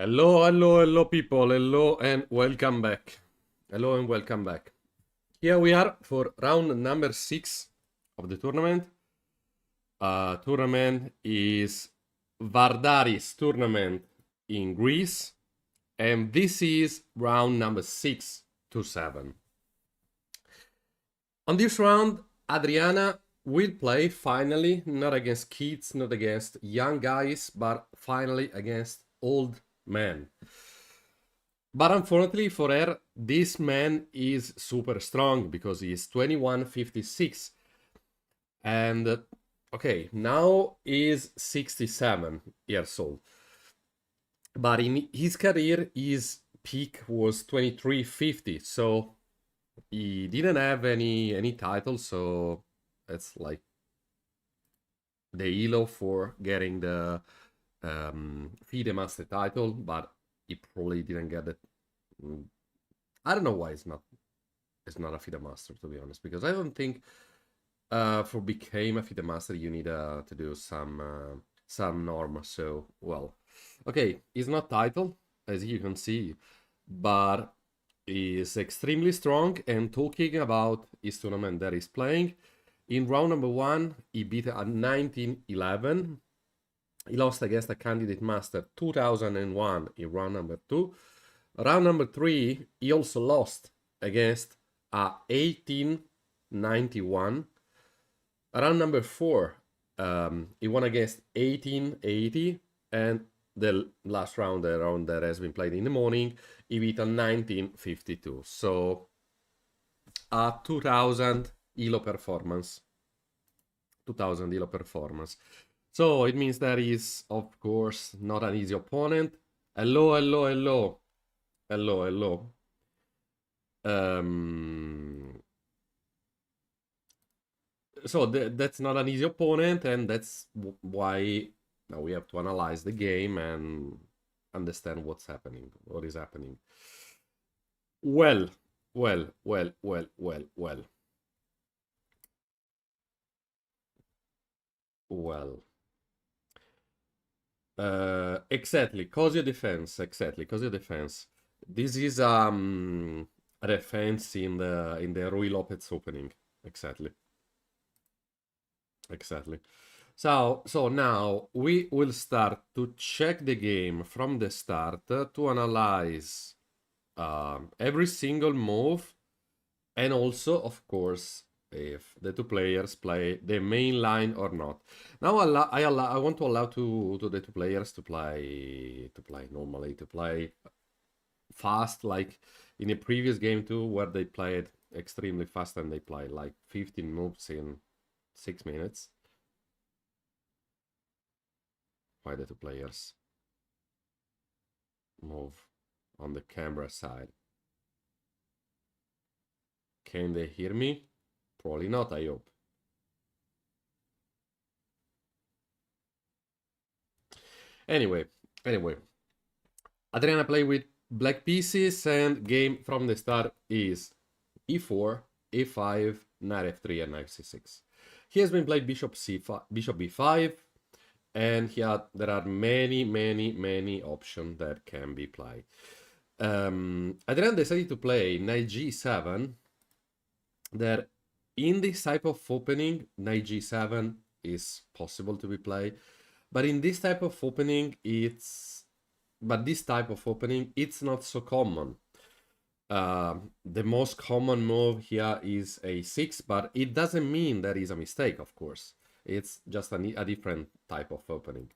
Hello, hello, hello, people. Hello and welcome back. Hello and welcome back. Here we are for round number 6 of the tournament. Tournament is Vardaris tournament in Greece. And this is round number 6 to 7. On this round, Adriana will play finally, not against kids, not against young guys, but finally against old men. But unfortunately for her, this man is super strong because he is 2156. And okay, now is 67 years old. But in his career, his peak was 2350. So he didn't have any title. So it's like the elo for getting the FIDE Master title, but he probably didn't get it. I don't know why it's not a FIDE Master, to be honest, because I don't think for became a FIDE Master you need to do some norm. So well, okay, he's not title as you can see, but is extremely strong. And talking about his tournament that he's playing, in round number 1 he beat a 1911. He lost against a candidate master 2001 in round number 2. Round number 3, he also lost against a 1891. Round number 4, he won against 1880. And the last round, the round that has been played in the morning, he beat a 1952. So a 2000 elo performance. 2000 elo performance. So it means that he's, of course, not an easy opponent. Hello, hello, hello. Hello, hello. So that's not an easy opponent, and that's why now we have to analyze the game and understand what is happening. Well. Exactly, Cosio defense. This is a defense in the Rui Lopez opening. Exactly. So now we will start to check the game from the start to analyze every single move, and also, of course, if the two players play the main line or not. Now I want to allow to the two players to play normally, to play fast, like in a previous game too, where they played extremely fast and they play like 15 moves in 6 minutes. Why the two players move on the camera side? Can they hear me? Probably not, I hope. Anyway, Adriana play with black pieces, and game from the start is e4, a5, knight f3, and knight c6. He has been played bishop c5, bishop b5, and here there are many options that can be played. Adriana decided to play knight g7. That in this type of opening, knight g7 is possible to be played, but in this type of opening, it's not so common. The most common move here is a6, but it doesn't mean that is a mistake, of course. It's just a different type of opening.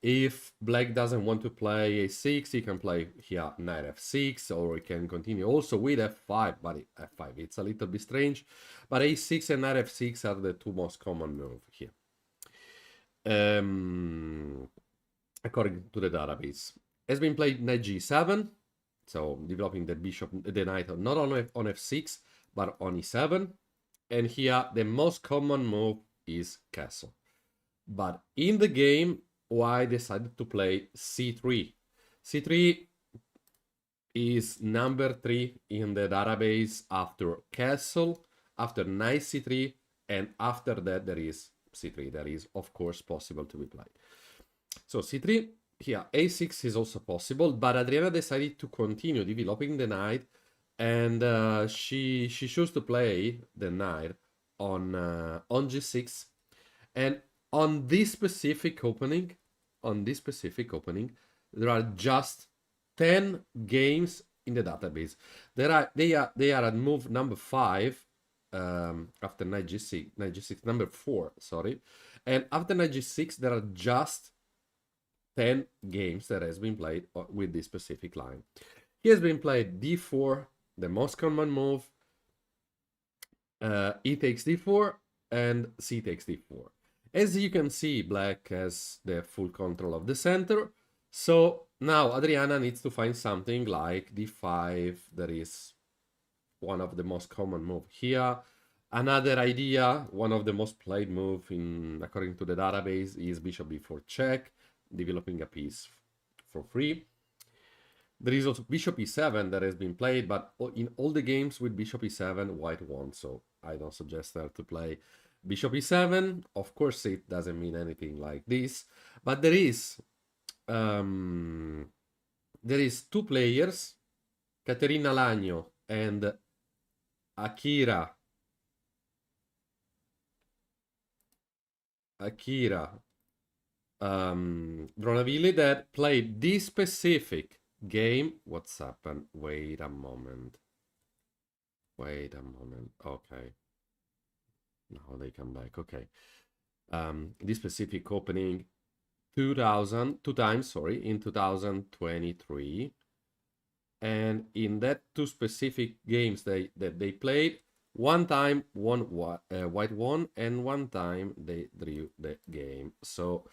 If black doesn't want to play a6, he can play here knight f6, or he can continue also with f5, but f5 it's a little bit strange. But a6 and knight f6 are the two most common moves here, according to the database. Has been played knight g7, so developing the bishop, the knight not only on f6 but on e7. And here the most common move is castle. But in the game, I decided to play c3. c3 is number 3 in the database after castle, after knight c3, and after that there is c3. That is, of course, possible to be played. So c3 here a6 is also possible, but Adriana decided to continue developing the knight, and she chose to play the knight on g6, and on this specific opening, there are just 10 games in the database. They are at move number 5, after knight g6, number 4, sorry, and after knight g6 there are just 10 games that has been played with this specific line. He has been played d4, the most common move, e takes d4, and c takes d4. As you can see, black has the full control of the center, so now Adriana needs to find something like d5. That is one of the most common move here. Another idea, one of the most played move according to the database, is bishop b4 check, developing a piece for free. There is also bishop e7 that has been played, but in all the games with bishop e7, white won, so I don't suggest her to play bishop e7. Of course, it doesn't mean anything like this, but there is two players, Caterina Lagno and Akira Dronaville, that played this specific game. What's happened? Wait a moment. Okay. Now they come back. Okay. This specific opening two times, in 2023. And in that two specific games that they played, one time white won, and one time they drew the game. So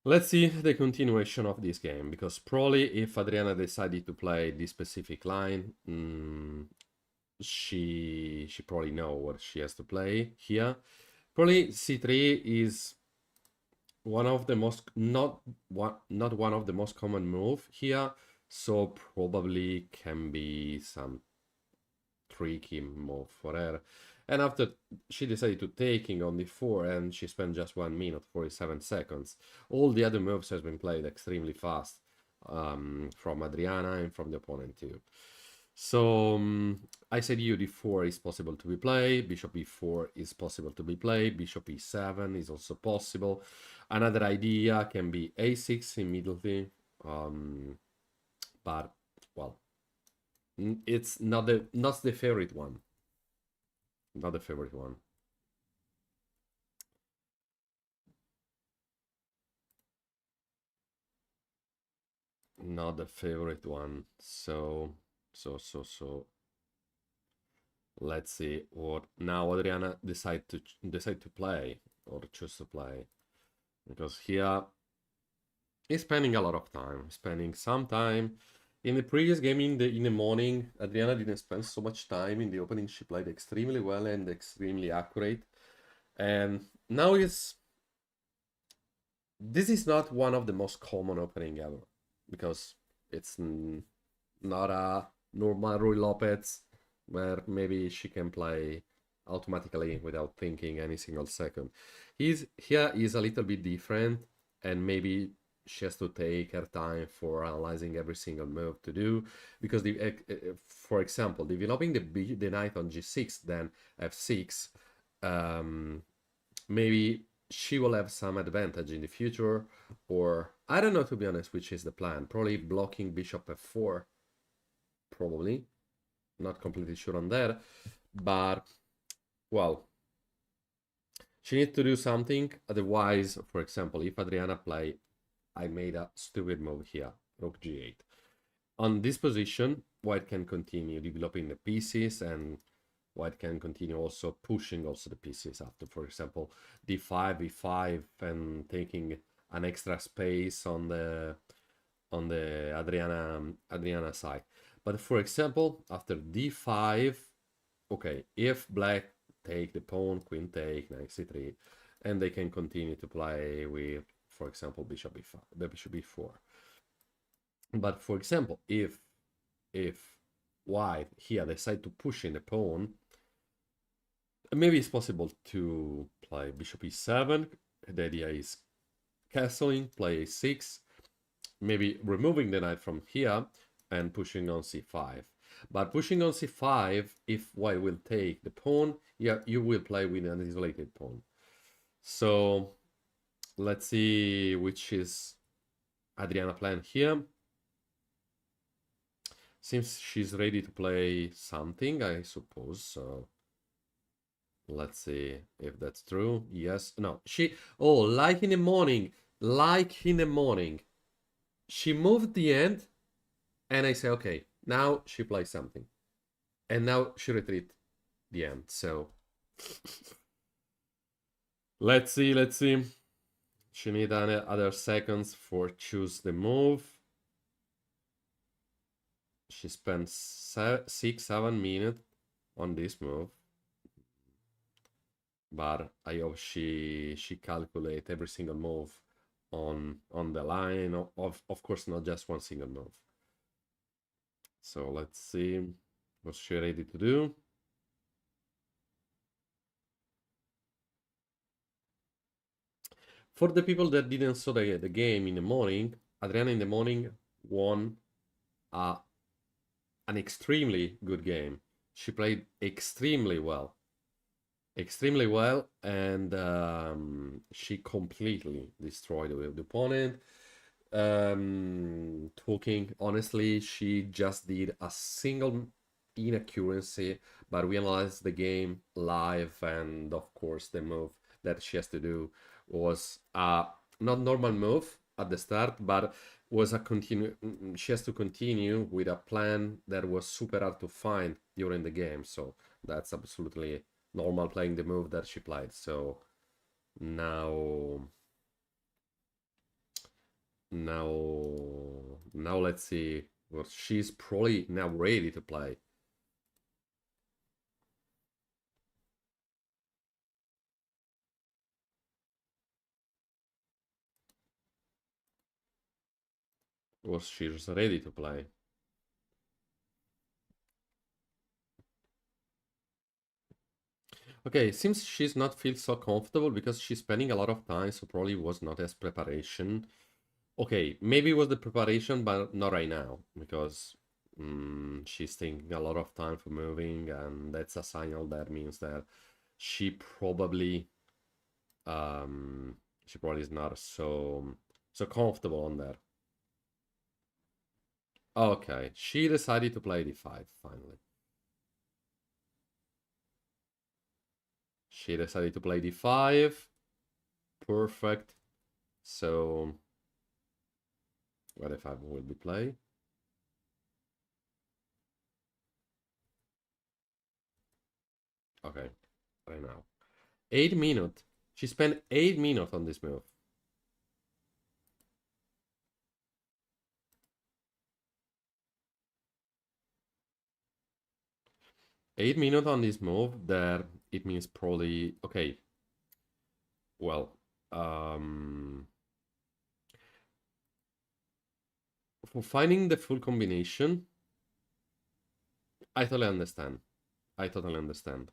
let's see the continuation of this game, because probably if Adriana decided to play this specific line, she probably know what she has to play here. Probably c3 is one of the most not one of the most common move here, so probably can be some tricky move for her. And after she decided to taking on d4, and she spent just 1 minute 47 seconds. All the other moves has been played extremely fast from Adriana and from the opponent too. So I said d4 is possible to be played, bishop e4 is possible to be played, bishop e7 is also possible. Another idea can be a6 immediately, but well, it's not the favorite one. Not the favorite one. Not the favorite one. So let's see what now Adriana decide to play, or choose to play, because here he's spending a lot of time, spending some time. In the previous game in the morning, Adriana didn't spend so much time. In the opening, she played extremely well and extremely accurate. And now this is not one of the most common opening ever, because it's not a normal Ruy Lopez where maybe she can play automatically without thinking any single second. Here is a little bit different, and maybe she has to take her time for analyzing every single move to do, because for example, developing the knight on g6, then f6, maybe she will have some advantage in the future, or I don't know, to be honest, which is the plan. Probably blocking bishop f4, probably. Not completely sure on that, but well, she needs to do something. Otherwise, for example, if Adriana play, I made a stupid move here, rook g8. On this position, white can continue developing the pieces, and white can continue also pushing also the pieces after, for example, d5, e5, and taking an extra space on the Adriana side. But for example, after d5, okay, if black take the pawn, queen take, knight c3, and they can continue to play with, for example, bishop e5, bishop e4. But for example, if white here decide to push in the pawn, maybe it's possible to play bishop e7. The idea is castling, play a6, maybe removing the knight from here and pushing on c5. But pushing on c5, if white will take the pawn, yeah, you will play with an isolated pawn. So let's see which is Adriana plan here. Seems she's ready to play something, I suppose. So let's see if that's true. Yes, no. Oh, like in the morning. Like in the morning. She moved the end, and I say, okay, now she plays something. And now she retreat the end. So let's see. She need other seconds for choose the move. She spent 6-7 minutes on this move. But I hope she calculate every single move on the line. Of course, not just one single move. So let's see what's she ready to do. For the people that didn't saw the game in the morning, Adriana in the morning won an extremely good game. She played extremely well. Extremely well, and she completely destroyed the opponent. Talking honestly, she just did a single inaccuracy, but we analyzed the game live, and of course the move that she has to do was a not normal move at the start, but was a continue. She has to continue with a plan that was super hard to find during the game, so that's absolutely normal playing the move that she played. So now let's see. Well, she's probably now ready to play. Well, she's ready to play. Okay, seems she's not feel so comfortable because she's spending a lot of time, so probably was not as preparation. Okay, maybe it was the preparation, but not right now, because she's taking a lot of time for moving, and that's a signal that means that she probably is not so comfortable on that. Okay, she decided to play d5 finally. She decided to play d5. Perfect. So what if I will be play? Okay, right now. 8 minutes. She spent 8 minutes on this move. Eight minutes on this move, that it means probably okay. Well, for finding the full combination, I totally understand. I totally understand.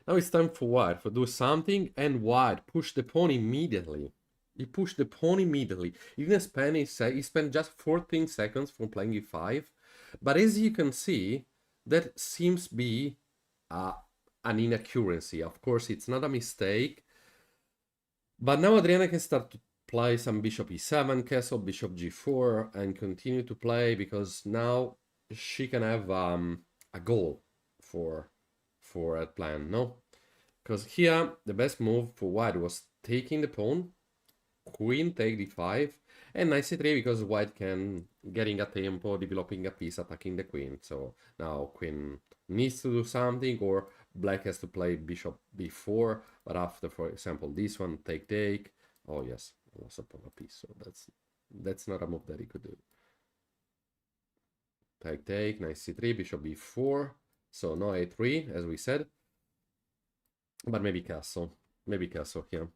Now it's time for white for do something, and white push the pawn immediately. He pushed the pawn immediately. He didn't spend he spent just 14 seconds from playing e5. But as you can see, that seems be an inaccuracy. Of course, it's not a mistake. But now Adriana can start to play some bishop e7, castle, bishop g4, and continue to play, because now she can have a goal for a plan, no? Because here, the best move for white was taking the pawn, queen take d5, and knight c3, because white can getting a tempo, developing a piece, attacking the queen. So now queen needs to do something, or black has to play bishop b4, but after, for example, this one, take. Oh yes, I lost a piece, so that's not a move that he could do. Take, knight c3, bishop b4, so no a3, as we said. But maybe castle here.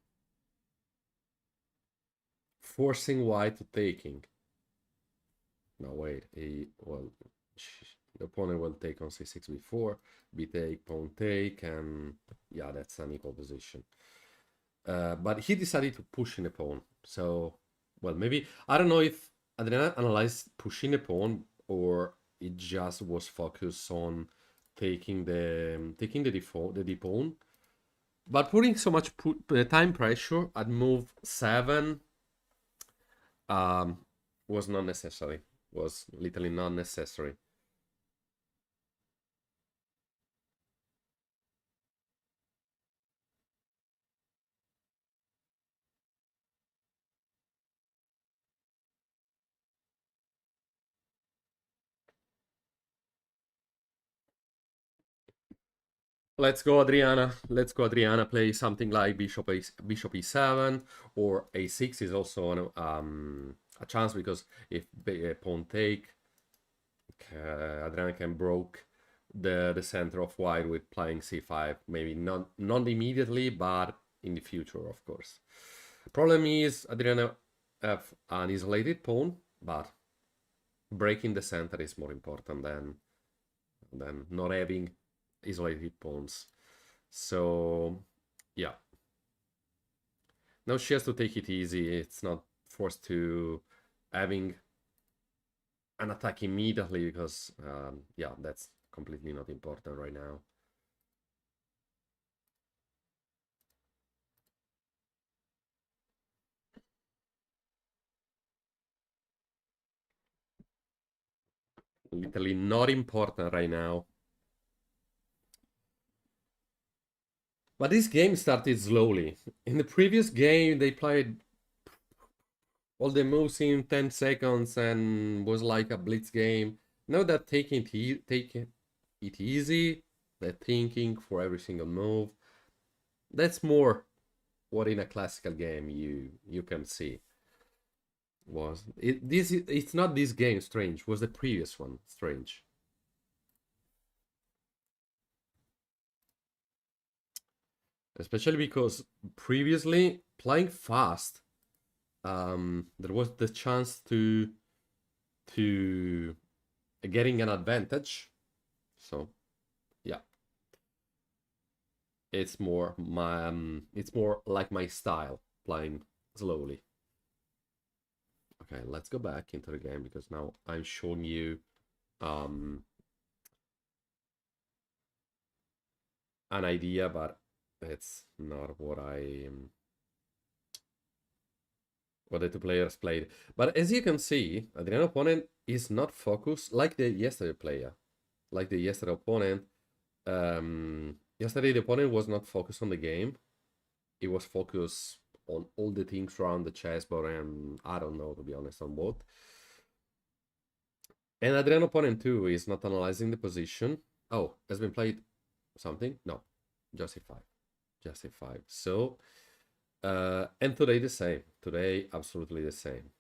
Forcing white to taking. No, wait, well, The opponent will take on c6 before, b take, pawn take, and yeah, that's an equal position. But he decided to push in a pawn. So, well, maybe I don't know if Adriana analyzed pushing a pawn or it just was focused on taking the default the d pawn. But putting so much time pressure at move 7 um, was not necessary. Was literally not necessary. Let's go, Adriana. Let's go, Adriana. Play something like bishop e7 or a6 is also a chance because if pawn take, Adriana can broke the center of white with playing c5. Maybe not immediately, but in the future, of course. Problem is Adriana have an isolated pawn, but breaking the center is more important than not having isolated pawns. So yeah, now she has to take it easy. It's not forced to having an attack immediately because yeah, that's completely not important right now. Literally not important right now. But this game started slowly. In the previous game, they played all the moves in 10 seconds and was like a blitz game. Now that taking it easy, that thinking for every single move, that's more what in a classical game you can see. It's not this game strange, was the previous one strange. Especially because previously playing fast, there was the chance to getting an advantage. So yeah, it's more like my style playing slowly. Okay, let's go back into the game because now I'm showing you an idea, but it's not what the two players played. But as you can see, Adriano opponent is not focused like the yesterday player, like the yesterday opponent. Yesterday the opponent was not focused on the game. It was focused on all the things around the chessboard, and I don't know, to be honest, on what. And Adriano opponent too is not analyzing the position. Oh, has been played something? No, just a5. Just a5. So, and today the same. Today, absolutely the same.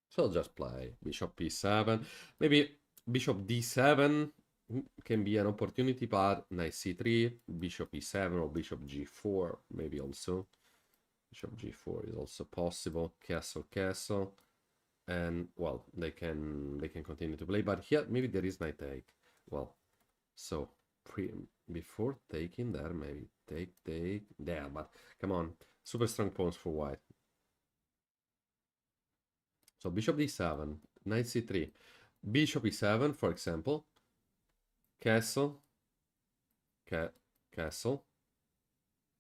So I'll just play bishop p7. Maybe bishop d7 can be an opportunity, but knight c3, bishop e7 or bishop g4 maybe also. Bishop g4 is also possible. Castle, castle. And well, they can continue to play, but here maybe there is knight take. Well, so before taking there, maybe take there, but come on, super strong pawns for white. So bishop d7, knight c3, bishop e7, for example, castle, castle,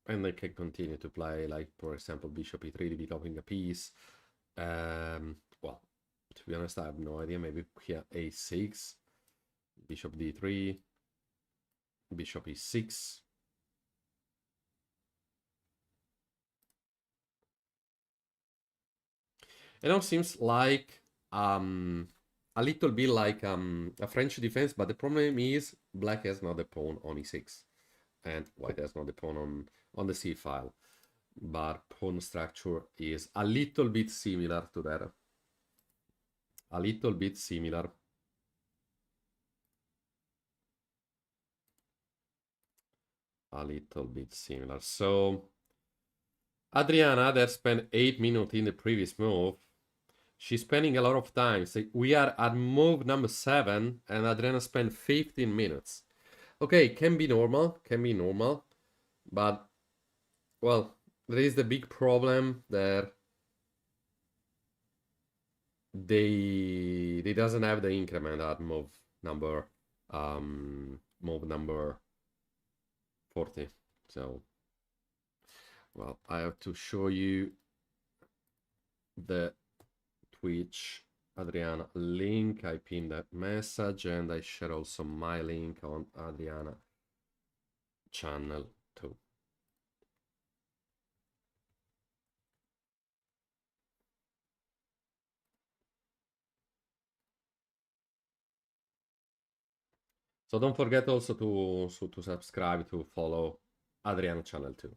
and they can continue to play, like, for example, bishop e3, developing a piece. Well, to be honest, I have no idea. Maybe here a6, bishop d3, bishop e6. It now seems like a little bit like a French defense, but the problem is black has not the pawn on e6 and white has not the pawn on the c file. But pawn structure is a little bit similar to that. A little bit similar. A little bit similar. So Adriana that spent 8 minutes in the previous move She's spending a lot of time. So we are at move number 7, and Adriana spent 15 minutes. Okay, can be normal, but, well, there is the big problem that they doesn't have the increment at number move number 40. So, well, I have to show you the Twitch Adriana link. I pinned that message, and I share also my link on Adriana channel too. So don't forget also to subscribe, to follow Adriana channel too.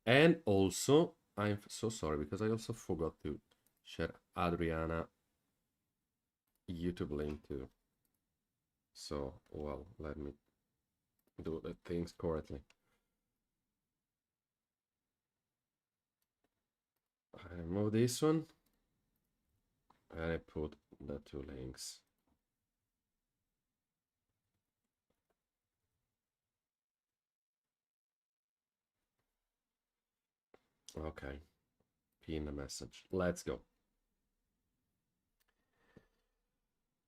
And also, I'm so sorry because I also forgot to share Adriana YouTube link too. So, well, let me do the things correctly. I remove this one, and I put the 2 links. Okay, pin the message. Let's go.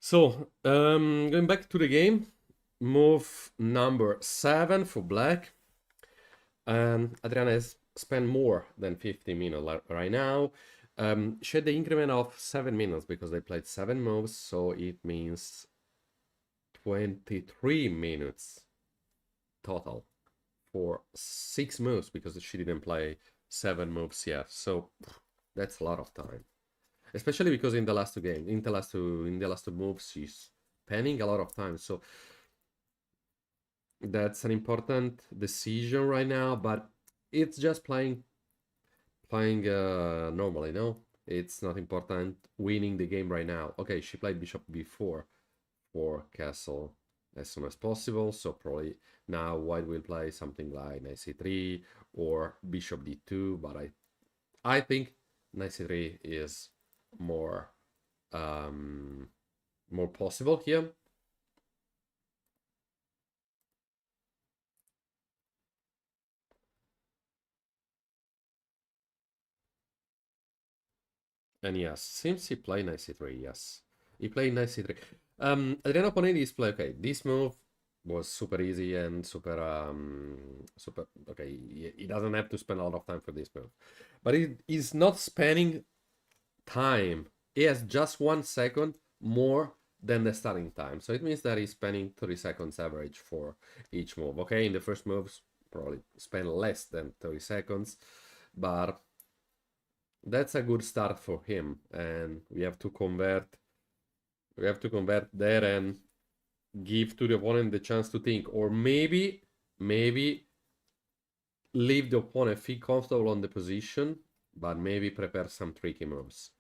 So, going back to the game, move number 7 for black. Adriana has spent more than 50 minutes right now. She had the increment of 7 minutes because they played 7 moves, so it means 23 minutes total for 6 moves because she didn't play 7 moves yet. So that's a lot of time, especially because in the last 2 games, in the last two moves, she's spending a lot of time. So that's an important decision right now, but it's just playing normally, no? It's not important winning the game right now. Okay, she played bishop b4 for castle as soon as possible, so probably now white will play something like knight c3 or bishop d2, but I think knight c3 is more more possible here. And yes, seems he played knight c3, yes. He played knight c3. Adriano Ponelli's play, okay, this move was super easy and super, okay, he doesn't have to spend a lot of time for this move. But he's not spending time. He has just 1 second more than the starting time. So it means that he's spending 30 seconds average for each move. Okay, in the first moves, probably spend less than 30 seconds, but that's a good start for him, and we have to convert there and give to the opponent the chance to think, or maybe leave the opponent feel comfortable on the position, but maybe prepare some tricky moves.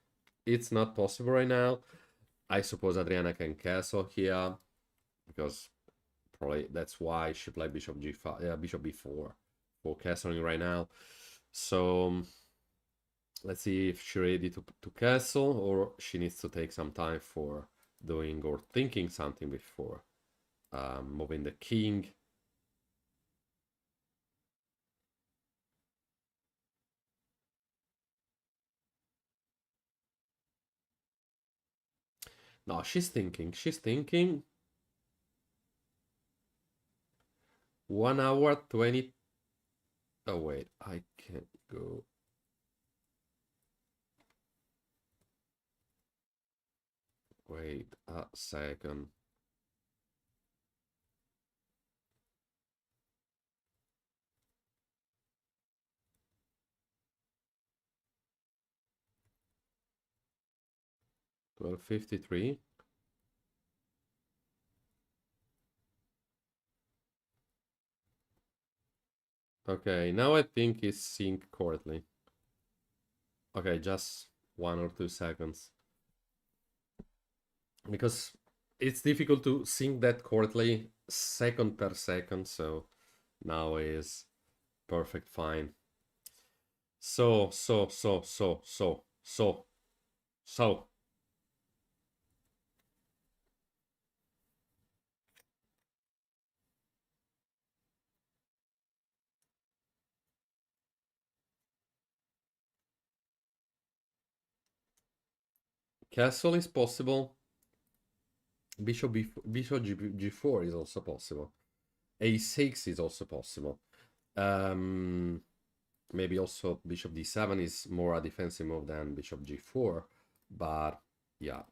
It's not possible right now. I suppose Adriana can castle here because probably that's why she played bishop g5, bishop b4 for castling right now. So let's see if she's ready to castle, or she needs to take some time for doing or thinking something before moving the king. No, she's thinking. 1 hour 20. Oh wait, I can't go. Wait a second. $12.53. Okay, now I think it's synced correctly. Okay, just 1 or 2 seconds. Because it's difficult to sync that correctly second per second, so now is perfect fine. So Castle is possible. Bishop G4 is also possible. A6 is also possible. Maybe also Bishop D7 is more a defensive move than Bishop G4, but yeah,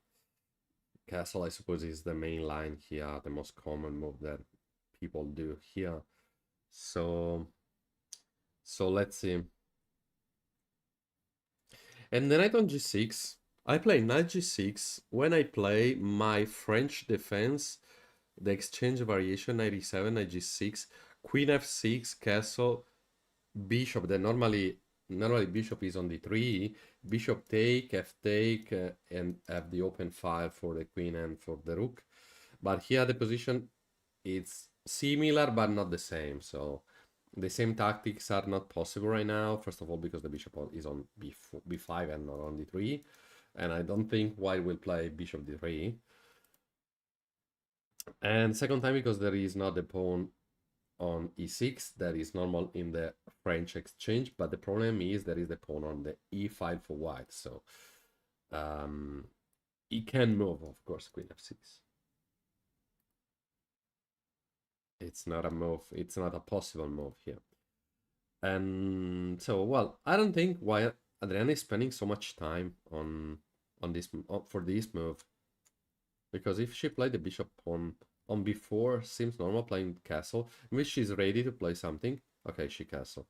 Castle I suppose is the main line here, the most common move that people do here. So let's see. And the knight on G6, I play knight G6. When I play my French defense, the exchange variation, knight E7, knight G6, queen F6, castle, bishop. Then normally bishop is on D3, bishop take, F take, and have the open file for the queen and for the rook. But here the position it's similar but not the same. So the same tactics are not possible right now. First of all, because the bishop is on B5 and not on D3. And I don't think white will play bishop D3. And second time, because there is not the pawn on E6 that is normal in the French exchange. But the problem is there is the pawn on the E file for white. So it can move, of course, queen F6. It's not a move. It's not a possible move here. And so, well, I don't think why Adriana is spending so much time on this for this move, because if she played the bishop on B4, seems normal playing castle, in which she's ready to play something. Okay, she castle.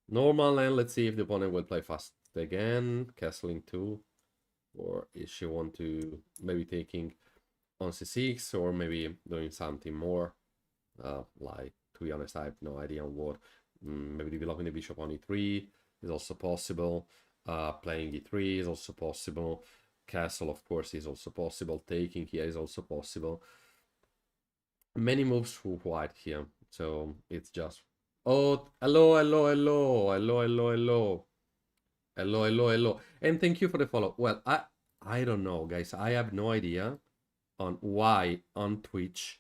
Normal, and let's see if the opponent will play fast again, castling 2. Or is she want to maybe taking on C6 or maybe doing something more? Like, to be honest, I have no idea on what. Maybe developing the bishop on E3 is also possible. Playing E3 is also possible. Castle, of course, is also possible. Taking here is also possible. Many moves for white here. So it's just... Oh, hello. Hello. And thank you for the follow. Well, I don't know, guys. I have no idea on why on Twitch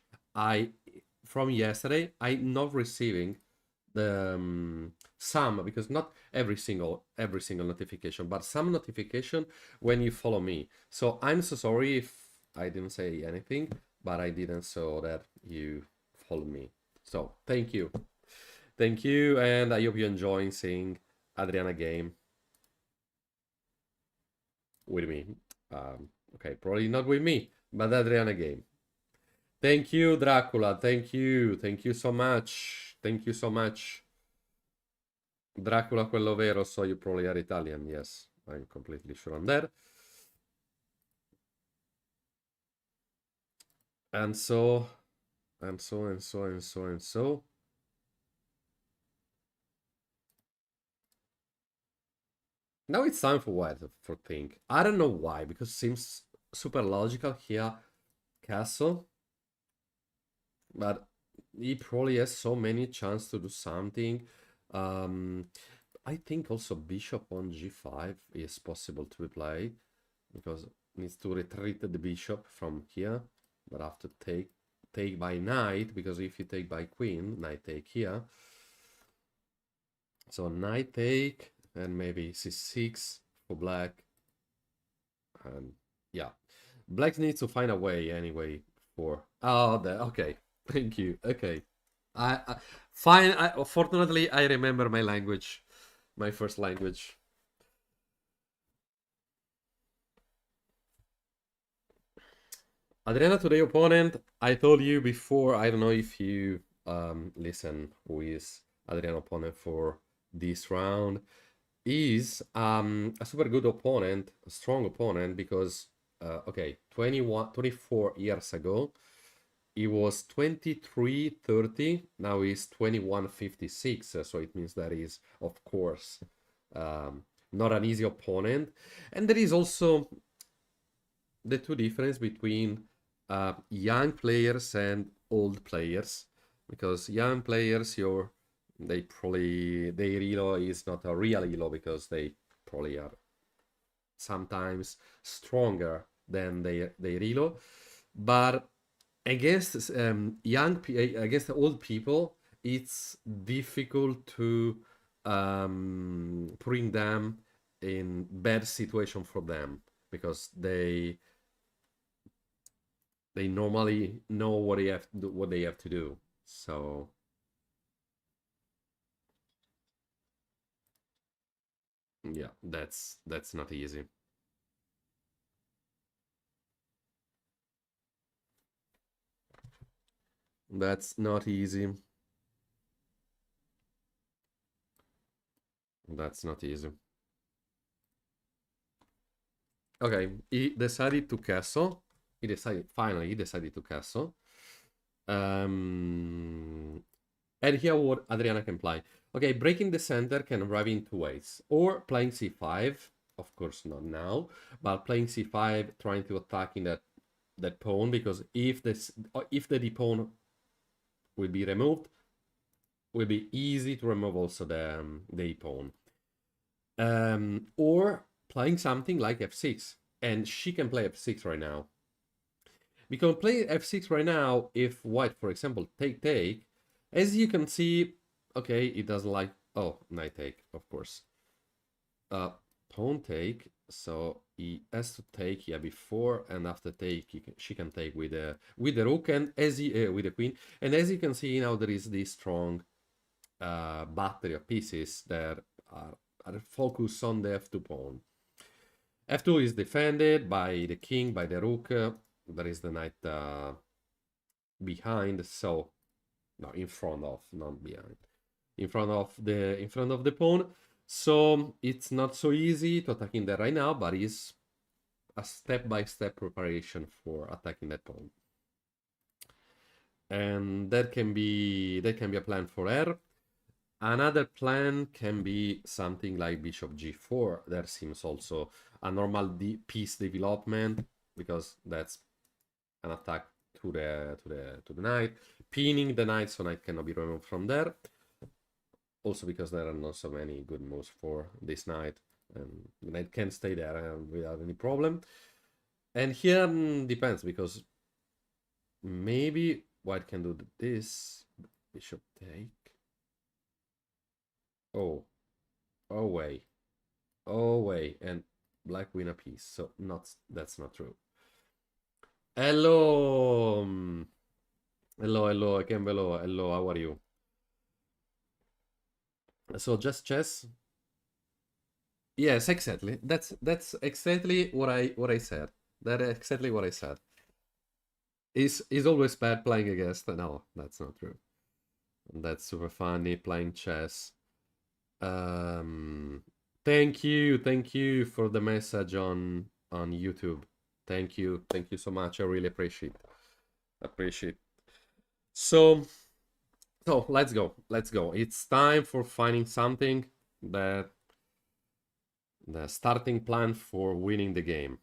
from yesterday I'm not receiving the some, because not every single notification, but some notification when you follow me. So I'm so sorry if I didn't say anything, but I didn't so that you follow me. So thank you, and I hope you're enjoying seeing Adriana game with me. Okay, probably not with me, but Adriana game. Thank you, Dracula. Thank you so much. Dracula quello vero, so you probably are Italian. Yes, I'm completely sure on that. And so. Now it's time for white for think. I don't know why, because it seems super logical here. Castle. But he probably has so many chances to do something. I think also bishop on G5 is possible to be played, because it needs to retreat the bishop from here, but after take by knight, because if you take by queen, knight take here. So knight take, and maybe C6 for black. And yeah, black needs to find a way anyway for... Oh, okay. Thank you. Okay. Fine. Fortunately, I remember my language, my first language. Adriana, today opponent, I told you before, I don't know if you listen, who is Adriana opponent for this round, is a super good opponent, a strong opponent, because, okay, 24 years ago, he was 23-30, now he's 21-56, so it means that he's, of course, not an easy opponent. And there is also the two difference between young players and old players, because young players, their elo is not a real elo, because they probably are sometimes stronger than their elo, but against against old people, it's difficult to putting them in bad situation for them because they normally know what they have to do. So yeah, that's not easy. That's not easy. That's not easy. Okay, he decided to castle. He decided to castle. And here what Adriana can play. Okay, breaking the center can arrive in two ways. Or playing c5, of course not now, but playing c5, trying to attack in that pawn, because if the d pawn will be removed, will be easy to remove also the e pawn. Or playing something like f6, and she can play f6 right now. We can play f6 right now if white, for example, take. As you can see, okay, it doesn't like... Oh, knight take, of course. Pawn take, so he has to take, yeah, before and after take, she can take with the rook and with the queen. And as you can see now, there is this strong battery of pieces that are focused on the f2 pawn. f2 is defended by the king, by the rook. There is the knight behind, so no, in front of, not behind, in front of the pawn. So it's not so easy to attacking that right now, but it's a step-by-step preparation for attacking that pawn. And that can be a plan for her. Another plan can be something like bishop g4. There seems also a normal piece development, because that's an attack to the knight, pinning the knight so knight cannot be removed from there. Also because there are not so many good moves for this knight, and the knight can stay there without any problem. And here depends, because maybe white can do this, bishop take. Oh wait, and black win a piece. So that's not true. Hello, hello, hello, how are you? So just chess. Yes, exactly. That's exactly what I said. That is exactly what I said. Is always bad playing against. No, that's not true. That's super funny playing chess. Thank you for the message on YouTube. Thank you so much. I really appreciate. So let's go. It's time for finding something that the starting plan for winning the game.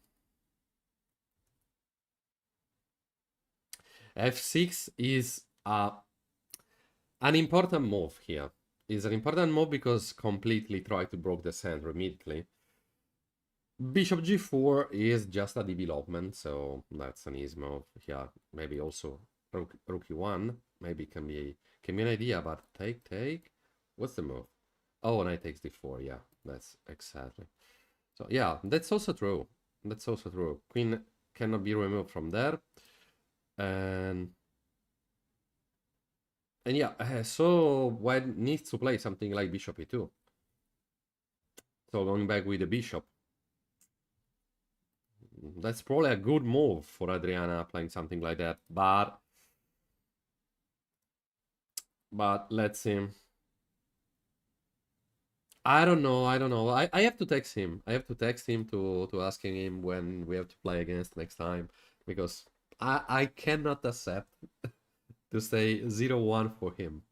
f6 is an important move here. It's an important move because completely try to break the center immediately. Bishop g4 is just a development, so that's an easy move. Yeah, maybe also rook e1 maybe can be an idea, but take. What's the move? Oh, knight takes d4. Yeah, that's exactly. So yeah, that's also true. Queen cannot be removed from there, and yeah, so white needs to play something like bishop e2. So going back with the bishop. That's probably a good move for Adriana, playing something like that. But let's see. I don't know. I have to text him. To asking him when we have to play against next time, because I cannot accept to stay 0-1 for him.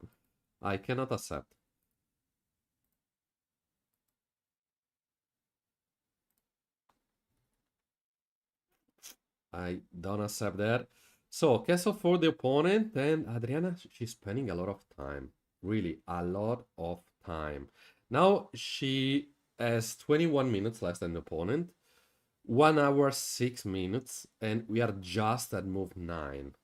I cannot accept. I don't accept that. So, castle for the opponent, and Adriana, she's spending a lot of time. Really, a lot of time. Now she has 21 minutes less than the opponent. 1 hour, 6 minutes, and we are just at move 9.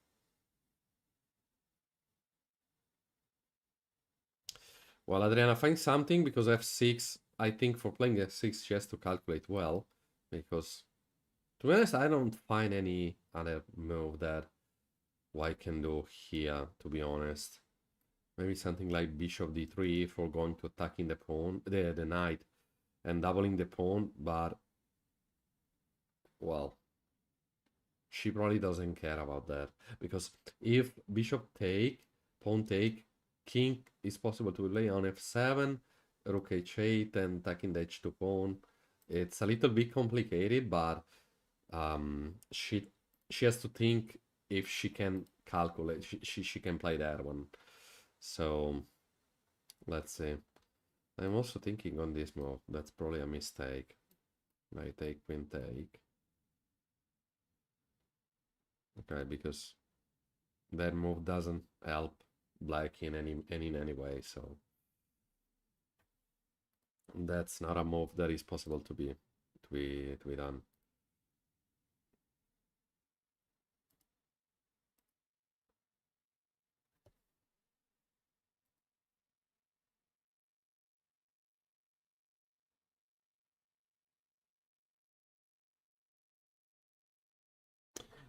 Well, Adriana finds something because f6, I think for playing f6 she has to calculate well. Because, to be honest, I don't find any other move that White can do here, to be honest. Maybe something like bishop d3 for going to attacking the pawn, the knight, and doubling the pawn, but, well, she probably doesn't care about that. Because if bishop take, pawn take, king is possible to play on f7, rook h8, and attacking the h2 pawn. It's a little bit complicated, but she has to think if she can calculate. She can play that one. So let's see. I'm also thinking on this move. That's probably a mistake. Knight take, queen take. Okay, because that move doesn't help black in any way, so that's not a move that is possible to be done.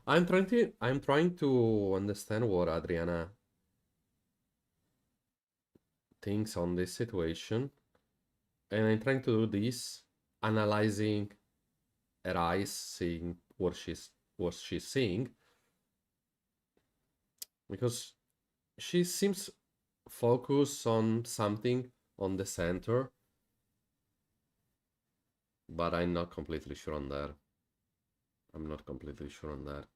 I'm trying to understand what Adriana thinks on this situation, and I'm trying to do this analyzing her eyes, seeing what she's seeing, because she seems focused on something on the center, but I'm not completely sure on that. I'm not completely sure on that.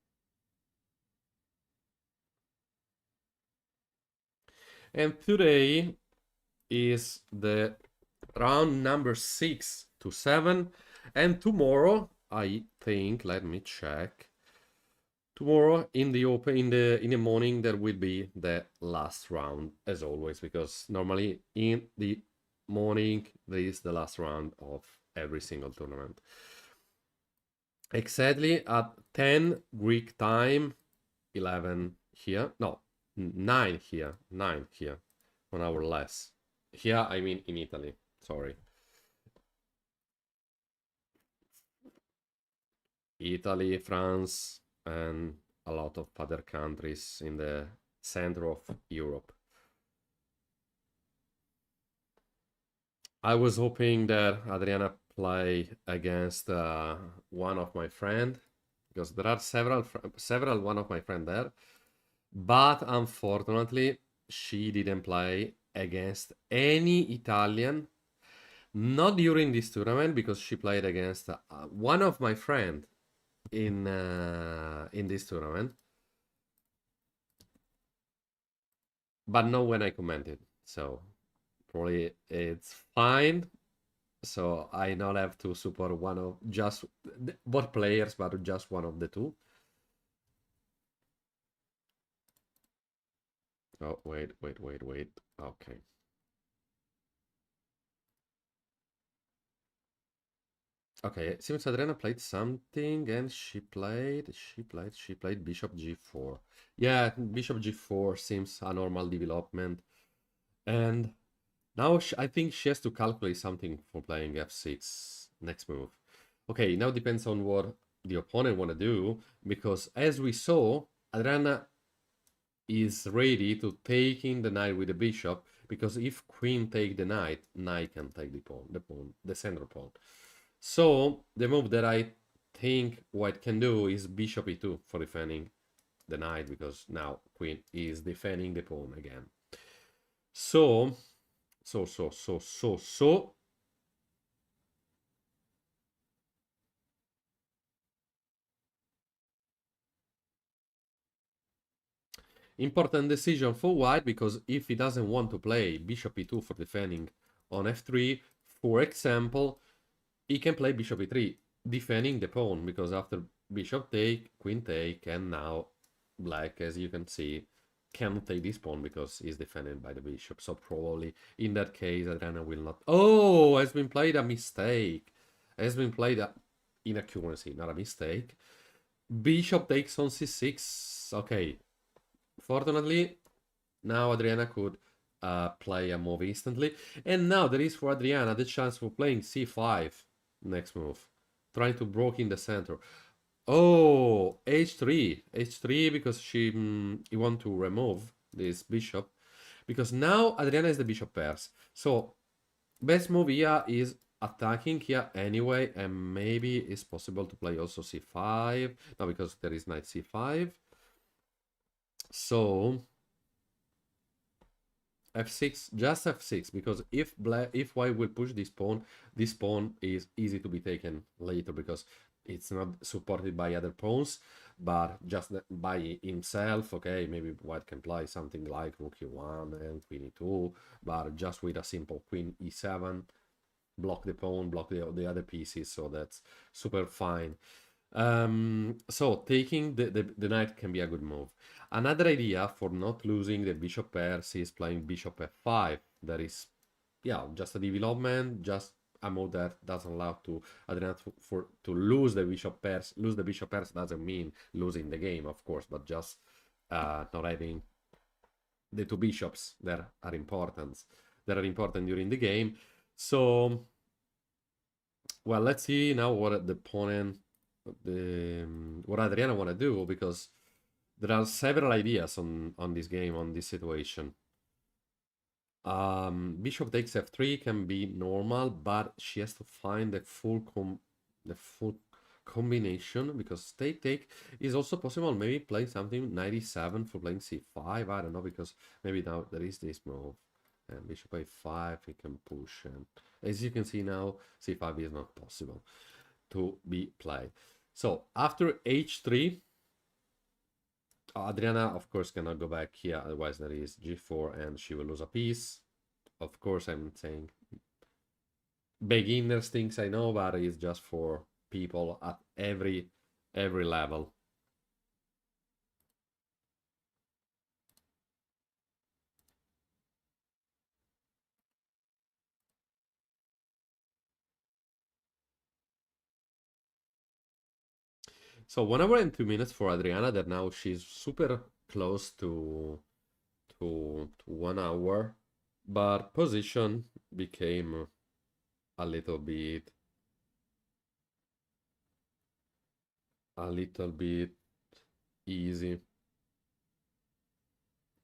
And today is the round number 6 to 7, and tomorrow I think, let me check, tomorrow in the morning there will be the last round, as always, because normally in the morning there is the last round of every single tournament. Exactly at 10 Greek time, 11 here, no, 9 here, 1 hour less. Here, I mean in Italy, sorry. Italy, France, and a lot of other countries in the center of Europe. I was hoping that Adriana play against one of my friend, because there are several one of my friend there, but unfortunately she didn't play against any Italian, not during this tournament, because she played against one of my friend in this tournament, but not when I commented, so probably it's fine. So I not have to support one of just both players, but just one of the two. Oh, wait. Okay. Okay, it seems Adriana played something, and she played bishop g4. Yeah, bishop g4 seems a normal development. And now I think she has to calculate something for playing f6 next move. Okay, now depends on what the opponent want to do, because as we saw, Adriana is ready to take in the knight with the bishop, because if queen take the knight, knight can take the center pawn. So the move that I think white can do is bishop e2 for defending the knight, because now queen is defending the pawn again. So important decision for white, because if he doesn't want to play bishop e2 for defending on f3, for example, he can play bishop e3, defending the pawn, because after bishop take, queen take, and now black, as you can see, cannot take this pawn because he's defended by the bishop. So probably in that case, Adriana will not... Oh, has been played a mistake. Has been played a inaccuracy, not a mistake. Bishop takes on c6. Okay. Fortunately, now Adriana could play a move instantly. And now there is for Adriana the chance for playing c5 next move, trying to block in the center. Oh, h3 because he want to remove this bishop, because now Adriana is the bishop pairs. So best move here is attacking here anyway, and maybe it's possible to play also c5. No, because there is knight c5. So f6, just f6, because if white will push this pawn is easy to be taken later because it's not supported by other pawns, but just by himself. Okay, maybe white can play something like rook e1 and queen e2, but just with a simple queen e7, block the pawn, block the other pieces, so that's super fine. So taking the knight can be a good move. Another idea for not losing the bishop pairs is playing bishop f5. That is, yeah, just a development, just a move that doesn't allow to Adriana to lose the bishop pairs. Lose the bishop pairs doesn't mean losing the game, of course, but just not having the two bishops that are important during the game. So, well, let's see now what the opponent, what Adriana want to do, because there are several ideas on this game, on this situation. Bishop takes f3 can be normal, but she has to find the full combination, because take is also possible. Maybe playing something 97 for playing c5. I don't know, because maybe now there is this move. And bishop a5, he can push, and as you can see now, c5 is not possible to be played. So after h3, Adriana, of course, cannot go back here, otherwise there is g4 and she will lose a piece. Of course, I'm saying beginners things, I know, but it's just for people at every level. So 1 hour and 2 minutes for Adriana, that now she's super close to 1 hour, but position became a little bit easy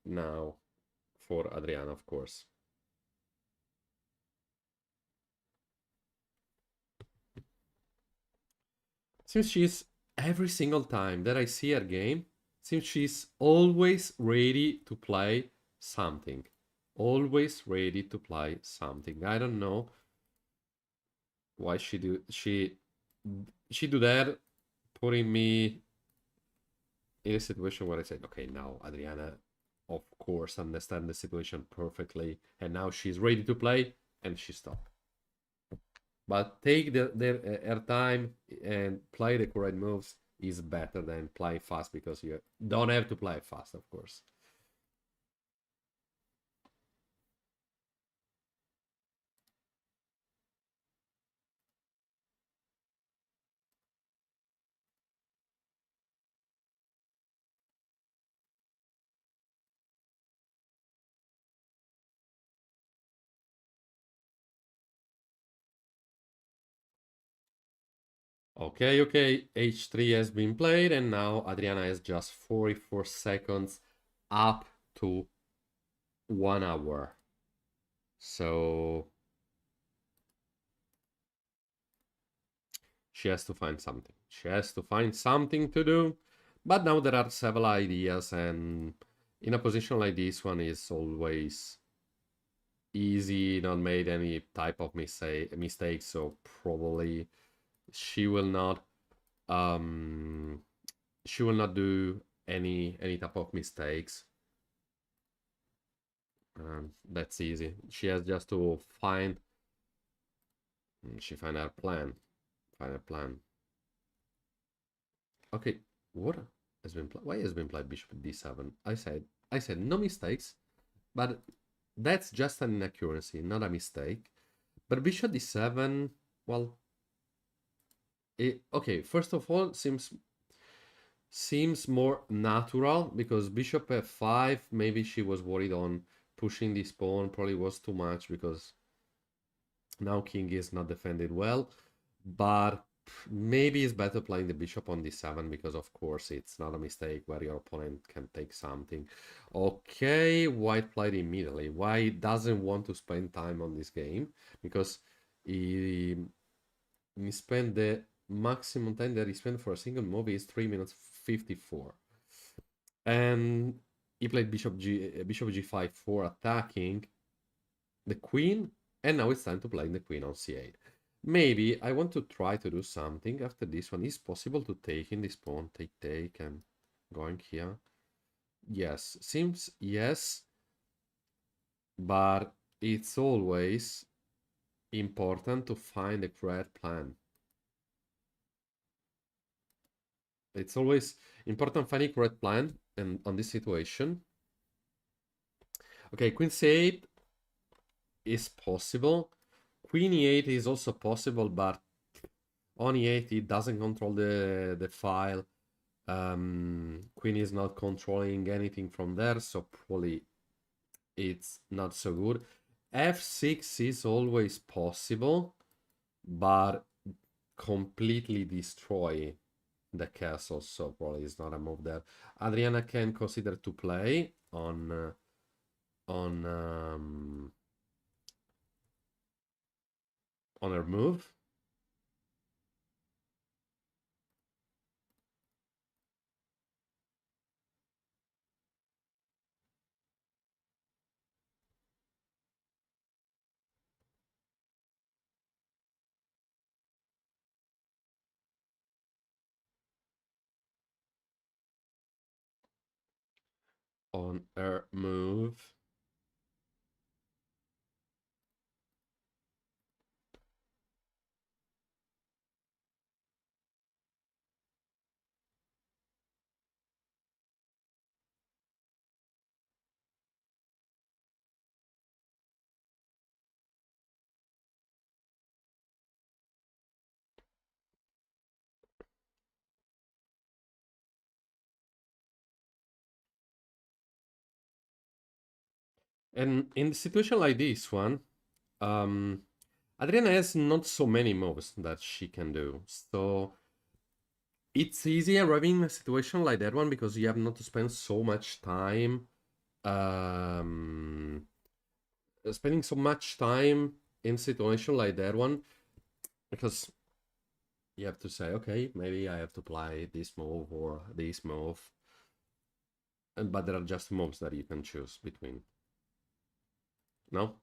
now for Adriana, of course. Since she's, every single time that I see her game, since she's always ready to play something. Always ready to play something. I don't know why she do that, putting me in a situation where I said, okay, now Adriana, of course, understand the situation perfectly, and now she's ready to play, and she stopped. But take her time and play the correct moves is better than play fast, because you don't have to play fast, of course. Okay, h3 has been played, and now Adriana has just 44 seconds up to 1 hour. So she has to find something. She has to find something to do. But now there are several ideas, and in a position like this one is always easy, not made any type of mistakes, so probably she will not do any type of mistakes. That's easy. She has just to find her plan. Okay, what has been why has been played bishop d7? I said no mistakes, but that's just an inaccuracy, not a mistake. But bishop d7, well, okay, first of all, seems more natural, because bishop f5, maybe she was worried on pushing this pawn probably was too much because now king is not defended well, but maybe it's better playing the bishop on d7 because of course it's not a mistake where your opponent can take something. Okay, white played immediately. White doesn't want to spend time on this game because he spent the maximum time that he spent for a single move is 3 minutes 54. And he played bishop g5 for attacking the queen, and now it's time to play the queen on c8. Maybe I want to try to do something after this one. Is possible to take in this pawn, take, and going here? Yes, seems yes, but it's always important to find a correct plan. It's always important finding a correct plan, and on this situation. Okay, queen c8 is possible. Queen e8 is also possible, but on e8 it doesn't control the file. Queen is not controlling anything from there, so probably it's not so good. f6 is always possible, but completely destroy the castle, so probably it's not a move there. Adriana can consider to play on her move. On her move. And in a situation like this one, Adriana has not so many moves that she can do. So it's easier having a situation like that one because you have not to spend so much time spending so much time in situation like that one, because you have to say, okay, maybe I have to play this move or this move, but there are just moves that you can choose between. No?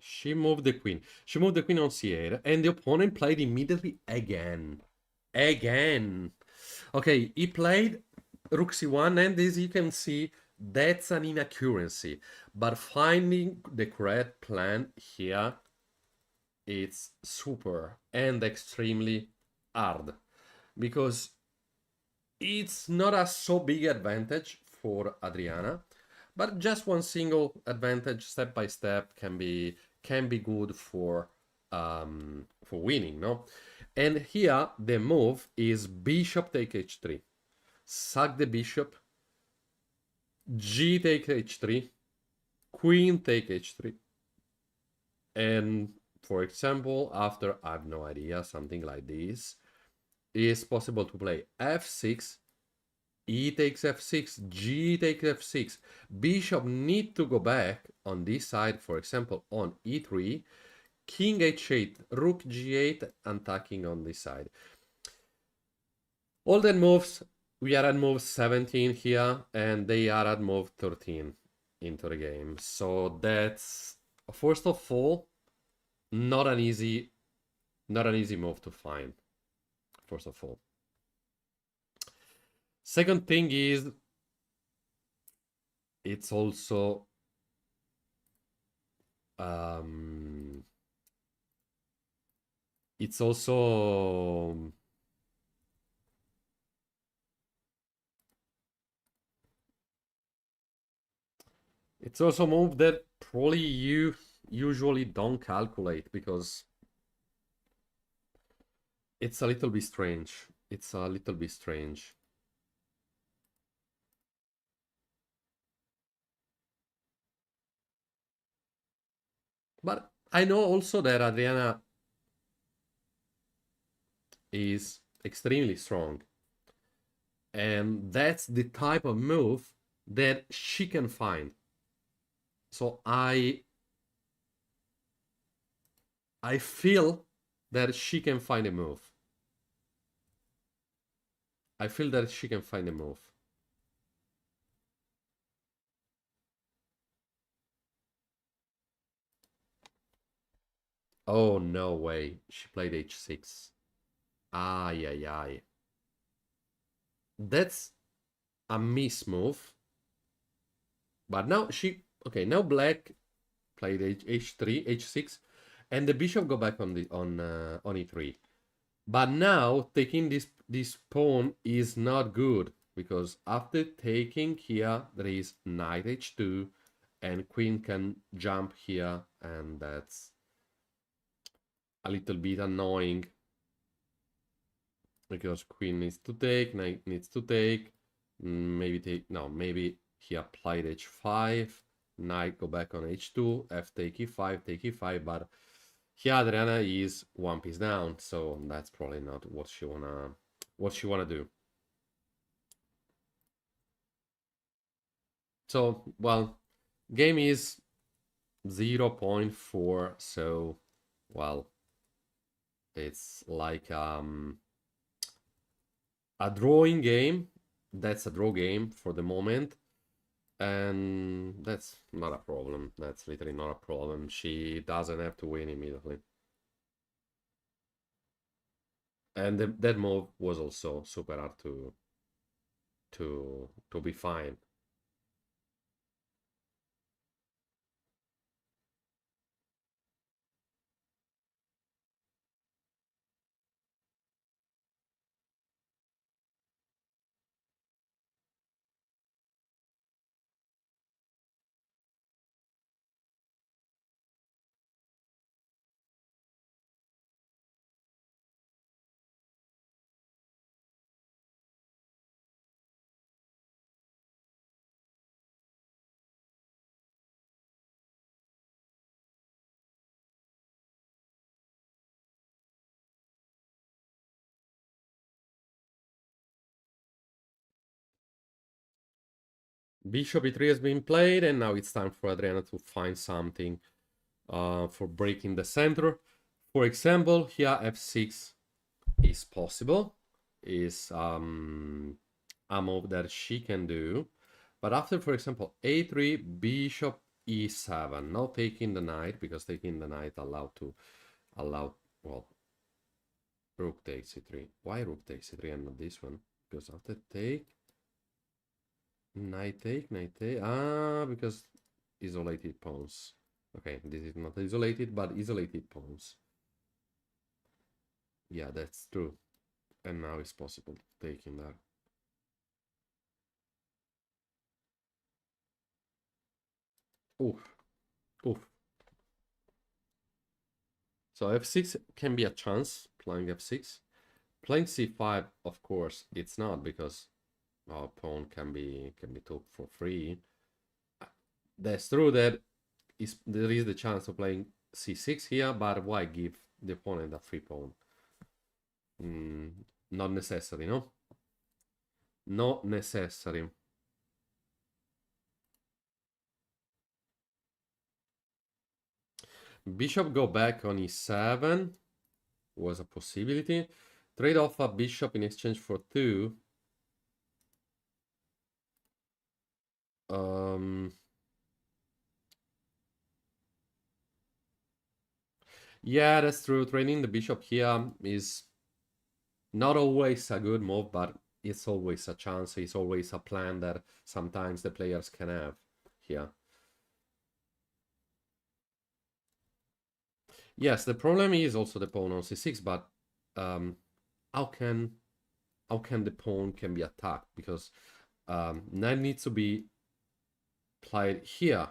She moved the queen. She moved the queen on c8, and the opponent played immediately again. Again. Okay, he played rook c1, and as you can see, that's an inaccuracy. But finding the correct plan here, it's super and extremely hard. Because it's not a so big advantage for Adriana, but just one single advantage step by step can be good for winning, no? And here the move is bishop take h3, sack the bishop, g take h3, queen take h3, and for example, after I have no idea, something like this, is possible to play f6, e takes f6, g takes f6. Bishop need to go back on this side, for example, on e3. King h8, rook g8, attacking on this side. All that moves, we are at move 17 here, and they are at move 13 into the game. So that's, first of all, not an easy move to find, first of all. Second thing is, it's also It's also a move that probably you usually don't calculate because it's a little bit strange. It's a little bit strange. But I know also that Adriana is extremely strong. And that's the type of move that she can find. So I feel that she can find a move. I feel that she can find a move. Oh, no way. She played h6. Ay, ay, ay. That's a miss move. But now she... Okay, now black played h3, h6. And the bishop go back on the on e3. But now taking this pawn is not good. Because after taking here, there is knight h2. And queen can jump here. And that's a little bit annoying. Because queen needs to take, knight needs to take, maybe take, no, maybe he applied h5, knight go back on h2, f take e5, but here Adriana is one piece down, so that's probably not what she wanna do. So, well, game is 0.4, so, well, it's like a drawing game. That's a draw game for the moment. And that's not a problem. That's literally not a problem. She doesn't have to win immediately. And that move was also super hard to be fine. Bishop e3 has been played, and now it's time for Adriana to find something for breaking the center. For example, here f6 is possible, is a move that she can do. But after, for example, a3, bishop e7, not taking the knight, because taking the knight allow, well, rook takes e3. Why rook takes e3 and not this one? Because after take, knight take, because isolated pawns. Okay, this is not isolated, but isolated pawns. Yeah, that's true. And now it's possible taking that. Oof. Oof. So f6 can be a chance, playing f6. Playing c5, of course, it's not, because our pawn can be took for free. That's true that there is the chance of playing c6 here, but why give the opponent a free pawn? Not necessary, no? Not necessary. Bishop go back on e7 was a possibility. Trade off a bishop in exchange for 2. Yeah, that's true. Trading the bishop here is not always a good move, but it's always a chance. It's always a plan that sometimes the players can have here. Yes, the problem is also the pawn on c6, but how can the pawn can be attacked? Because knight needs to be played here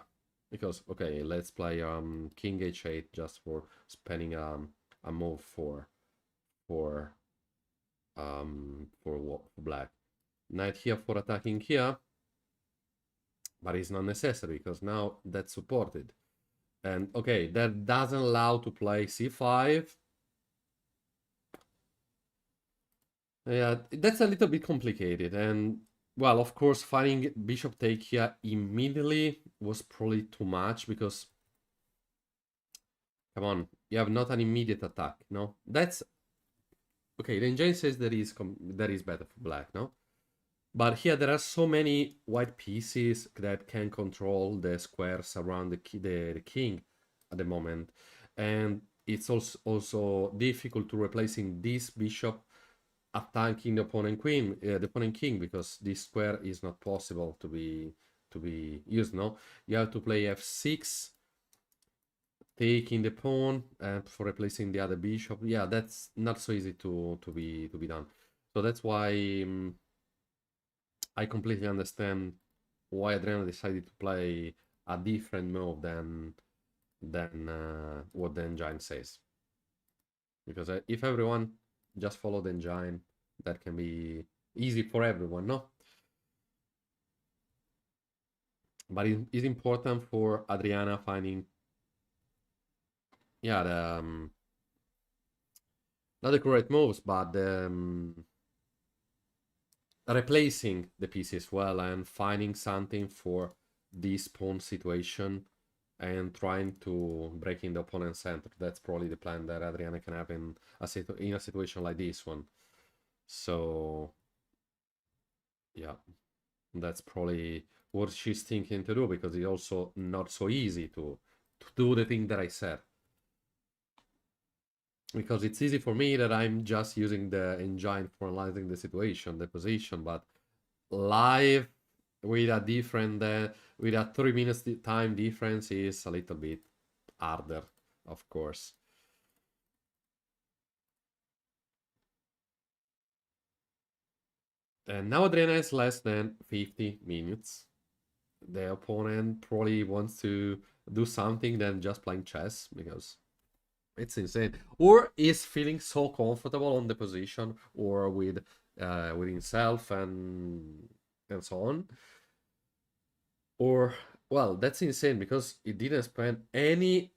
because okay, let's play king h8 just for spending a move for black. Knight here for attacking here, but it's not necessary because now that's supported. And okay, that doesn't allow to play c5. Yeah, that's a little bit complicated. And well, of course, finding bishop take here immediately was probably too much because come on, you have not an immediate attack, no? That's okay. The engine says that is better for black, no? But here there are so many white pieces that can control the squares around the king at the moment, and it's also difficult to replacing this bishop attacking the opponent queen, the opponent king, because this square is not possible to be used. No, you have to play f6, taking the pawn for replacing the other bishop. Yeah, that's not so easy to be done. So that's why I completely understand why Adriana decided to play a different move than what the engine says. Because if everyone just follow the engine, that can be easy for everyone, no? But it is important for Adriana finding, yeah, the not the correct moves, but the replacing the pieces well and finding something for this pawn situation and trying to break in the opponent's center. That's probably the plan that Adriana can have in a situation like this one. So yeah, that's probably what she's thinking to do, because it's also not so easy to do the thing that I said. Because it's easy for me that I'm just using the engine for analyzing the situation, the position, but live with a different, with a 3 minutes time difference is a little bit harder, of course. And now Adriana is less than 50 minutes. The opponent probably wants to do something than just playing chess, because it's insane. Or is feeling so comfortable on the position or with himself and so on. Or well, that's insane because it didn't spend any.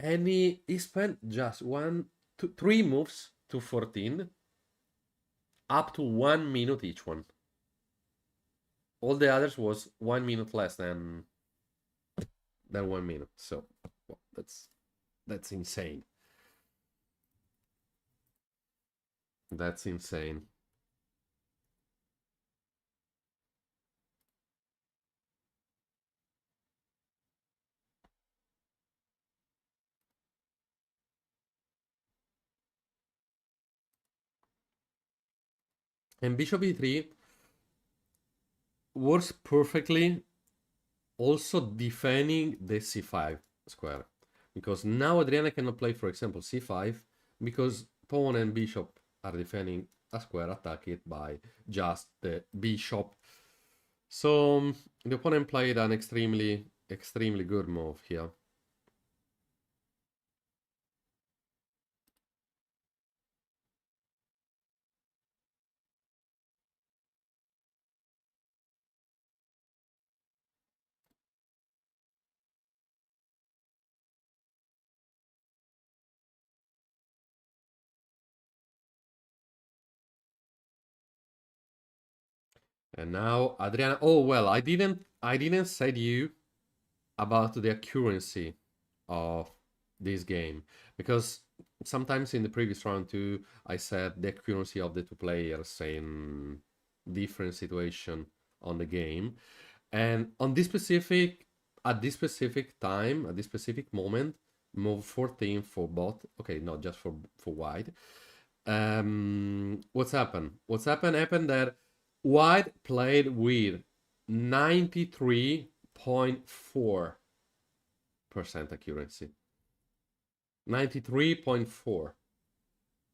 He spent just 3 moves to 14, up to 1 minute each one. All the others was 1 minute less than 1 minute. So well, that's insane. That's insane. And bishop e3 works perfectly also defending the c5 square. Because now Adriana cannot play, for example, c5, because pawn and bishop are defending a square attacked by just the bishop. So the opponent played an extremely good move here. And now Adriana, oh well, I didn't say to you about the accuracy of this game, because sometimes in the previous round too I said the accuracy of the two players in different situation on the game, and on this specific at this specific time, at this specific moment, move 14 for both, okay, not just for white. What's happened happened that white played with 93.4% accuracy. 93.4.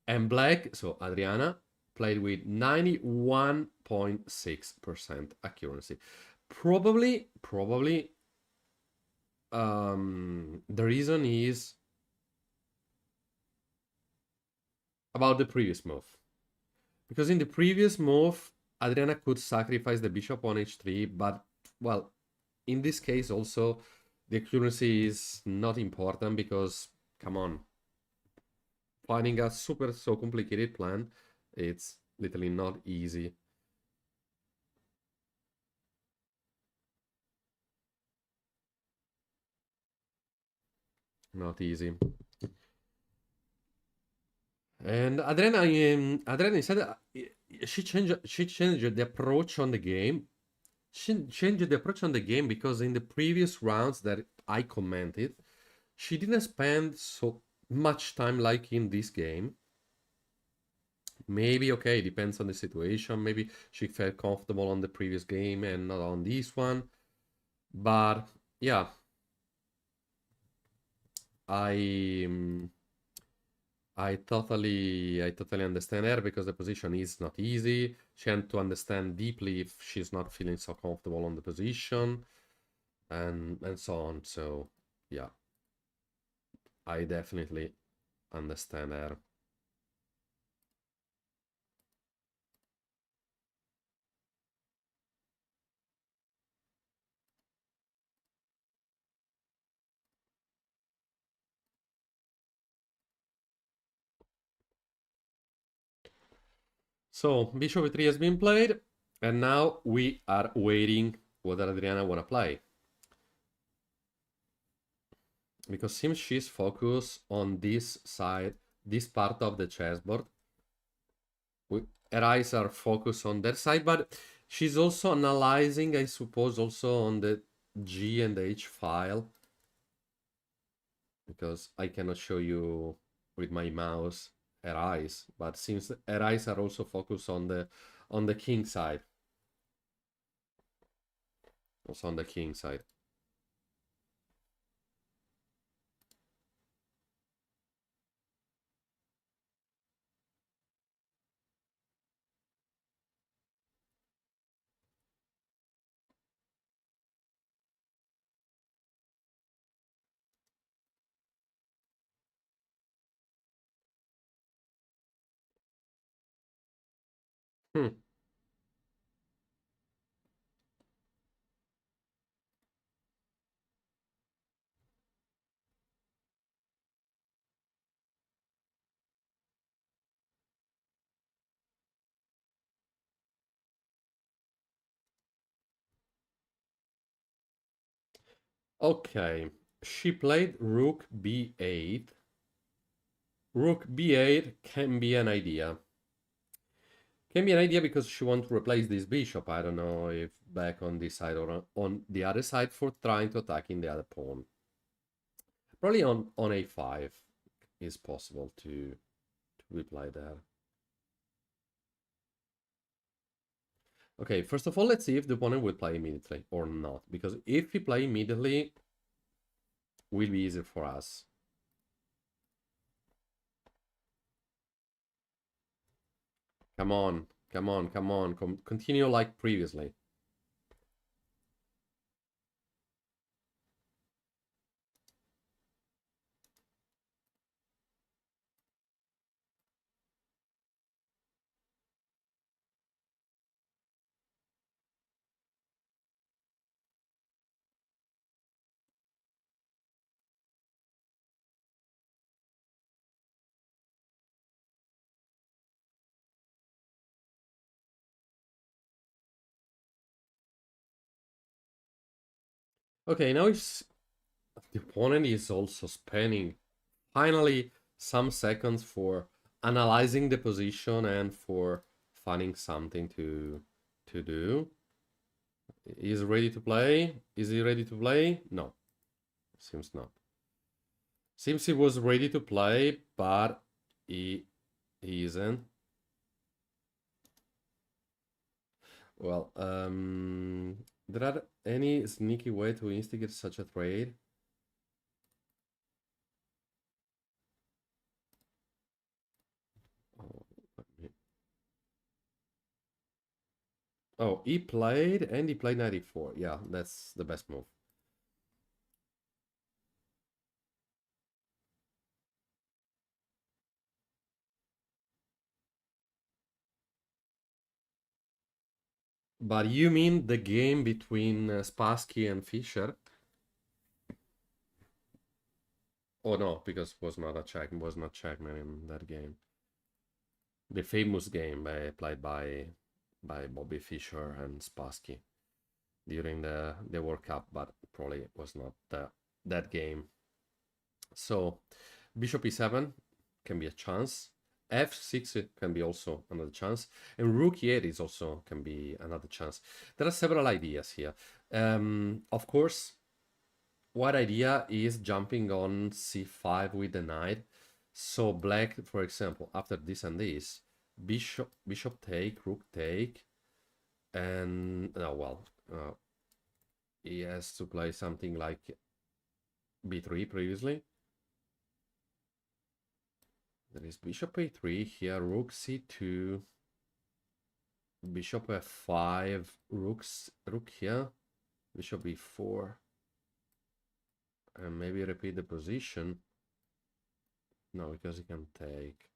And black, so Adriana, played with 91.6% accuracy. Probably The reason is about the previous move. Because in the previous move, Adriana could sacrifice the bishop on h3, but, well, in this case also, the accuracy is not important because, come on, finding a so complicated plan, it's literally not easy. Not easy. And Adriana said she changed the approach on the game. She changed the approach on the game because in the previous rounds that I commented, she didn't spend so much time like in this game. Maybe, okay, depends on the situation. Maybe she felt comfortable on the previous game and not on this one. But yeah, I totally understand her because the position is not easy. She had to understand deeply if she's not feeling so comfortable on the position and so on. So yeah, I definitely understand her. So bishop e3 has been played, and now we are waiting what Adriana wanna play. Because seems she's focused on this side, this part of the chessboard. Her eyes are focused on that side, but she's also analyzing, I suppose, also on the G and H file. Because I cannot show you with my mouse her eyes, but since her eyes are also focused on the king side. Also on the king side. Hmm. Okay, she played rook b8. Rook b8 can be an idea. Can be an idea because she wants to replace this bishop. I don't know if back on this side or on the other side for trying to attack in the other pawn. Probably on a5 is possible to reply there. Okay, first of all, let's see if the opponent will play immediately or not. Because if he play immediately, will be easier for us. Come on, come on, come on. Continue like previously. Okay, now if the opponent is also spending finally some seconds for analyzing the position and for finding something to do. Is ready to play? Is he ready to play? No, seems not. Seems he was ready to play, but he isn't. Well, there are any sneaky way to instigate such a trade? Oh, oh, he played and he played 94. Yeah, that's the best move. But you mean the game between Spassky and Fischer? Oh no, because it was not checkmate in that game. The famous game played by Bobby Fischer and Spassky during the World Cup, but probably was not that game. So bishop e7 can be a chance. F6 can be also another chance, and rook e8 is also can be another chance. There are several ideas here. Of course, one idea is jumping on c5 with the knight. So black, for example, after this and this, bishop take, rook take, and he has to play something like b3 previously. There is bishop a3 here, rook c2, bishop f5, rook here, bishop b4, and maybe repeat the position. No, because he can take.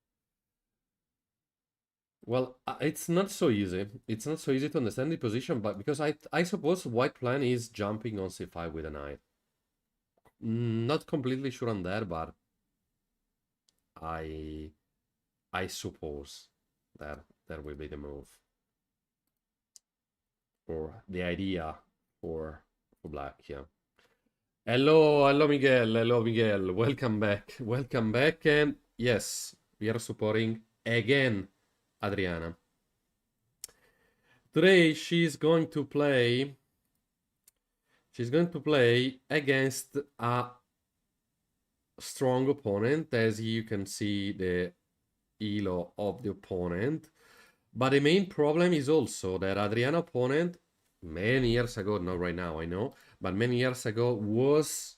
Well, it's not so easy. It's not so easy to understand the position, but because I suppose white plan is jumping on c5 with a knight. Not completely sure on that, but I suppose that will be the move, or the idea for black. Yeah. Hello Miguel. Hello Miguel. Welcome back. Welcome back. And yes, we are supporting again Adriana. Today she's going to play. She's going to play against a strong opponent, as you can see the elo of the opponent. But the main problem is also that Adriana opponent many years ago, not right now, I know, but many years ago was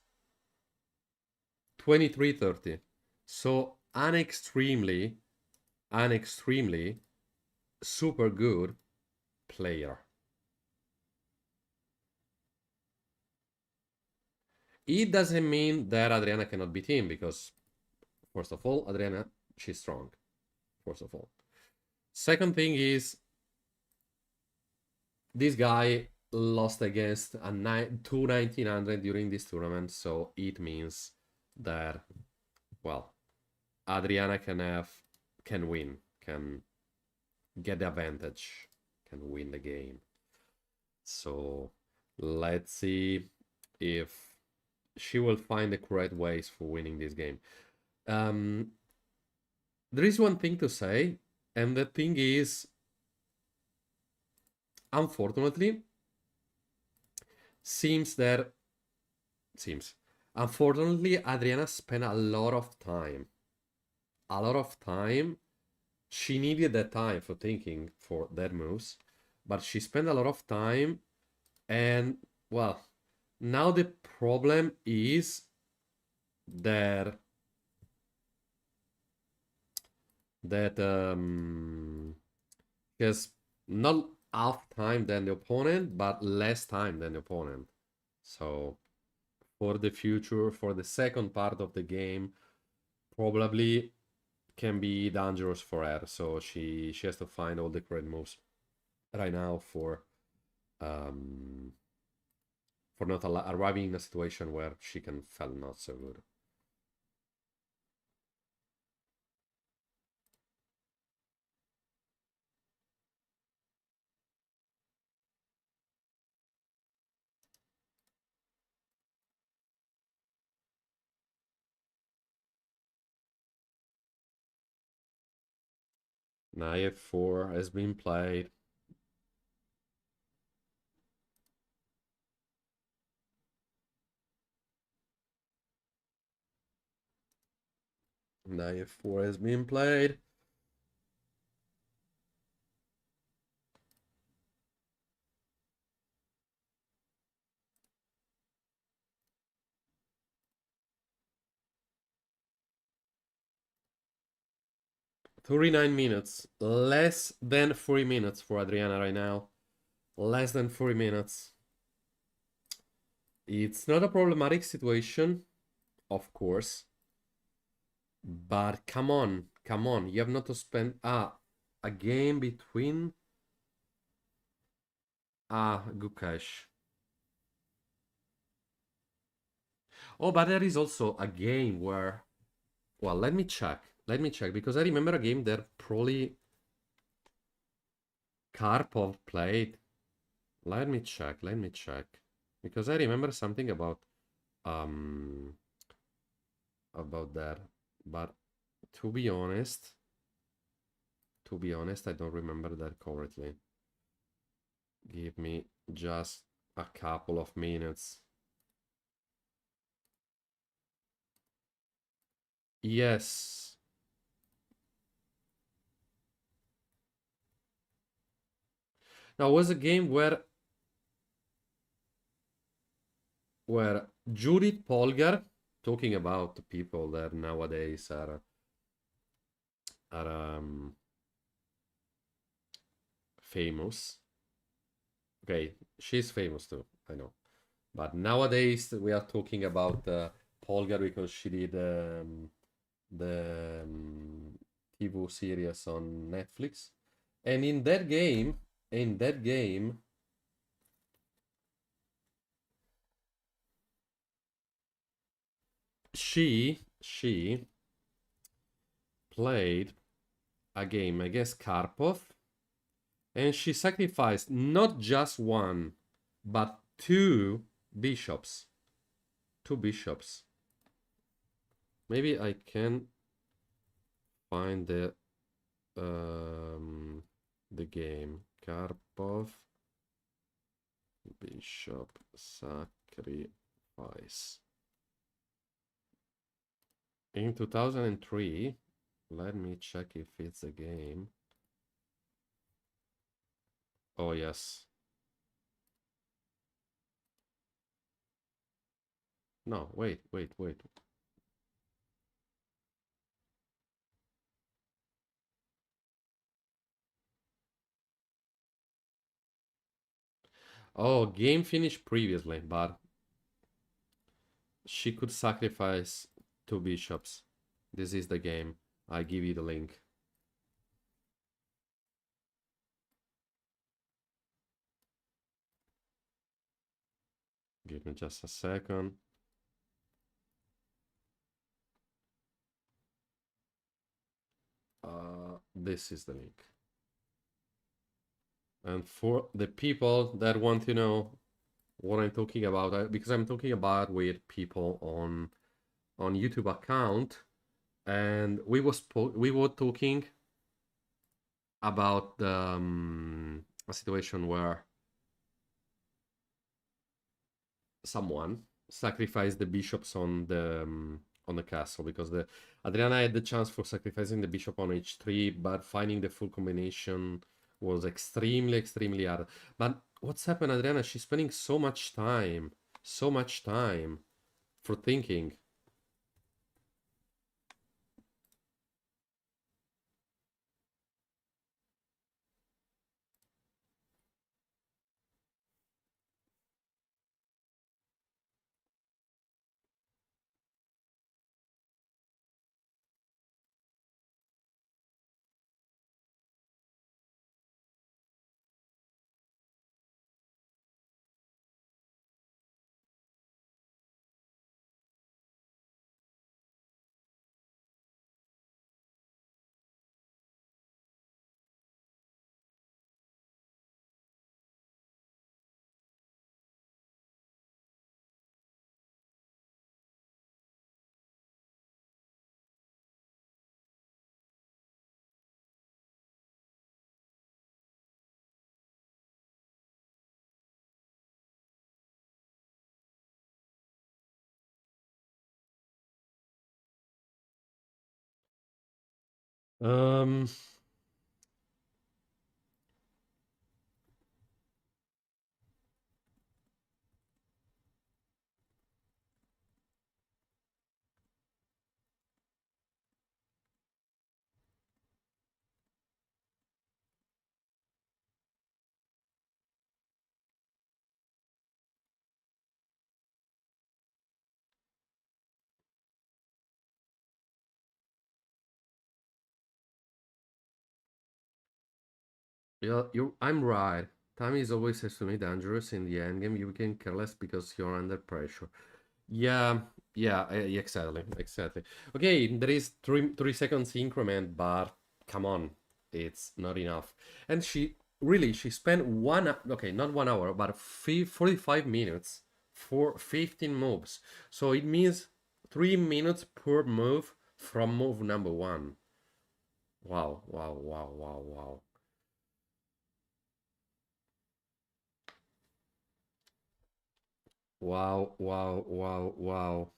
2330. So an extremely super good player. It doesn't mean that Adriana cannot beat him, because first of all, Adriana, she's strong. First of all. Second thing is, this guy lost against a 1900 during this tournament, so it means that, well, Adriana can win, can get the advantage, can win the game. So let's see if she will find the correct ways for winning this game. There is one thing to say, and the thing is, unfortunately, unfortunately, Adriana spent a lot of time. She needed that time for thinking for that moves, but she spent a lot of time, and well, now the problem is that has not half time than the opponent, but less time than the opponent. So for the future, for the second part of the game, probably can be dangerous for her. So she has to find all the correct moves right now for not arriving in a situation where she can feel not so good. Knight f4 has been played. Knight f4 has been played. "39 minutes. Less than 40 minutes for Adriana right now. Less than 40 minutes. It's not a problematic situation, of course. But come on. You have not to spend a game between Ah, good catch. Oh, but there is also a game where. Well, let me check. Let me check because I remember a game that probably Karpov played. Let me check. Let me check because I remember something um about that. But to be honest, I don't remember that correctly. Give me just a couple of minutes. Yes. Now, it was a game where Judith Polgar, talking about the people that nowadays are famous. Okay, she's famous too, I know. But nowadays we are talking about Polgar because she did the TV series on Netflix, and in that game, she played a game against Karpov, and she sacrificed not just one, but bishops. Two bishops. Maybe I can find the game. Karpov bishop sacrifice. In 2003, let me check if it's a game. Oh, yes. No, wait. Oh, game finished previously, but she could sacrifice two bishops. This is the game. I give you the link. Give me just a second. This is the link. And for the people that want to know what I'm talking about, because I'm talking about with people on YouTube account, and we were talking about a situation where someone sacrificed the bishops on the castle because the Adriana had the chance for sacrificing the bishop on h3, but finding the full combination was extremely hard. But what's happened, Adriana? She's spending so much time for thinking. Um, yeah, I'm right. Time is always extremely dangerous in the endgame. You become careless because you're under pressure. Yeah, yeah, exactly, exactly. Okay, there is 3 seconds increment, but come on, it's not enough. And she spent okay, not 1 hour, but 45 minutes for 15 moves. So it means 3 minutes per move from move number one. Wow, wow, wow, wow, wow. Wow, wow, wow, wow.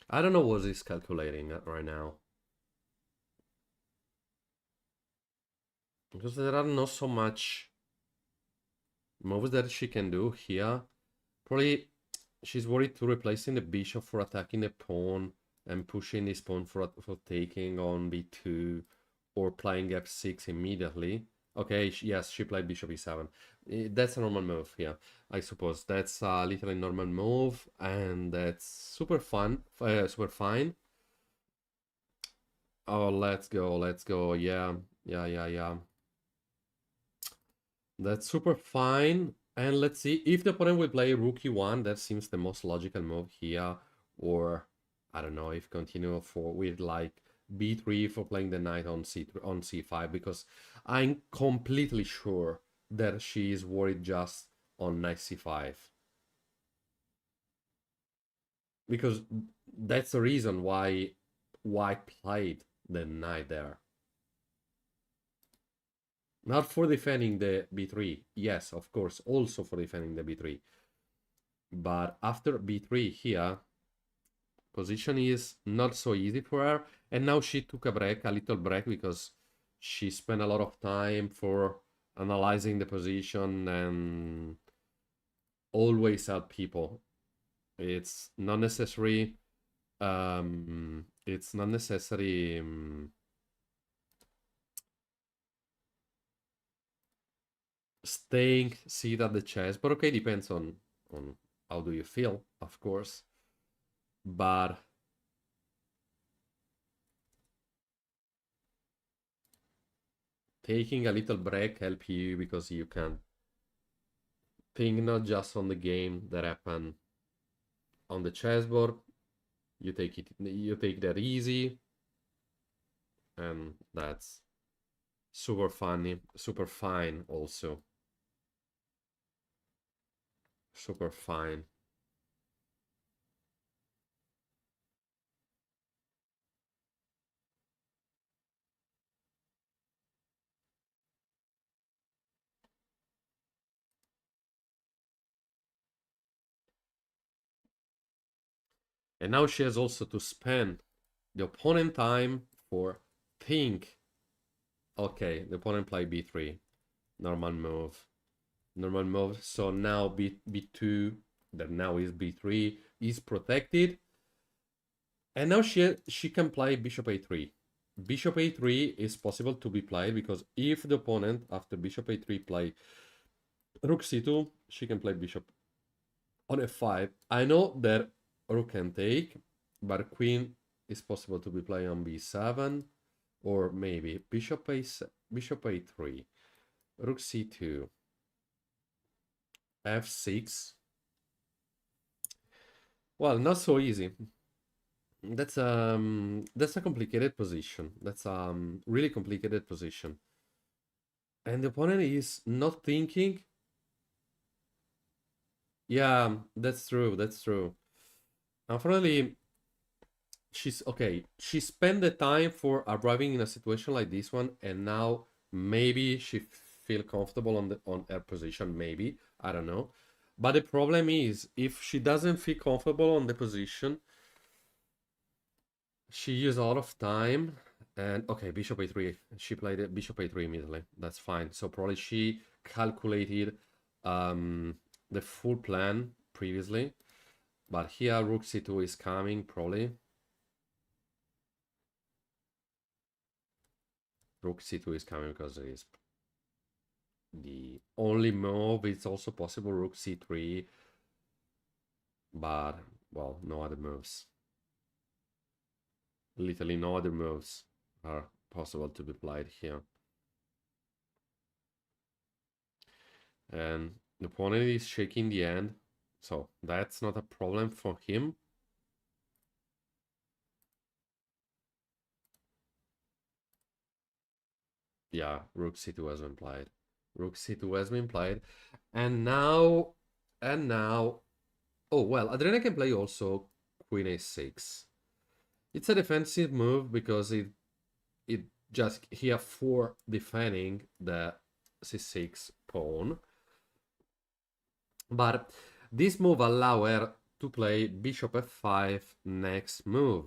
I don't know what he's calculating right now. Because there are not so much moves that she can do here. Probably she's worried to replacing the bishop for attacking the pawn and pushing this pawn for taking on b2 or playing f6 immediately. Okay, yes, she played bishop e7. That's a normal move here, I suppose. That's a literally normal move, and that's super fun, super fine. Oh, let's go, let's go. Yeah, yeah, yeah, yeah. That's super fine. And let's see if the opponent will play rook e1. That seems the most logical move here. Or I don't know if continue for with like b3 for playing the knight on c5 because I'm completely sure that she is worried just on knight c5 because that's the reason why white played the knight there. Not for defending the b3. Yes, of course, also for defending the b3. But after b3 here, position is not so easy for her. And now she took a little break, because she spent a lot of time for analyzing the position and always help people. It's not necessary. It's not necessary. Staying seated at the chess, but okay, depends on how do you feel, of course. But taking a little break help you because you can think not just on the game that happened on the chessboard. You take that easy, and that's super funny, super fine also. Super fine. And now she has also to spend the opponent time for think. Okay, the opponent play b3. Normal move. Normal move. So now b2, that now is b3, is protected. And now she can play bishop a3. Bishop a3 is possible to be played because if the opponent, after bishop a3, play rook c2, she can play bishop on f5. I know that rook can take, but queen is possible to be played on b7, or maybe bishop a3, rook c2, f6. Well, not so easy. That's a complicated position. That's really complicated position. And the opponent is not thinking. Yeah, that's true. That's true. Unfortunately, she's okay. She spent the time for arriving in a situation like this one, and now maybe she feel comfortable on her position. Maybe, I don't know. But the problem is, if she doesn't feel comfortable on the position, she used a lot of time. And okay, bishop a3. She played it bishop a3 immediately. That's fine. So probably she calculated the full plan previously. But here rook c2 is coming probably. Rook c2 is coming because it is the only move. It's also possible rook c3, but well, no other moves. Literally no other moves are possible to be played here. And the opponent is shaking the hand, so that's not a problem for him. Yeah, Rook C2 has been played. Rook C2 has been played. And now, oh, well, Adriana can play also Queen A6. It's a defensive move because it just here for defending the C6 pawn. But this move allow her to play Bishop F5 next move.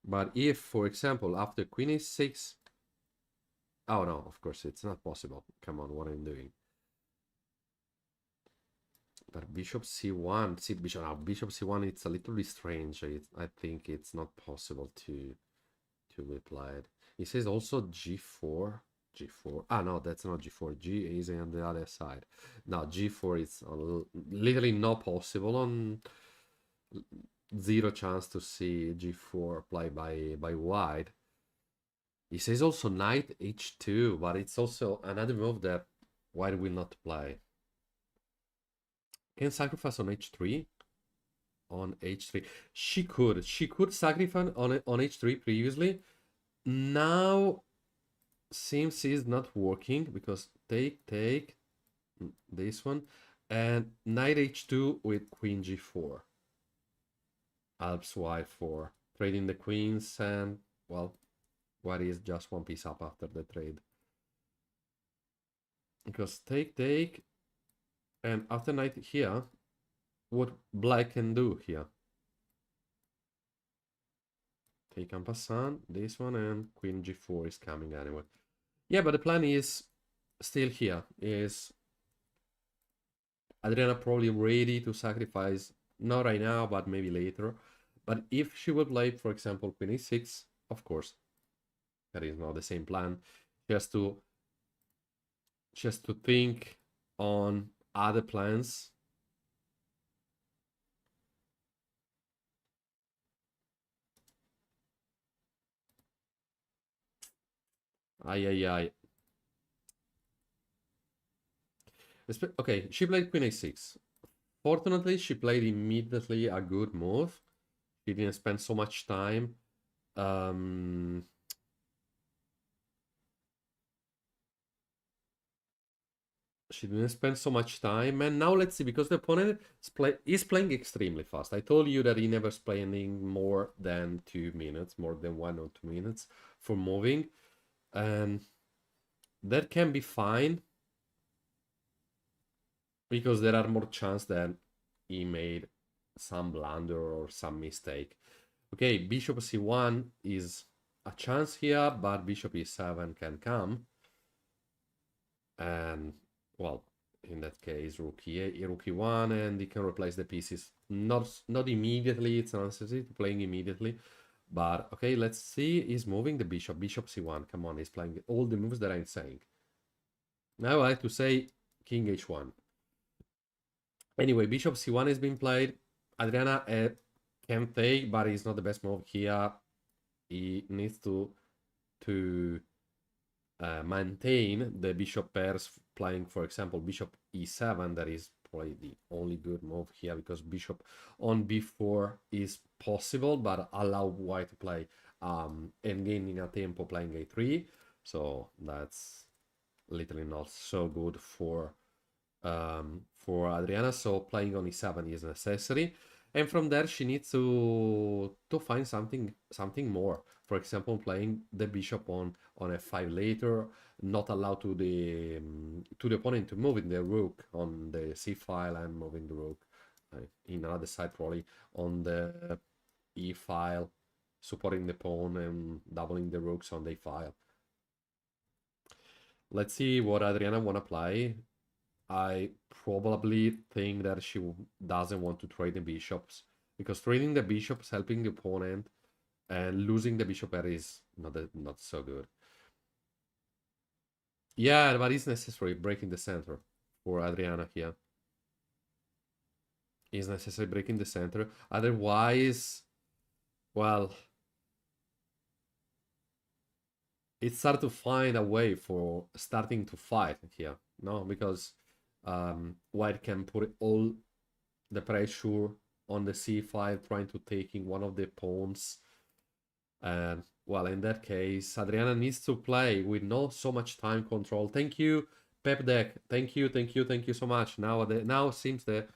But if, for example, after Queen A6... Oh no, of course, it's not possible. Come on, what am I doing? But Bishop C1, Bishop C1, it's a little bit strange. I think it's not possible to be played. He says also G4. G4. Ah, no, that's not G4. G is on the other side. Now, G4 is literally not possible. On zero chance to see G4 played by white. He says also Knight H2, but it's also another move that white will not play. Can sacrifice on H3? On H3. She could sacrifice on H3 previously. Now seems is not working because take this one and Knight H2 with Queen G4. Alps white for trading the queens, and well, white is just one piece up after the trade. Because take and after knight here, what black can do here? Take en passant, this one, and Queen G4 is coming anyway. Yeah, but the plan is still here. Is Adriana probably ready to sacrifice? Not right now, but maybe later. But if she will play, for example, Queen A6, of course, that is not the same plan. She has to think on other plans. Ay. Okay, she played Queen A6. Fortunately, she played immediately a good move. She didn't spend so much time. She didn't spend so much time. And now let's see, because the opponent is playing extremely fast. I told you that he never spending more than 2 minutes, more than 1 or 2 minutes for moving. And that can be fine, because there are more chance that he made some blunder or some mistake. Okay, Bishop C1 is a chance here, but Bishop E7 can come. And, well, in that case, Rook E1, and he can replace the pieces. Not immediately, it's not necessary to playing immediately. But, okay, let's see. He's moving the Bishop. Bishop C1, come on, he's playing all the moves that I'm saying. Now I have to say King H1. Anyway, Bishop C1 has been played. Adriana can take, but it's not the best move here. He needs to maintain the bishop pairs, playing, for example, Bishop E7. That is probably the only good move here, because Bishop on B4 is possible, but allow white to play and gaining a tempo playing A3. So that's literally not so good for Adriana. So playing on E7 is necessary, and from there she needs to find something more. For example, playing the bishop on F5 later, not allow to the opponent to move in the rook on the C file and moving the rook in another side, probably on the E file, supporting the pawn and doubling the rooks on the file. Let's see what Adriana wanna play. I probably think that she doesn't want to trade the bishops, because trading the bishops, helping the opponent, and losing the bishop pair is not so good. Yeah, but it's necessary, breaking the center for Adriana here. is necessary breaking the center. Otherwise, well, it's hard to find a way for starting to fight here, no? Because white can put all the pressure on the c5, trying to taking one of the pawns. And, well, in that case, Adriana needs to play with not so much time control. Thank you, Pep Deck. Thank you, thank you, thank you so much. Now seems the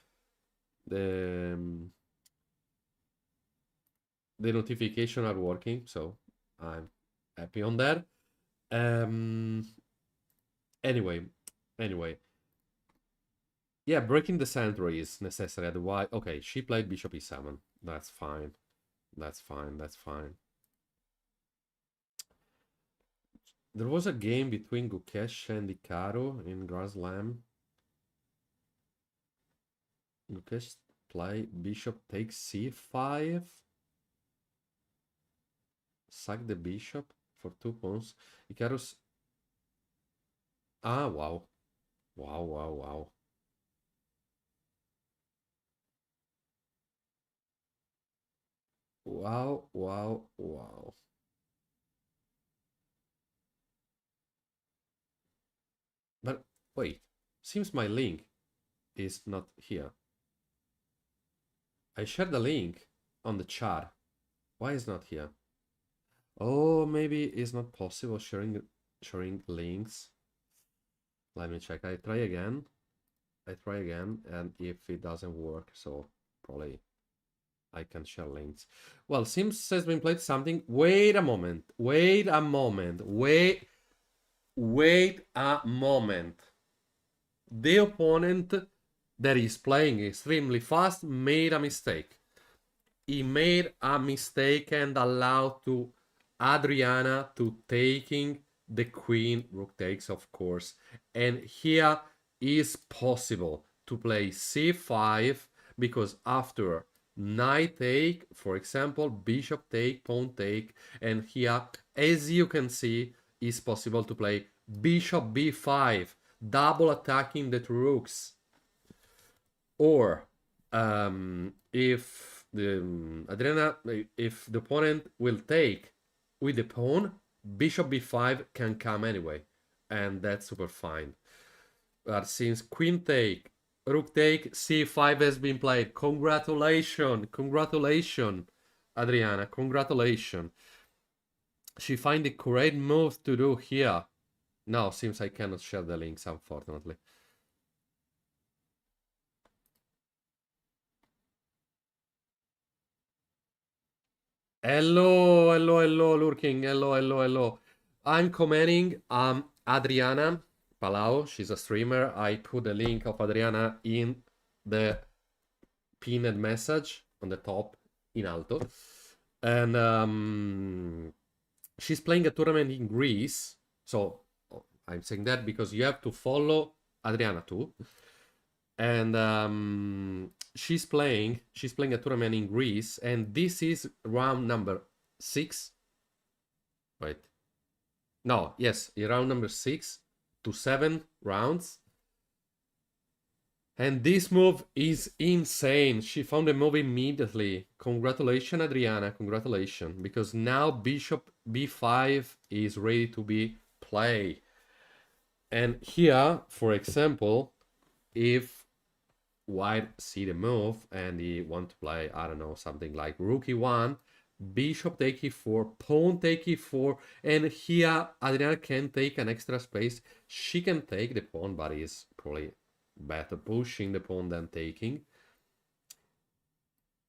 notification are working, so I'm happy on that. Anyway, yeah, breaking the center is necessary. Otherwise, okay, she played bishop e7. That's fine. That's fine. That's fine. There was a game between Gukesh and Ikaru in Grand Slam. Gukesh play bishop takes c5. Sack the bishop for 2 pawns. Ikaru's... Ah, wow. Wow, wow, wow. Wow, wow, wow. But wait, seems my link is not here. I shared the link on the chat. Why is not here? Oh, maybe it's not possible sharing links. Let me check. I try again, and if it doesn't work, so probably I can share links. Well, Sims has been played something. Wait a moment. Wait a moment. Wait a moment. The opponent that is playing extremely fast made a mistake. He made a mistake and allowed to Adriana to taking the queen. Rook takes, of course. And here is possible to play c5 because after knight take, for example, bishop take, pawn take, and here, as you can see, is possible to play bishop b5, double attacking the two rooks. Or if the Adriana, if the opponent will take with the pawn, bishop b5 can come anyway, and that's super fine. But since queen take, rook take, c5 has been played. Congratulations, congratulations, Adriana, congratulations. She find the correct move to do here. Now, seems I cannot share the links, unfortunately. Hello, hello, hello, lurking. Hello, hello, hello. I'm commenting Adriana Palau. She's a streamer. I put the link of Adriana in the pinned message on the top in alto. And she's playing a tournament in Greece. So I'm saying that because you have to follow Adriana too. And she's playing a tournament in Greece, and this is round number 6. Wait, no, yes, round number 6 to 7 rounds, and this move is insane. She found the move immediately. Congratulations, Adriana, congratulations, because now bishop b5 is ready to be played. And here, for example, if white see the move and he want to play, I don't know, something like rook e1, bishop take e4, pawn take e4, and here Adriana can take an extra space. She can take the pawn, but is probably better pushing the pawn than taking,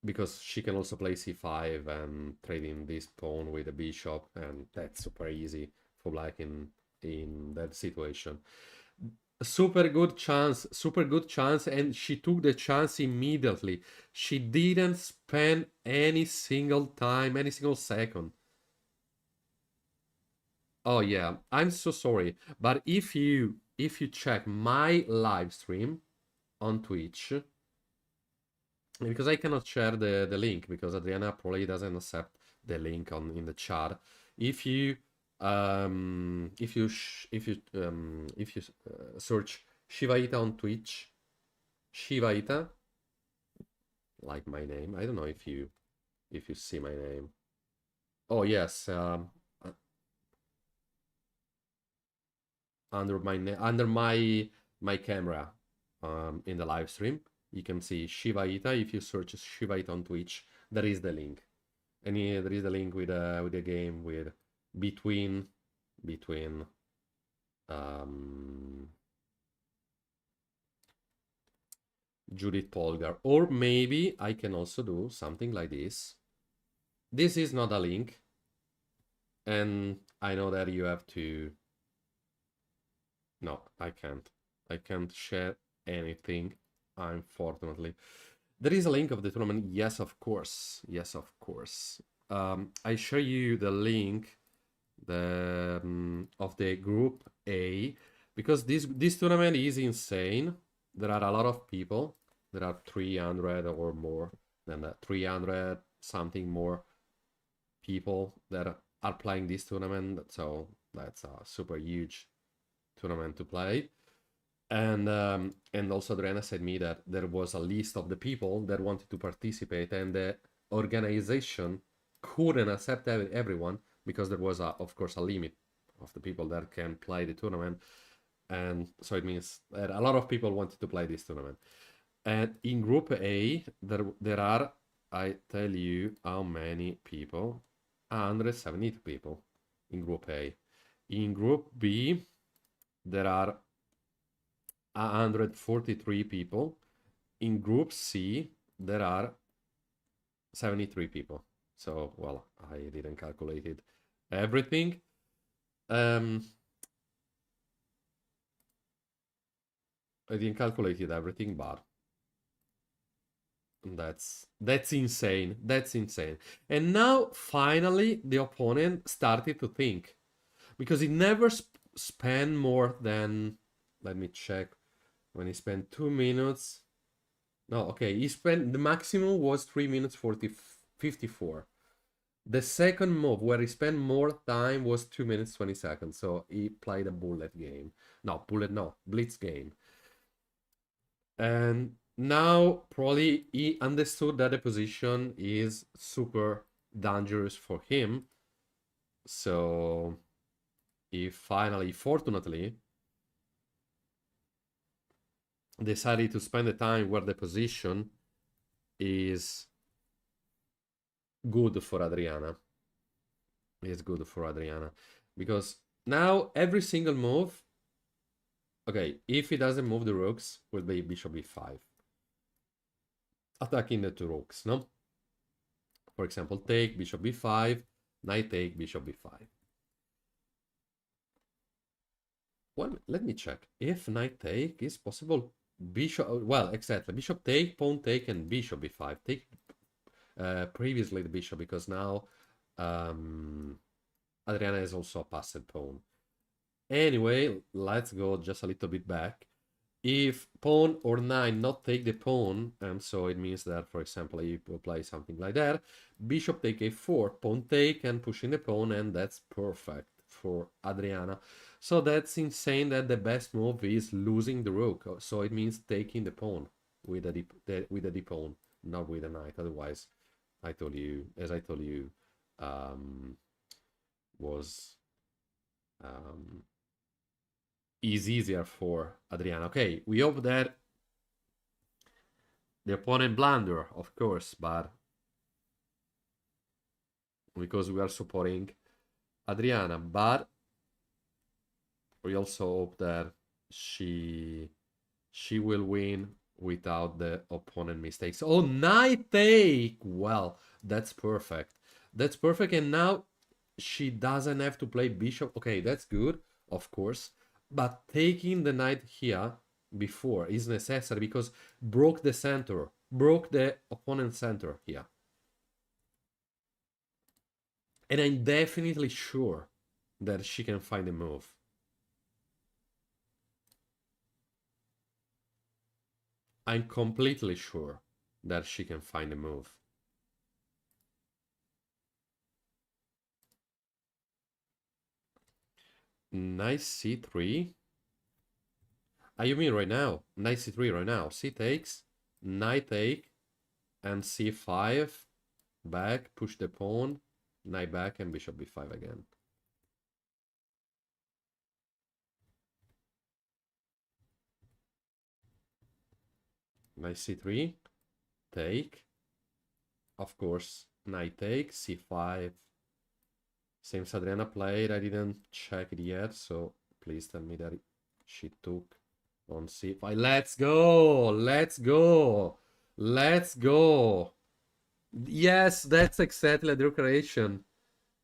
because she can also play c5 and trading this pawn with the bishop, and that's super easy for black in that situation. Super good chance, and she took the chance immediately. She didn't spend any single time, any single second. Oh yeah, I'm so sorry, but if you check my live stream on Twitch, because I cannot share the link because Adriana probably doesn't accept the link in the chat. If you search Shivaita on Twitch, Shivaita, like my name. I don't know if you see my name. Oh yes, under my camera, in the live stream, you can see Shiva Ita. If you search Shiva Ita on Twitch, there is the link. And there is the link with the game with between um, Judith Polgar. Or maybe I can also do something like this. This is not a link, and I know that you have to. No, I can't. I can't share anything, unfortunately. There is a link of the tournament. Yes, of course. Yes, of course. I share you the link of the group A, because this tournament is insane. There are a lot of people. There are 300 or more than that, 300 something more people that are playing this tournament. So that's a super huge tournament to play. And also Adriana said me that there was a list of the people that wanted to participate, and the organization couldn't accept everyone, because there was of course a limit of the people that can play the tournament. And so it means that a lot of people wanted to play this tournament. And in group A, there are, I tell you how many people, 170 people in group A. In group B, there are 143 people. In group C, there are 73 people. So, well, I didn't calculate everything. I didn't calculate everything, but that's insane. That's insane. And now, finally, the opponent started to think, because he never spent more than, let me check, when he spent 2 minutes. No, okay, he spent, the maximum was 3 minutes 54. The second move where he spent more time was 2 minutes 20 seconds. So he played a bullet game. No, blitz game. And now probably he understood that the position is super dangerous for him. So he finally, fortunately, decided to spend the time where the position is good for Adriana. It's good for Adriana. Because now every single move, okay, if he doesn't move the rooks, will be bishop b5. Attacking the two rooks, no? For example, take, bishop b5, knight take, bishop b5. Well, let me check. If knight take is possible, bishop, well, exactly. Bishop take, pawn take, and bishop b5. Take previously the bishop, because now Adriana is also a passed pawn. Anyway, let's go just a little bit back. If pawn or knight not take the pawn, and so it means that, for example, you will play something like that, bishop take a4, pawn take, and pushing the pawn, and that's perfect for Adriana. So that's insane that the best move is losing the rook. So it means taking the pawn with the d pawn, not with the knight. Otherwise, I told you, as I told you, is easier for Adriana. Okay, we hope that the opponent blunder, of course, but because we are supporting Adriana, but we also hope that she will win without the opponent mistakes. Oh, knight take! Well, that's perfect. That's perfect, and now she doesn't have to play bishop. Okay, that's good, of course. But taking the knight here before is necessary, because broke the center, broke the opponent's center here. And I'm definitely sure that she can find a move. I'm completely sure that she can find a move. Knight c3. You mean right now? Knight c3 right now. C takes, knight take, and c5 back, push the pawn, knight back, and bishop b5 again. Knight c3, take. Of course, knight takes, c5. Seems Adriana played. I didn't check it yet, so please tell me that she took on c5. Let's go! Let's go! Let's go! Yes, that's exactly the creation.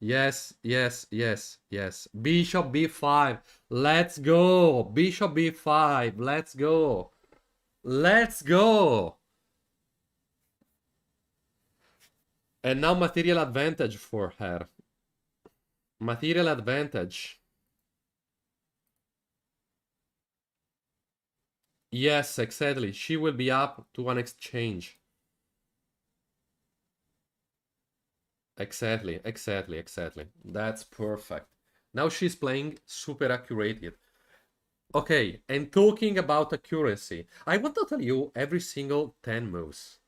Yes, yes, yes, yes. Bishop b5. Let's go! Bishop b5. Let's go! Let's go! And now material advantage for her. Material advantage. Yes, exactly. She will be up to an exchange. Exactly, exactly, exactly. That's perfect. Now she's playing super accurate. Okay, and talking about accuracy, I want to tell you every single 10 moves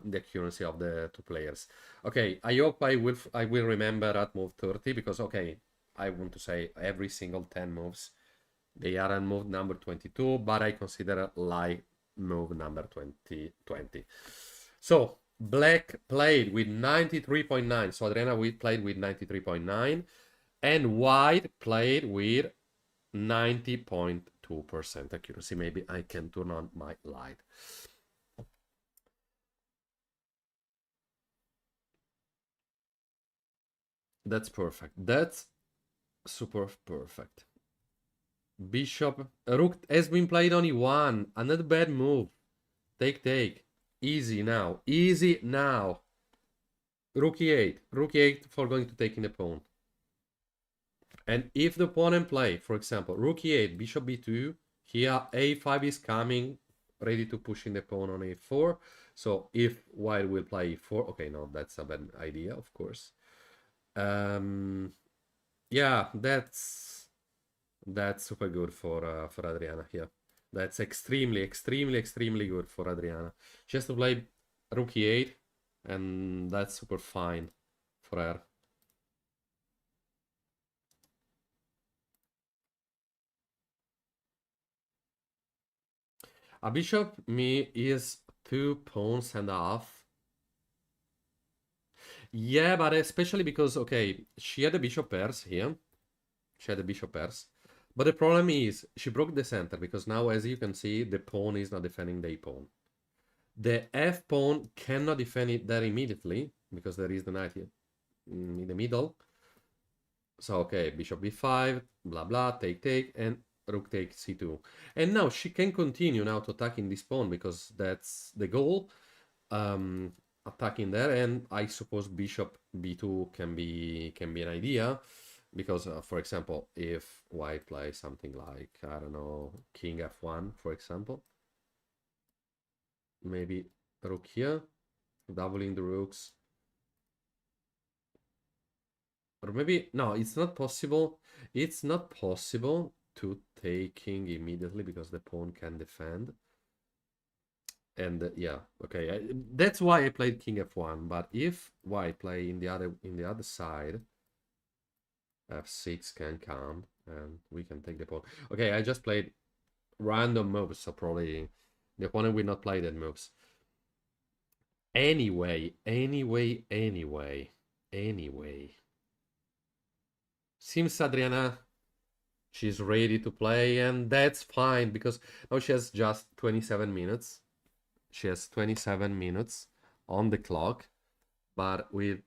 the accuracy of the two players. Okay, I hope I will remember at move 30 because okay, I want to say every single 10 moves. They are on move number 22, but I consider like move number 20. So Black played with 93.9. So Adriana we played with 93.9, and White played with 90.2% accuracy. Maybe I can turn on my light. That's perfect. That's super perfect. Bishop. Rook has been played only one. Another bad move. Take, take. Easy now. Easy now. Rook e8. Rook e8 for going to take in the pawn. And if the opponent play, for example, rook e8, bishop b2, here a5 is coming, ready to push in the pawn on a4. So if white will play e4, okay, no, that's a bad idea, of course. Yeah, that's super good for Adriana here. That's extremely, extremely, extremely good for Adriana. She has to play rook e8, and that's super fine for her. A bishop me is 2 pawns and a half. Yeah, but especially because, okay, she had a bishop pairs here. She had a bishop pairs. But the problem is, she broke the center, because now, as you can see, the pawn is not defending the a pawn. The f pawn cannot defend it there immediately, because there is the knight here in the middle. So, okay, bishop b5, blah, blah, take, take, and rook take c2. And now she can continue now to attacking this pawn, because that's the goal. Attacking there, and I suppose bishop b2 can be an idea, because for example, if white plays something like, I don't know, king f1, for example, maybe rook here, doubling the rooks, or maybe no, it's not possible. It's not possible to take king immediately because the pawn can defend. And yeah, okay, that's why I played king f1. But if white play in the other side, f6 can come and we can take the pawn. Okay, I just played random moves, so probably the opponent will not play that moves. Anyway. Seems Adriana, she's ready to play, and that's fine because now she has just 27 minutes. She has 27 minutes on the clock, but it's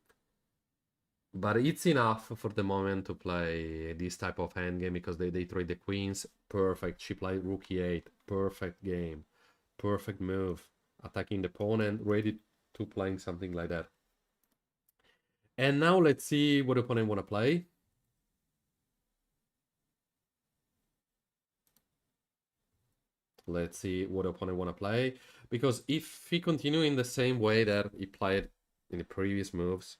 enough for the moment to play this type of endgame because they trade the queens. Perfect. She played rook e8. Perfect game. Perfect move. Attacking the opponent, ready to playing something like that. And now let's see what the opponent want to play. Let's see what the opponent want to play. Because if he continue in the same way that he played in the previous moves,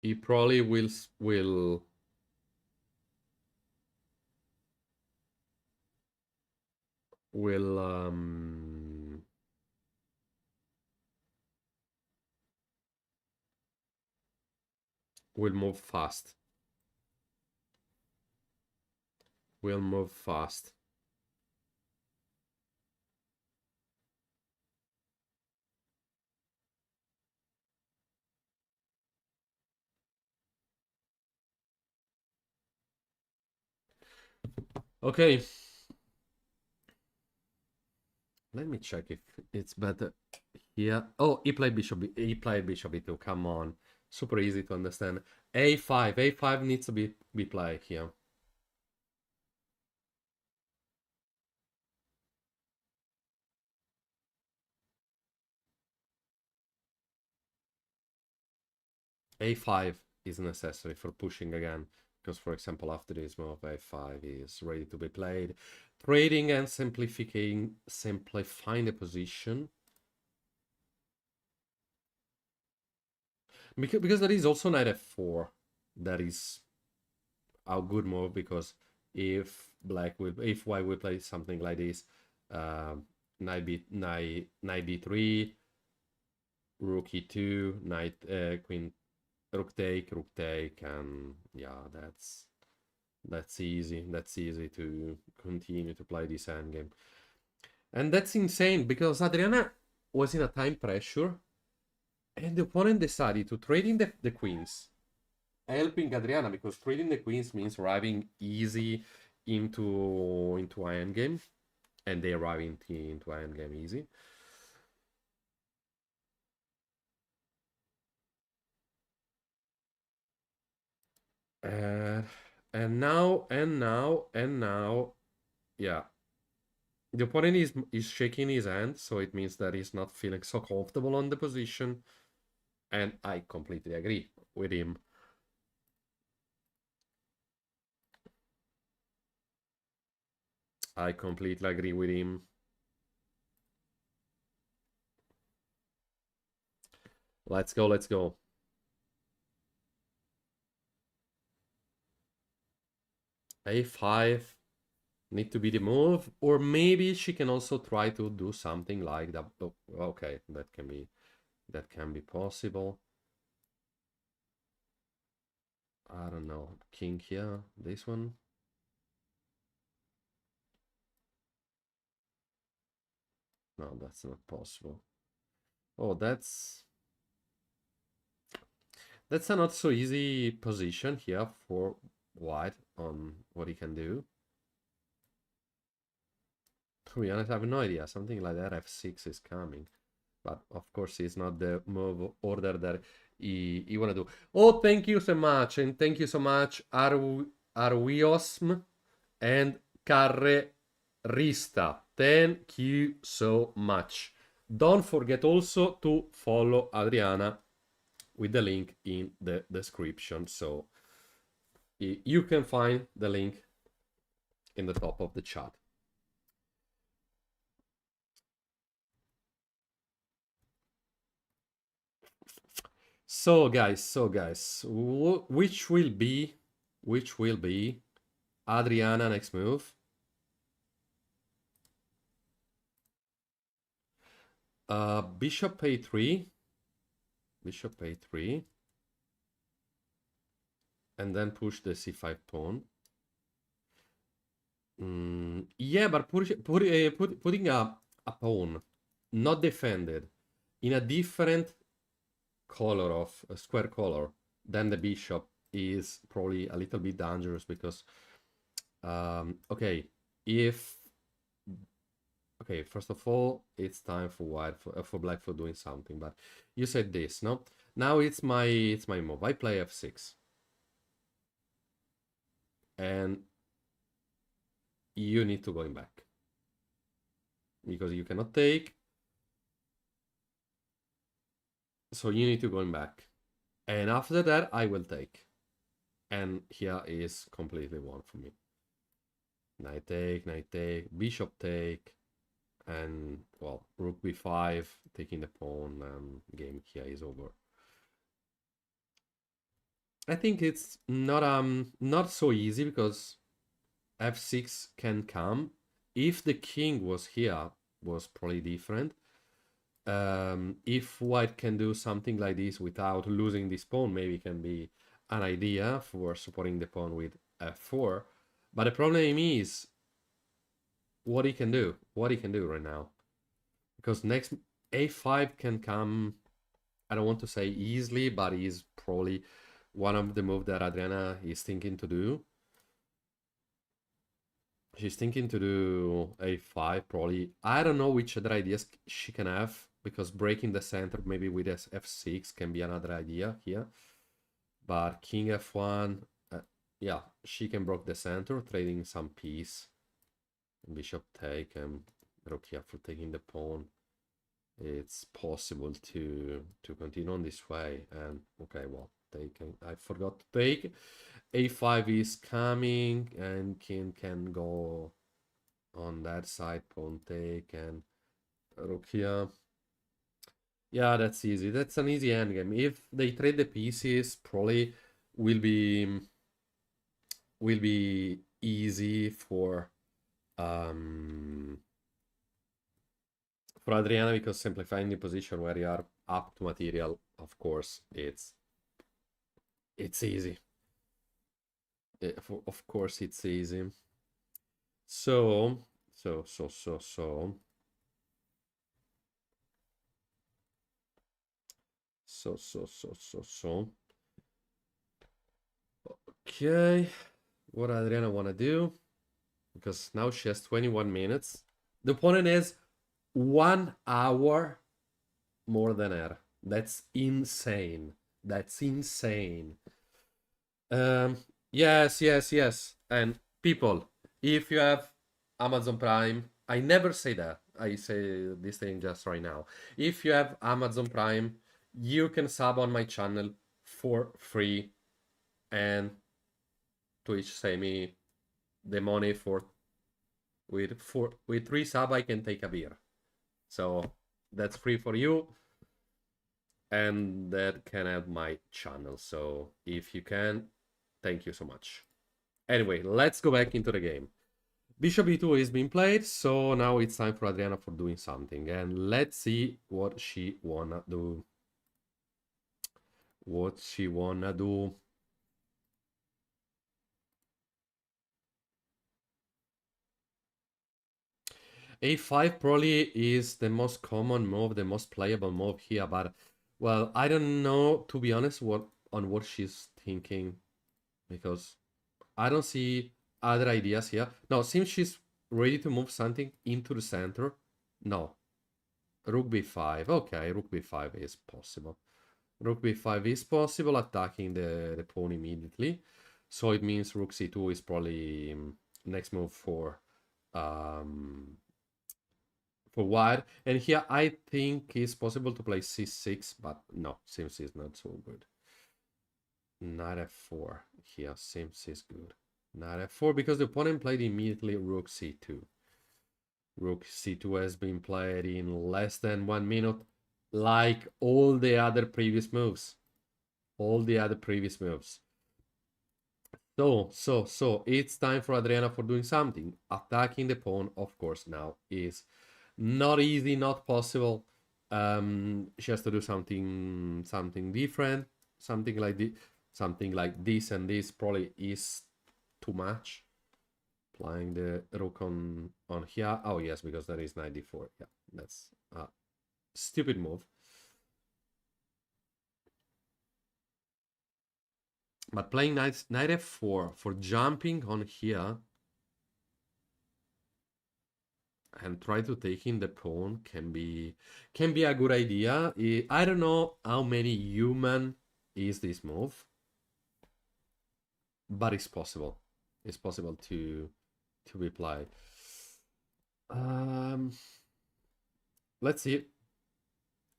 he probably will will move fast. Will move fast. Okay. Let me check if it's better here. Oh, he played bishop. He played bishop e2. Come on, super easy to understand. A5. A5 needs to be played here. A5 is necessary for pushing again, because for example after this move A5 is ready to be played. Trading and simplifying the position. Because there is also knight f4. That is a good move, because if white will play something like this, knight b3, rook e2, knight queen, rook take, and yeah, that's easy. That's easy to continue to play this endgame. And that's insane, because Adriana was in a time pressure, and the opponent decided to trade in the queens, helping Adriana, because trading the queens means arriving easy into an endgame, and they arrive into an endgame easy. And now, yeah. The opponent is shaking his hand, so it means that he's not feeling so comfortable on the position. And I completely agree with him. I completely agree with him. Let's go, let's go. A5 need to be the move, or maybe she can also try to do something like that. Oh, okay, that can be possible. I don't know. King here, this one. No, that's not possible. Oh, that's a not so easy position here for white on what he can do. To be honest, I have no idea. Something like that f6 is coming. But of course, it's not the move order that he want to do. Oh, thank you so much. And thank you so much, Arwiosm and Carrerista. Thank you so much. Don't forget also to follow Adriana with the link in the description. So you can find the link in the top of the chat. So guys, which will be Adriana next move? Bishop a3, and then push the c5 pawn. Yeah, but putting a pawn not defended in a different color of a square color than the bishop is probably a little bit dangerous, because okay, first of all, it's time for black for doing something. But you said this, no? Now it's my move. I play f6, and you need to go back, because you cannot take. So you need to go back, and after that I will take, and here is completely won for me. Knight take, bishop take, and well, rook b5, taking the pawn, and game here is over. I think it's not so easy because f6 can come. If the king was here, was probably different. If white can do something like this without losing this pawn, maybe can be an idea for supporting the pawn with f4. But the problem is what he can do. What he can do right now. Because next a5 can come, I don't want to say easily, but is probably one of the moves that Adriana is thinking to do. She's thinking to do a5 probably. I don't know which other ideas she can have, because breaking the center maybe with f6 can be another idea here. But king f1, yeah, she can break the center, trading some piece. Bishop take and rook here for taking the pawn. It's possible to continue on this way. And okay, well, taking, I forgot to take. a5 is coming, and king can go on that side, pawn take, and rook here. Yeah, that's easy. That's an easy endgame. If they trade the pieces, probably will be easy for Adriana, because simplifying the position where you are up to material, of course, it's easy. Of course, it's easy. So. Okay, what Adriana wanna do? Because now she has 21 minutes. The opponent has 1 hour more than her. That's insane. That's insane. Yes. And people, if you have Amazon Prime, I never say that. I say this thing just right now. If you have Amazon Prime, you can sub on my channel for free, and Twitch send me the money for with 3 sub I can take a beer. So that's free for you, and that can help my channel. So if you can, thank you so much. Anyway, let's go back into the game. Bishop e2 is being played, so now it's time for Adriana for doing something. And let's see what she wanna do. What she wanna do. a5 probably is the most common move, the most playable move here, but well, I don't know, to be honest, what she's thinking, because I don't see other ideas here. No, seems she's ready to move something into the center. No. Rook b5. Okay, rook b5 is possible. Rook b5 is possible, attacking the pawn immediately. So it means rook c2 is probably next move for white. And here I think it's possible to play c6, but no, seems it's not so good. Knight f4 here seems is good. Knight f4, because the opponent played immediately rook c2. Rook c2 has been played in less than 1 minute, like all the other previous moves. All the other previous moves. So it's time for Adriana for doing something. Attacking the pawn, of course, now is not easy, not possible. She has to do something different, something like this, and this probably is too much. Applying the rook on here. Oh yes, because there is knight d4. Yeah, that's a stupid move. But playing knight f4 for jumping on here and try to take in the pawn can be a good idea. I don't know how many human is this move, but it's possible. It's possible to be played. Let's see.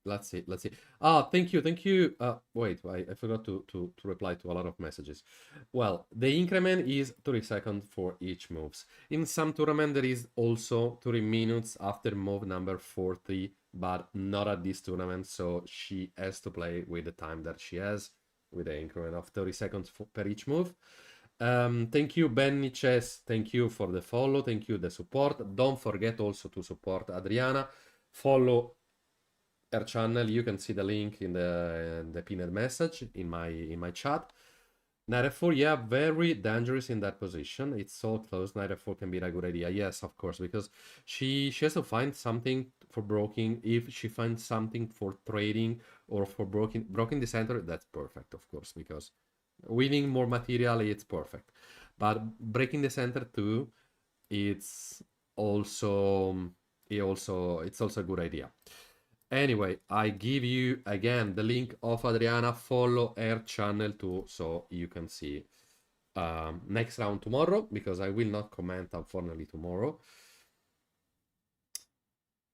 Let's see. Thank you. Wait, I forgot to reply to a lot of messages. Well, the increment is 30 seconds for each moves. In some tournament, there is also 30 minutes after move number 40, but not at this tournament, so she has to play with the time that she has, with an increment of 30 seconds per each move. Thank you, Benny Chess. Thank you for the follow. Thank you the support. Don't forget also to support Adriana. Follow her channel. You can see the link in the pinned message in my chat. Knight f4, yeah, very dangerous in that position. It's so close. Knight f4 can be a good idea. Yes, of course, because she has to find something for broking. If she finds something for trading or for broking the center, that's perfect, of course, because winning more material, it's perfect. But breaking the center too, it's also a good idea. Anyway, I give you again the link of Adriana. Follow her channel too, so you can see next round tomorrow, because I will not comment unfortunately tomorrow.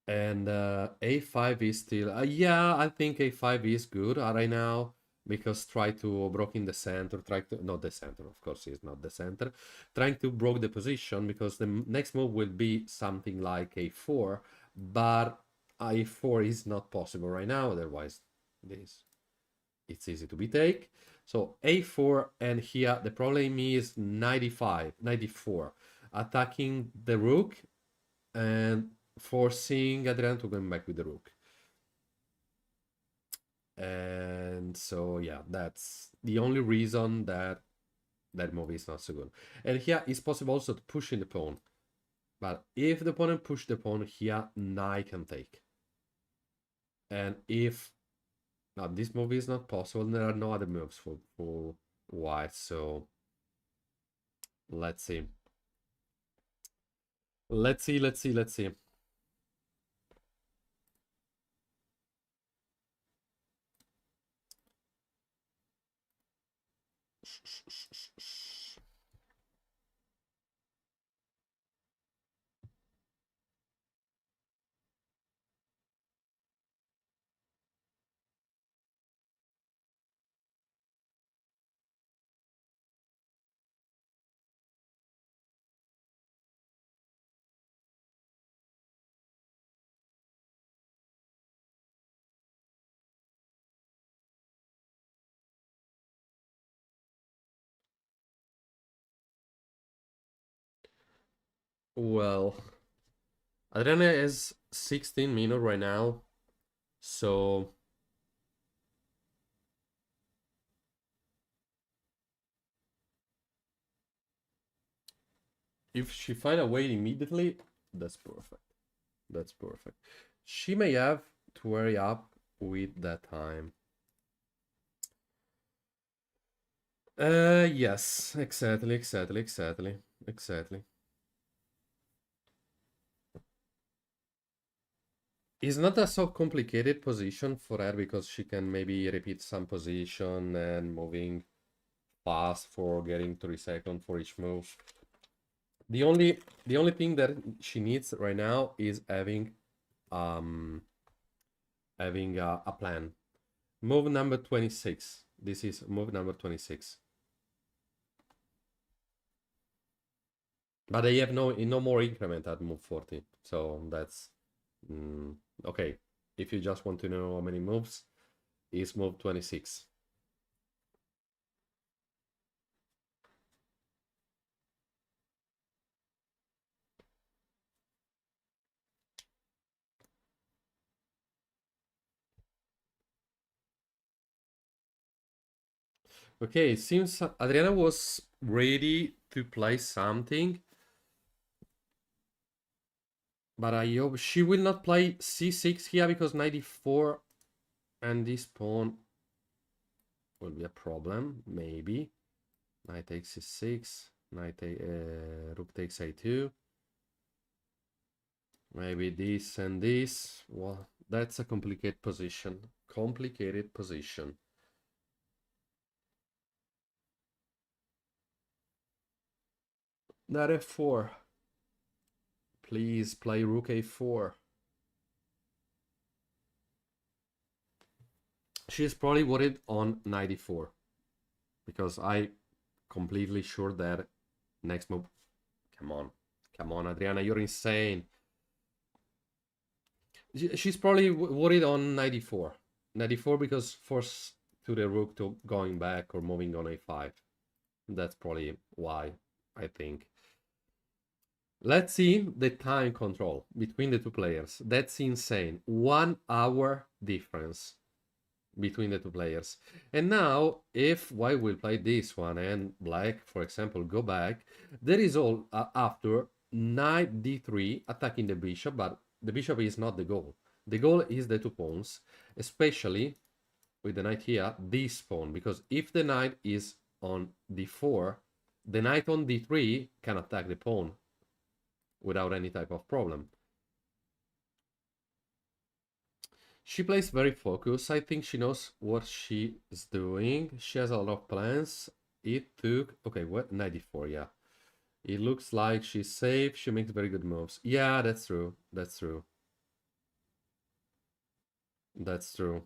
And a5 is still yeah, I think a5 is good right now, because try to broke in the center, not the center, of course it's not the center, trying to broke the position, because the next move will be something like a4, but a4 is not possible right now, otherwise it's easy to be take. So a4, and here the problem is 94, attacking the rook and forcing Adrian to go back with the rook. And so yeah, that's the only reason that move is not so good. And here it's possible also to push in the pawn, but if the opponent push the pawn here, knight can take. And if now this move is not possible, there are no other moves for white, so let's see. Well, Adriana is 16 minutes right now, so if she find a way immediately, that's perfect. That's perfect. She may have to hurry up with that time. Yes, exactly. It's not a so complicated position for her, because she can maybe repeat some position and moving fast for getting 3 seconds for each move. The only thing that she needs right now is having a plan. Move number 26. This is move number 26. But I have no more increment at move 40, so that's okay. If you just want to know how many moves, is move 26. Okay, it seems Adriana was ready to play something, but I hope she will not play c6 here, because 94 and this pawn will be a problem, maybe. Knight takes c6, rook takes a2. Maybe this and this. Well, that's a complicated position. Knight f4. Please play rook a4. She's probably worried on 94, because I completely sure that next move. Come on, Adriana, you're insane. She's probably worried on 94, because forced to the rook to going back or moving on a5. That's probably why, I think. Let's see the time control between the two players. That's insane. 1 hour difference between the two players. And now, if white will play this one and black, for example, go back, there is all after knight d3 attacking the bishop, but the bishop is not the goal. The goal is the 2 pawns, especially with the knight here, this pawn, because if the knight is on d4, the knight on d3 can attack the pawn without any type of problem. She plays very focused. I think she knows what she is doing. She has a lot of plans. It took... Okay, what? 94, yeah. It looks like she's safe. She makes very good moves. Yeah, that's true. That's true. That's true.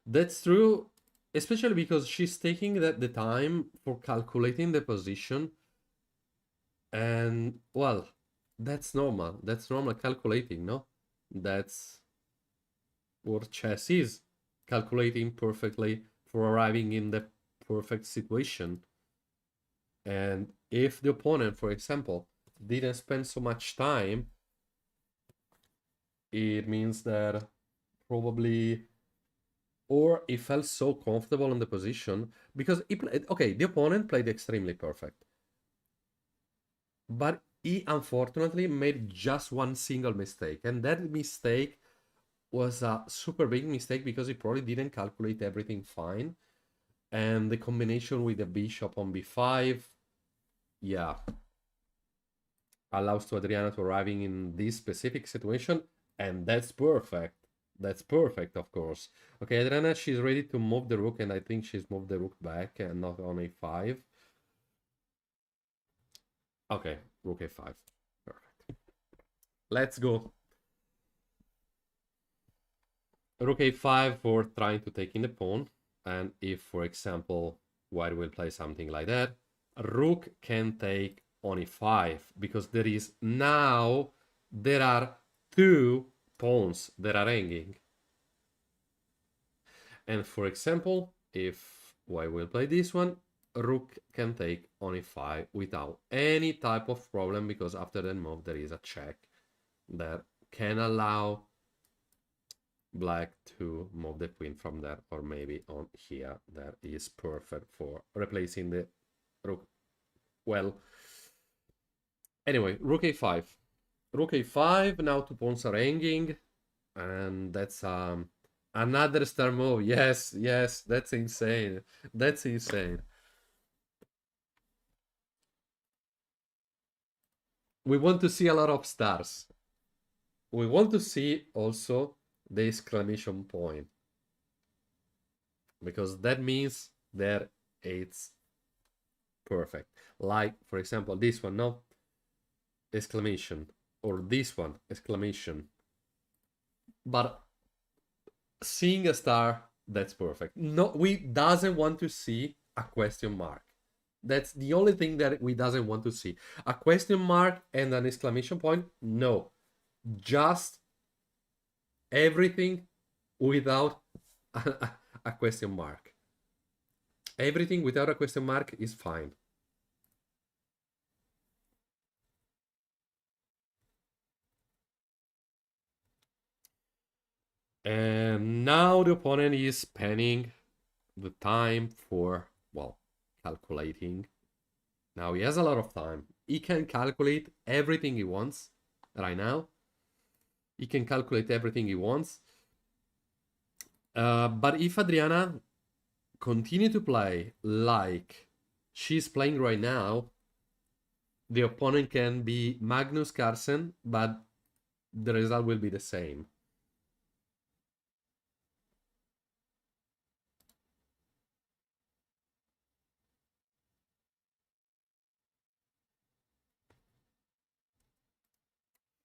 That's true, especially because she's taking the time for calculating the position. And, well, that's normal. That's normal calculating, no? That's what chess is. Calculating perfectly for arriving in the perfect situation. And if the opponent, for example, didn't spend so much time, it means that probably, or he felt so comfortable in the position because he played, okay, the opponent played extremely perfect, but he unfortunately made just one single mistake, and that mistake was a super big mistake because he probably didn't calculate everything fine. And the combination with the bishop on b5, yeah, allows to Adriana to arriving in this specific situation, and that's perfect. That's perfect, of course. Okay, Adriana, she's ready to move the rook, and I think she's moved the rook back and not on a5. Okay, rook a5. Perfect. Let's go. Rook a5 for trying to take in the pawn. And if, for example, white will play something like that, rook can take on e5 because there are 2 pawns that are hanging. And for example, if white will play this one, rook can take on e5 without any type of problem because after that move there is a check that can allow black to move the queen from there, or maybe on here. That is perfect for replacing the rook. Well, anyway, rook a5. Rook a5, now 2 pawns are hanging, and that's another star move. Yes, yes, that's insane. That's insane. We want to see a lot of stars. We want to see also the exclamation point, because that means that it's perfect. Like, for example, this one, no? Exclamation. Or this one, exclamation. But seeing a star, that's perfect. No, we doesn't want to see a question mark. That's the only thing that we doesn't want to see. A question mark and an exclamation point? No. Just everything without a question mark. Everything without a question mark is fine. And now the opponent is spending the time for, well, calculating. Now he has a lot of time. He can calculate everything he wants right now. He can calculate everything he wants. But if Adriana continue to play like she's playing right now, the opponent can be Magnus Carlsen, but the result will be the same.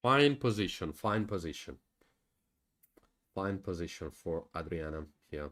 Fine position, fine position. Fine position for Adriana here.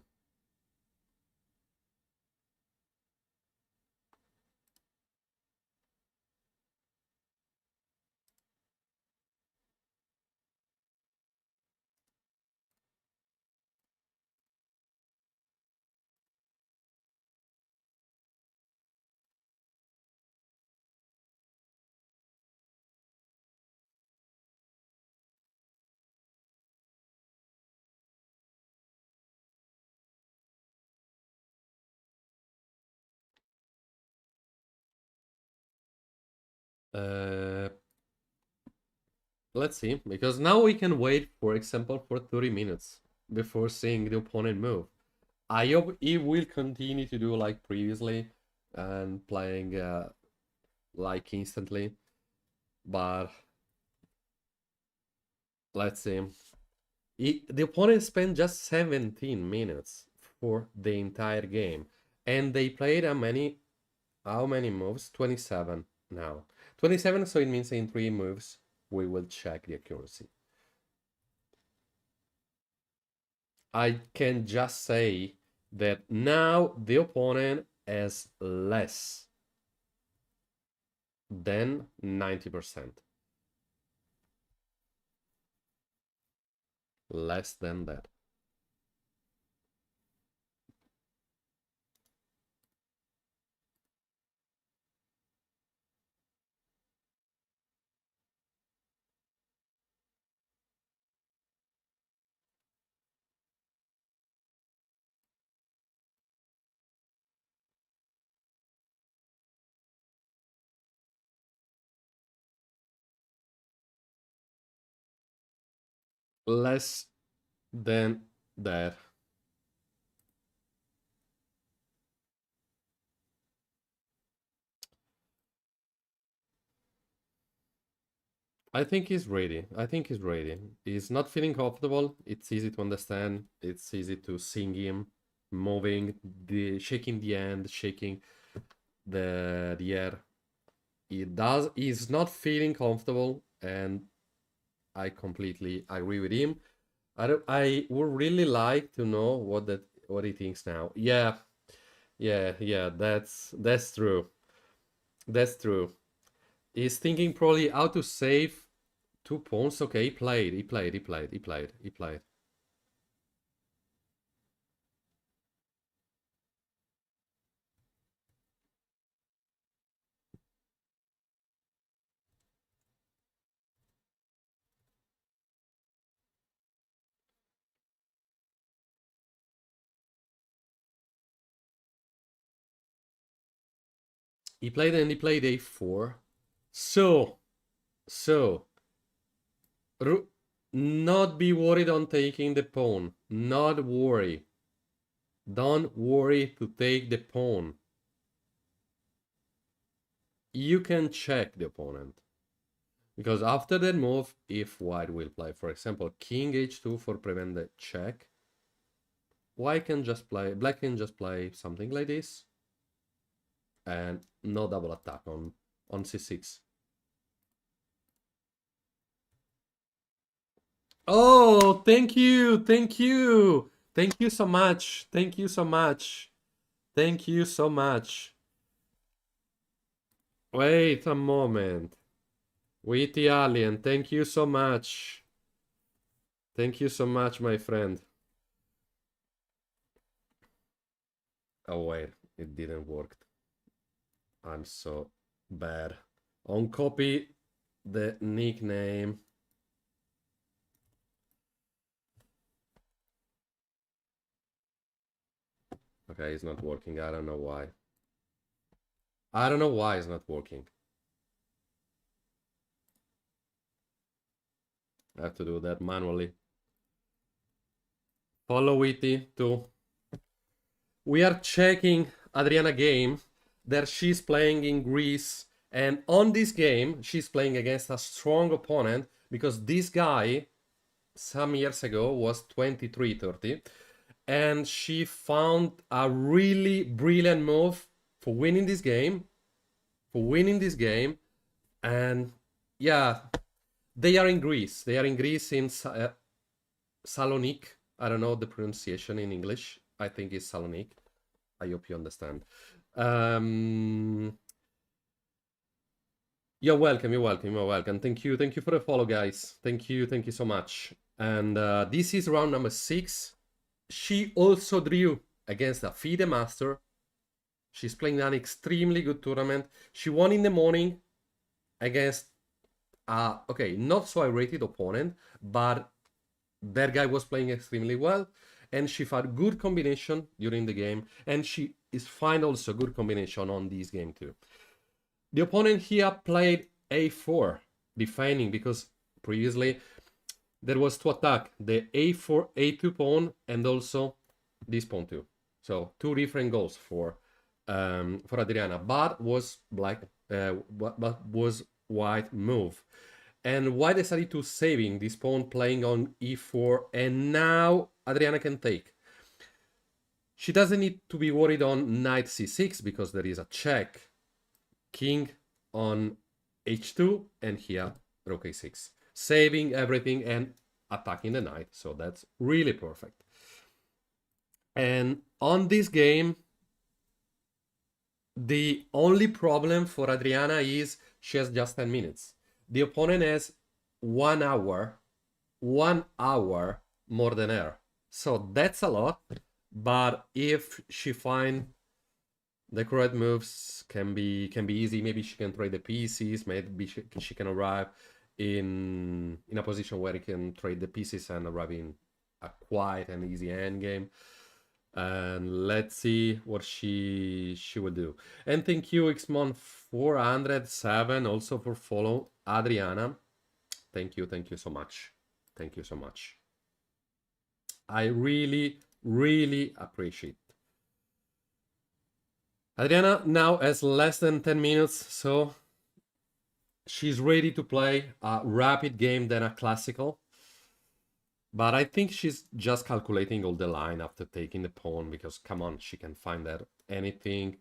Uh, let's see, because now we can wait, for example, for 30 minutes before seeing the opponent move. I hope he will continue to do like previously and playing like instantly, but let's see. The opponent spent just 17 minutes for the entire game, and they played how many moves? 27 now. 27, so it means in 3 moves we will check the accuracy. I can just say that now the opponent has less than 90%. Less than that. Less than that. I think he's ready. I think he's ready. He's not feeling comfortable. It's easy to understand. It's easy to sing him, moving, shaking the hand, shaking the air. He's not feeling comfortable, and I completely agree with him. I would really like to know what he thinks now. Yeah, that's true. That's true. He's thinking probably how to save 2 pawns. Okay, he played. He played and he played a4. So, not be worried on taking the pawn. Not worry. Don't worry to take the pawn. You can check the opponent. Because after that move, if white will play, for example, king h2 for prevent the check, black can just play something like this. And no double attack on c6. Oh, thank you so much, thank you so much. Wait a moment. With the alien, thank you so much, my friend. Oh wait, it didn't work. I'm so bad. Uncopy the nickname. Okay, it's not working. I don't know why. I don't know why it's not working. I have to do that manually. Follow Witty too. We are checking Adriana game that she's playing in Greece, and on this game she's playing against a strong opponent because this guy some years ago was 23-30, and she found a really brilliant move for winning this game. And yeah, they are in Greece. They are in Greece in Salonique. I don't know the pronunciation in English. I think it's Salonique. I hope you understand. You're welcome. Thank you for the follow, guys. Thank you so much. And this is round number 6. She also drew against a FIDE master. She's playing an extremely good tournament. She won in the morning against okay, not so rated opponent, but that guy was playing extremely well, and she found good combination during the game, and she is find also good combination on this game too. The opponent here played a4, defending, because previously there was to attack the a4, a2 pawn, and also this pawn too. So two different goals for Adriana, but was black, but was white move. And white decided to saving this pawn, playing on e4, and now Adriana can take. She doesn't need to be worried on knight c6 because there is a check. King on h2, and here rook a6, saving everything and attacking the knight. So that's really perfect. And on this game, the only problem for Adriana is she has just 10 minutes. The opponent has 1 hour more than her. So that's a lot. But if she finds the correct moves, can be easy. Maybe she can trade the pieces. Maybe she can arrive in a position where he can trade the pieces and arrive in a quiet and easy endgame. And let's see what she will do. And thank you Xmon 407 also for follow Adriana. Thank you so much. Thank you so much. I really appreciate. Adriana now has less than 10 minutes, so she's ready to play a rapid game than a classical. But I think she's just calculating all the line after taking the pawn, because come on, she can find that anything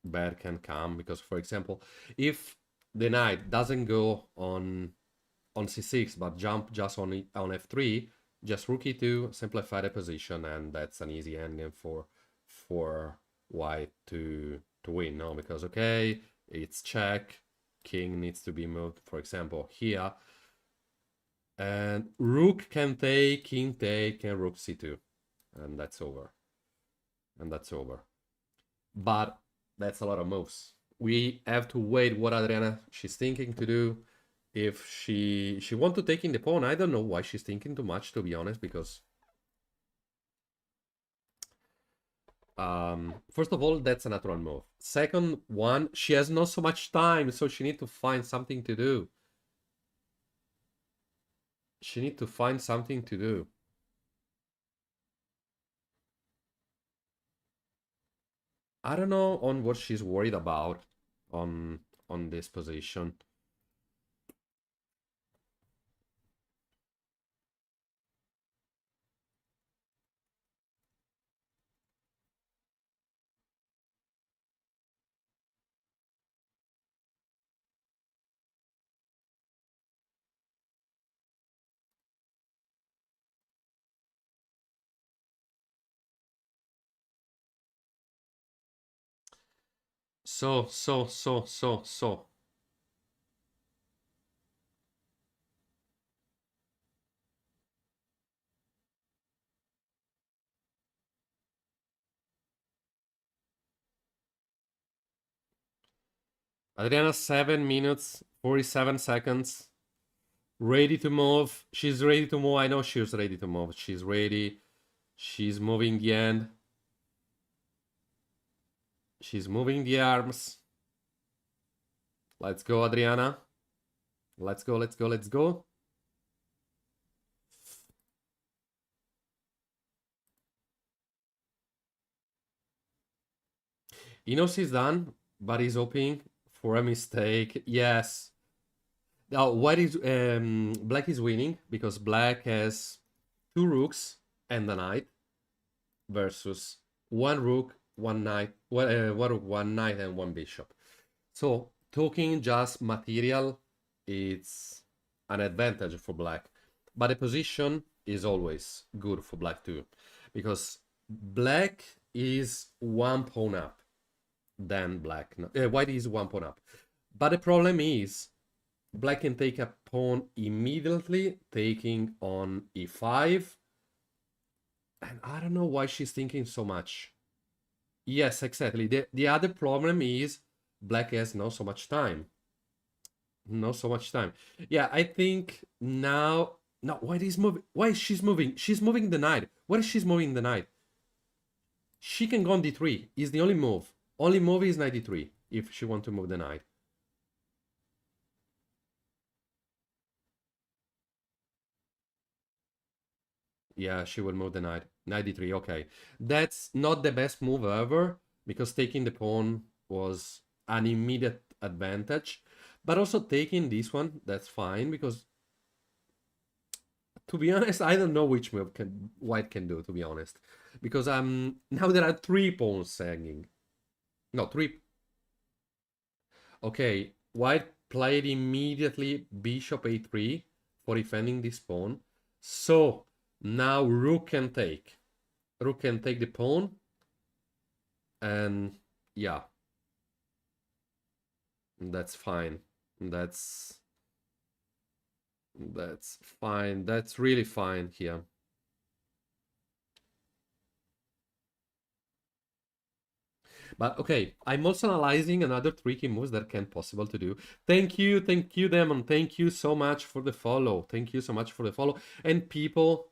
bad can come. Because for example, if the knight doesn't go on c6 but jump just on f3, just rook e2, simplify the position, and that's an easy endgame for white to win. No, because okay, it's check, king needs to be moved, for example here, and rook can take, king take, and rook c2, and that's over. But that's a lot of moves. We have to wait what Adriana she's thinking to do. If she want to take in the pawn, I don't know why she's thinking too much, to be honest, because first of all, that's a natural move. Second one, she has not so much time, so she need to find something to do. I don't know on what she's worried about on this position. So. Adriana, 7 minutes, 47 seconds. Ready to move. She's ready to move. I know she's ready to move. She's ready. She's moving the end. She's moving the arms. Let's go, Adriana. Let's go. He knows he's done, but he's hoping for a mistake. Yes. Now, black is winning because black has 2 rooks and a knight versus 1 rook, 1 knight, 1 knight and 1 bishop. So talking just material, it's an advantage for black, but the position is always good for black too, because black is 1 pawn up than white is 1 pawn up. But the problem is black can take a pawn immediately, taking on e5, and I don't know why she's thinking so much. Yes, exactly. The other problem is black has not so much time. Yeah, I think now. No, white is moving. Why is she's moving? She's moving the knight. Where is she moving the knight? She can go on d3. Is the only move. Only move is knight d3 if she want to move the knight. Yeah, she will move the knight. Knight d3, okay. That's not the best move ever, because taking the pawn was an immediate advantage. But also taking this one, that's fine, because to be honest, I don't know which move white can do, to be honest. Because now there are 3 pawns hanging. No, 3. Okay, white played immediately bishop a3 for defending this pawn. So now rook can take. Rook can take the pawn. And yeah, that's fine. That's fine. That's really fine here. But okay, I'm also analyzing another tricky moves that can possible to do. Thank you, Demon. Thank you so much for the follow. Thank you so much for the follow. And people,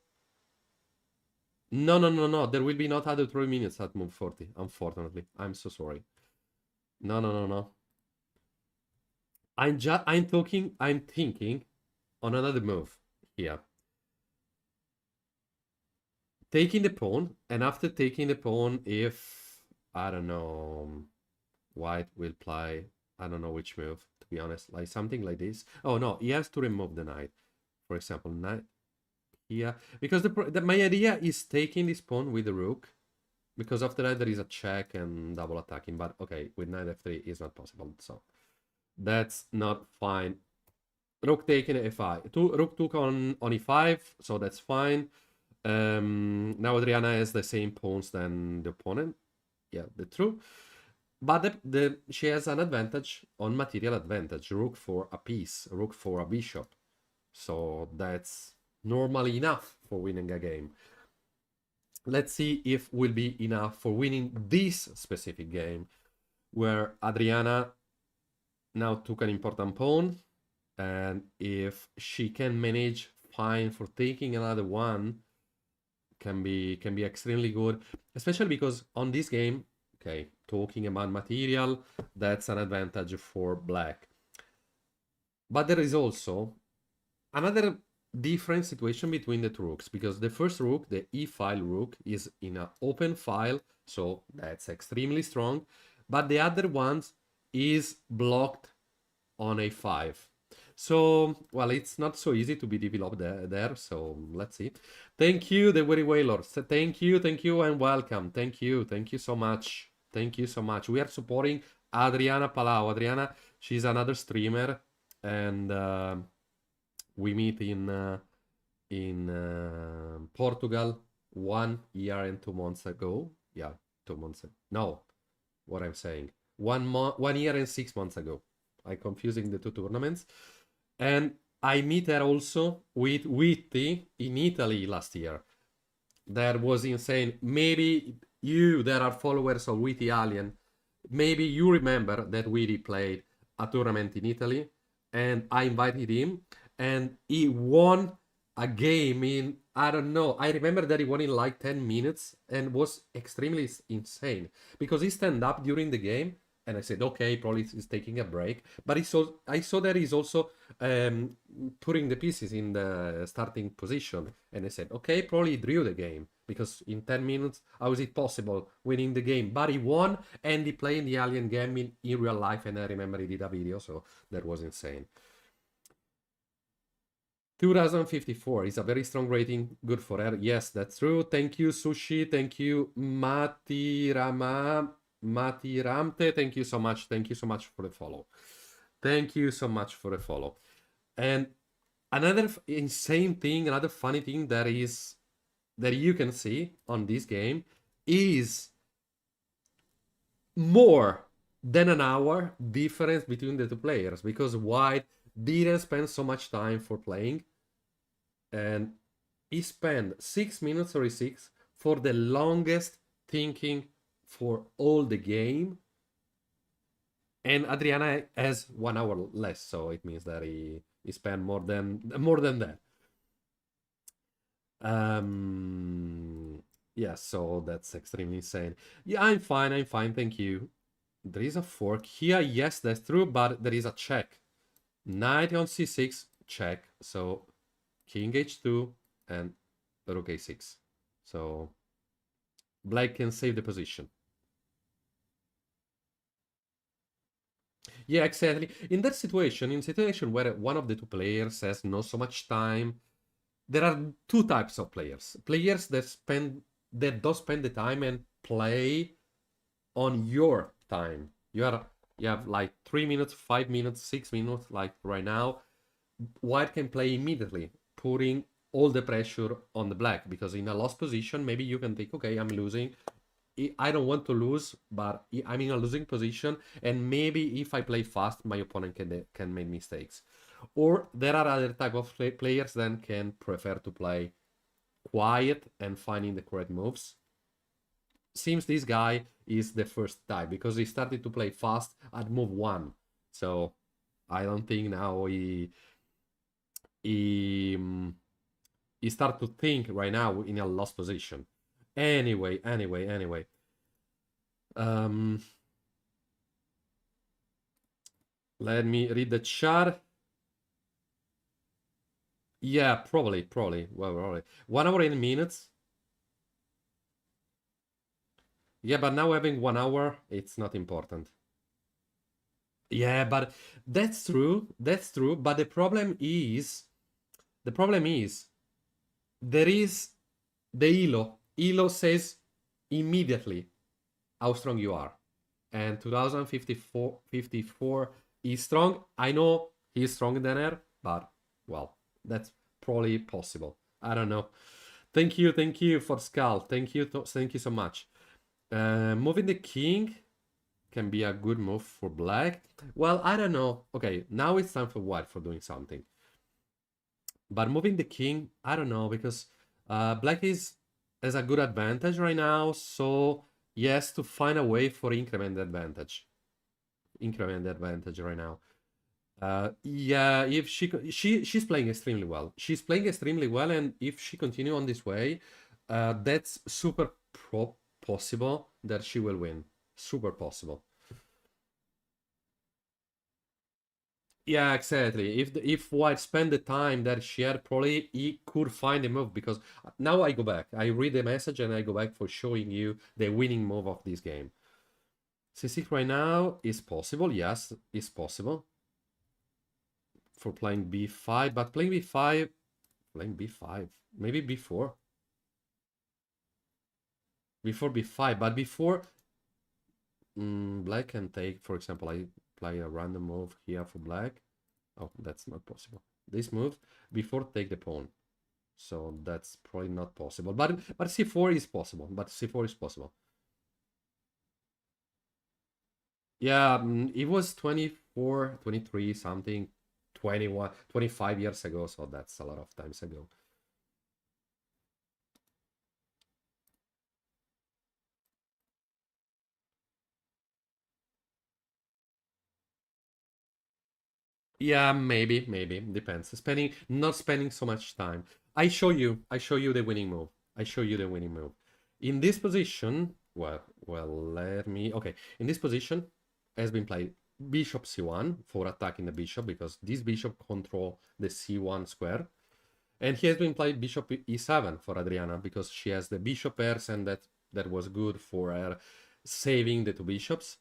no. There will be not other 3 minutes at move 40. Unfortunately, I'm so sorry. No. I'm thinking on another move here. Taking the pawn, and after taking the pawn, if I don't know, white will play, I don't know which move, to be honest, like something like this. Oh no, he has to remove the knight. For example, knight here, because my idea is taking this pawn with the rook, because after that there is a check and double attacking. But okay, with knight f3 is not possible, so that's not fine. Rook taking f5, rook took on e5, so that's fine. Now Adriana has the same pawns than the opponent. Yeah, that's true. But she has an advantage on material advantage. Rook for a piece, rook for a bishop. So that's normally enough for winning a game. Let's see if will be enough for winning this specific game, where Adriana now took an important pawn. And if she can manage fine for taking another one, can be extremely good, especially because on this game, okay, talking about material, that's an advantage for black. But there is also another different situation between the two rooks, because the first rook, the e-file rook, is in an open file, so that's extremely strong, but the other one is blocked on a5. So, well, it's not so easy to be developed there, so let's see. Thank you, the very whalers. Thank you, and welcome. Thank you so much. Thank you so much. We are supporting Adriana Palau. Adriana, she's another streamer, and we meet in Portugal 1 year and 2 months ago. Yeah, 2 months ago. No, what I'm saying. 1 year and 6 months ago. I'm confusing the 2 tournaments. And I meet her also with Witty in Italy last year. That was insane. Maybe there are followers of Witty Alien. Maybe you remember that Witty played a tournament in Italy, and I invited him, and he won a game in, I don't know, I remember that he won in like 10 minutes and was extremely insane, because he stand up during the game, and I said, okay, probably he's taking a break. But I saw that he's also putting the pieces in the starting position. And I said, okay, probably he drew the game. Because in 10 minutes, how is it possible winning the game? But he won, and he played the Alien game in real life. And I remember he did a video, so that was insane. 2054 is a very strong rating. Good for her. Yes, that's true. Thank you, Sushi. Thank you, Matiramte, thank you so much. Thank you so much for the follow. Thank you so much for the follow. And another insane thing, another funny thing that you can see on this game is more than an hour difference between the 2 players, because white didn't spend so much time for playing, and he spent 6 minutes or 6 for the longest thinking for all the game, and Adriana has 1 hour less, so it means that he spent more than that. Yeah, so that's extremely insane. Yeah, I'm fine, thank you. There is a fork here, yes, that's true, but there is a check. Knight on c6, check, so king h2, and rook a6. So black can save the position. Yeah, exactly. In that situation, in situation where one of the two players has not so much time, there are two types of players. Players that don't spend the time and play on your time. You have like 3 minutes, 5 minutes, 6 minutes, like right now. White can play immediately, putting all the pressure on the black, because in a lost position, maybe you can think, okay, I'm losing. I don't want to lose, but I'm in a losing position, and maybe if I play fast, my opponent can make mistakes. Or there are other type of players that can prefer to play quiet and finding the correct moves. Seems this guy is the first type, because he started to play fast at move 1. So I don't think now he start to think right now in a lost position. Anyway. Um, Let me read the chart. Yeah, probably. Well, probably. 1 hour 8 minutes. Yeah, but now having 1 hour, it's not important. Yeah, but that's true. That's true. But the problem is, there is the ELO. ELO says immediately how strong you are. And 2054 is strong. I know he's stronger than her, but well, that's probably possible. I don't know. Thank you for Skull. Thank you so much. Moving the king can be a good move for black. Well, I don't know. Okay, now it's time for white for doing something. But moving the king, I don't know, because black has a good advantage right now, so he has to find a way for increment the advantage. Increment the advantage right now. Yeah, if she's playing extremely well. She's playing extremely well, and if she continue on this way, that's super possible that she will win. Super possible. Yeah, exactly. If White spent the time that she had, probably he could find a move, because now I go back. I read the message and I go back for showing you the winning move of this game. C6 right now is possible. Yes, it's possible. For playing b5, but playing b5, maybe b4. Before b5, but before black can take, for example, I play a random move here for black. Oh, that's not possible. This move before take the pawn. So that's probably not possible. But c4 is possible. But c4 is possible. Yeah, it was 24, 23, something, 21, 25 years ago. So that's a lot of times ago. Yeah, maybe, depends. Not spending so much time. I show you the winning move. In this position, let me. Okay, in this position, has been played bishop c1 for attacking the bishop, because this bishop control the c1 square, and he has been played bishop e7 for Adriana, because she has the bishop pairs, and that was good for her saving the two bishops.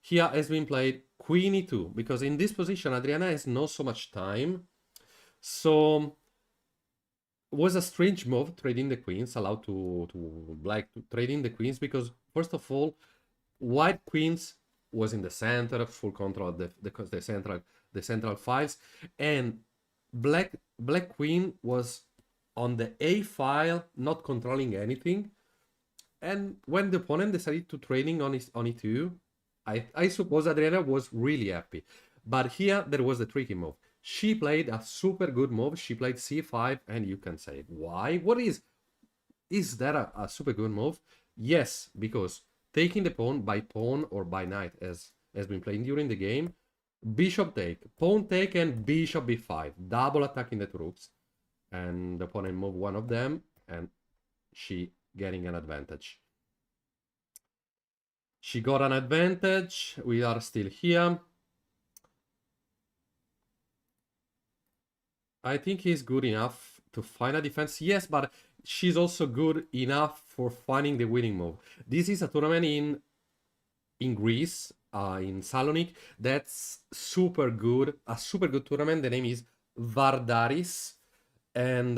Here has been played queen e2, because in this position Adriana has not so much time, so was a strange move trading the queens, allowed to black to trading the queens, because first of all, white queens was in the center, full control of the central files, and black queen was on the a file, not controlling anything. And when the opponent decided to trading on e2, I suppose Adriana was really happy. But here there was the tricky move. She played a super good move. She played c5, and you can say, why? What is that a super good move? Yes, because taking the pawn or by knight, as has been played during the game, bishop take, pawn take, and bishop b5, double attacking the two rooks, and the opponent move one of them, and she getting an advantage. She got an advantage. We are still here. I think he's good enough to find a defense. Yes, but she's also good enough for finding the winning move. This is a tournament in Greece, in Salonic. That's super good. A super good tournament. The name is Vardaris, and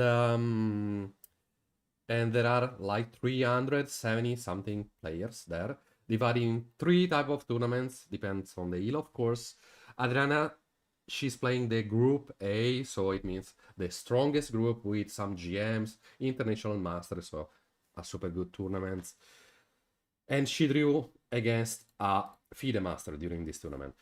there are like 370 something players there, divided in 3 type of tournaments. Depends on the elo, of course. Adriana, she's playing the group A, so it means the strongest group with some GMs, international masters, so a super good tournament. And she drew against a FIDE master during this tournament.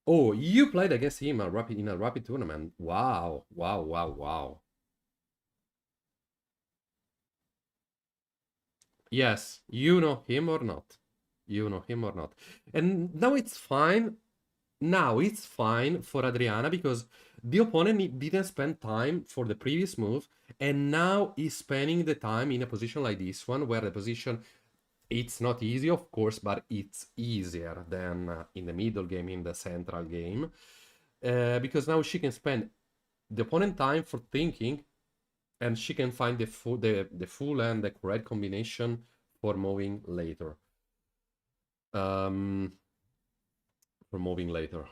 Oh, you played against him in a rapid tournament. Wow, wow, wow, wow. Yes, you know him or not. You know him or not. And now it's fine. Now it's fine for Adriana because the opponent didn't spend time for the previous move, and now he's spending the time in a position like this one, where the position, it's not easy, of course, but it's easier than in the middle game, in the central game, because now she can spend the opponent time for thinking, and she can find the full and the correct combination for moving later. For moving later.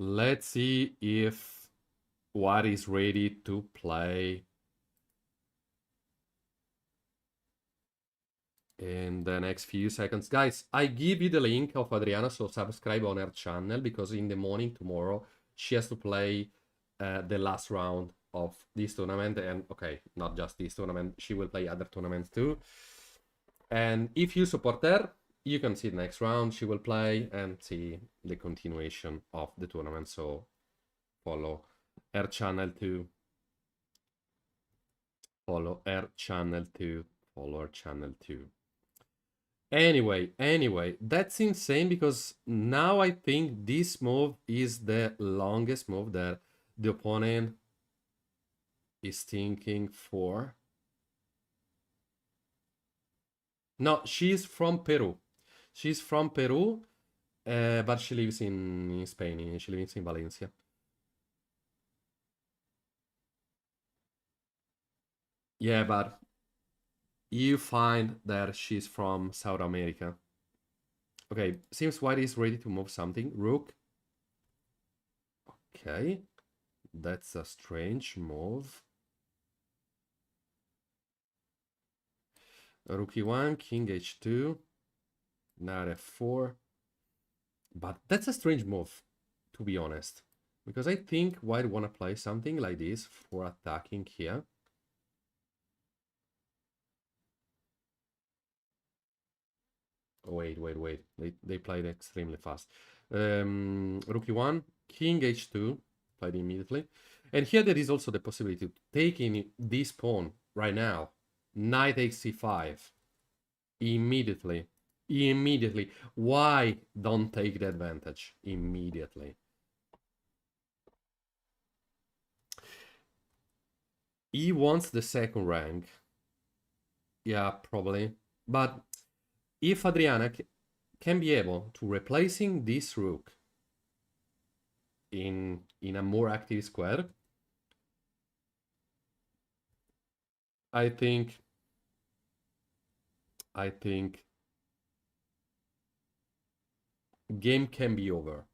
Let's see if White is ready to play in the next few seconds. Guys, I give you the link of Adriana, so subscribe on her channel, because in the morning tomorrow she has to play the last round of this tournament. And okay, not just this tournament, she will play other tournaments too. And if you support her, you can see the next round she will play and see the continuation of the tournament. So follow her channel too. Follow her channel too. Follow her channel too. Anyway, that's insane, because now I think this move is the longest move that the opponent is thinking for. No, she's from Peru. She's from Peru, but she lives in Spain. She lives in Valencia. Yeah, but you find that she's from South America. Okay, seems White is ready to move something. Rook. Okay, that's a strange move. Rook e1, king h2, knight f4. But that's a strange move, to be honest, because I think White wanna play something like this for attacking here. Wait. They played extremely fast. Rook e1, king h2, played immediately. And here there is also the possibility to take in this pawn right now. Knight takes c5. Immediately. Why don't take the advantage immediately? He wants the second rank. Yeah, probably. But if Adriana can be able to replacing this rook in a more active square, I think game can be over.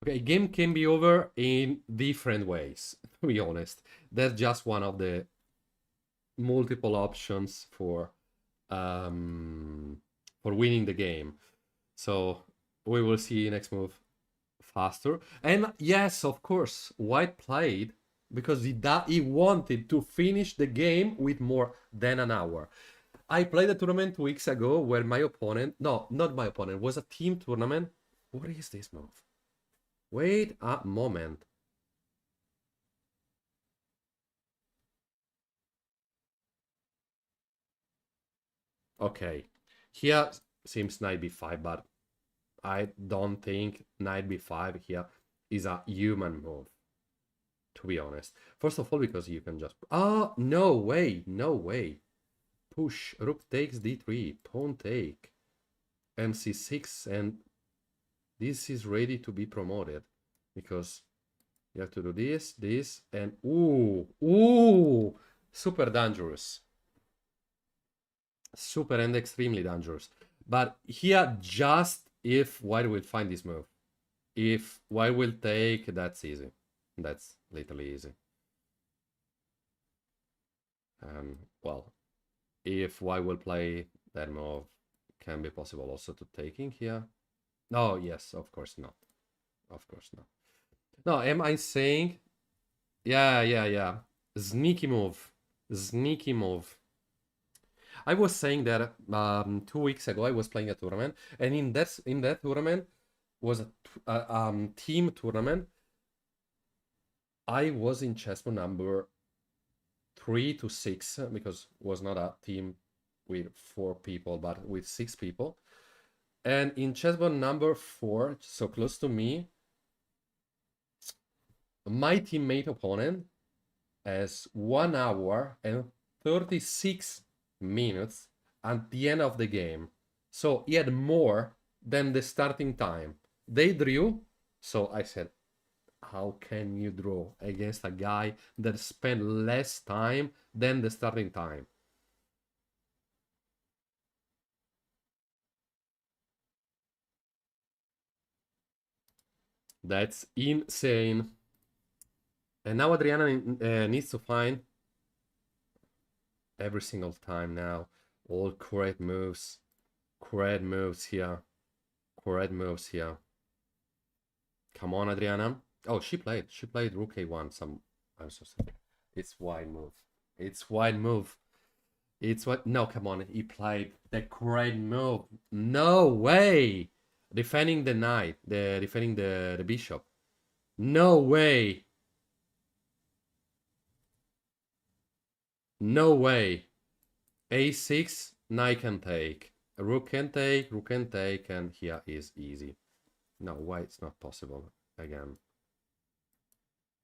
Okay, game can be over in different ways, to be honest. That's just one of the multiple options for winning the game. So we will see next move faster. And yes, of course, White played because he wanted to finish the game with more than an hour. I played a tournament 2 weeks ago where my opponent, no, not my opponent, was a team tournament. What is this move? Wait a moment. Okay, here seems knight b5, but I don't think knight b5 here is a human move, to be honest. First of all, because you can just... Oh, no way. Push, rook takes d3, pawn take, mc6, and This is ready to be promoted because you have to do this, this, and ooh, super dangerous. Super and extremely dangerous. But here, just if white will find this move. If white will take, that's easy. That's literally easy. Well, if white will play that move, can be possible also to taking here. No, yes, of course not. Of course not. No, am I saying? Yeah. Sneaky move. Sneaky move. I was saying that 2 weeks ago I was playing a tournament, and in that tournament was a team tournament. I was in chessboard number 3 to 6 because it was not a team with 4 people, but with 6 people. And in chessboard number 4, so close to me, my teammate opponent has 1 hour and 36 minutes at the end of the game. So he had more than the starting time. They drew, so I said, how can you draw against a guy that spent less time than the starting time? That's insane. And now Adriana needs to find every single time now all correct moves. Correct moves here. Correct moves here. Come on, Adriana. Oh, she played rook a1. I'm so sorry. It's wide move. It's wide move. It's what? No, come on. He played the correct move. No way. Defending the knight. Defending the bishop. No way. No way. A6, knight can take. Rook can take, and here is easy. No, why it's not possible again?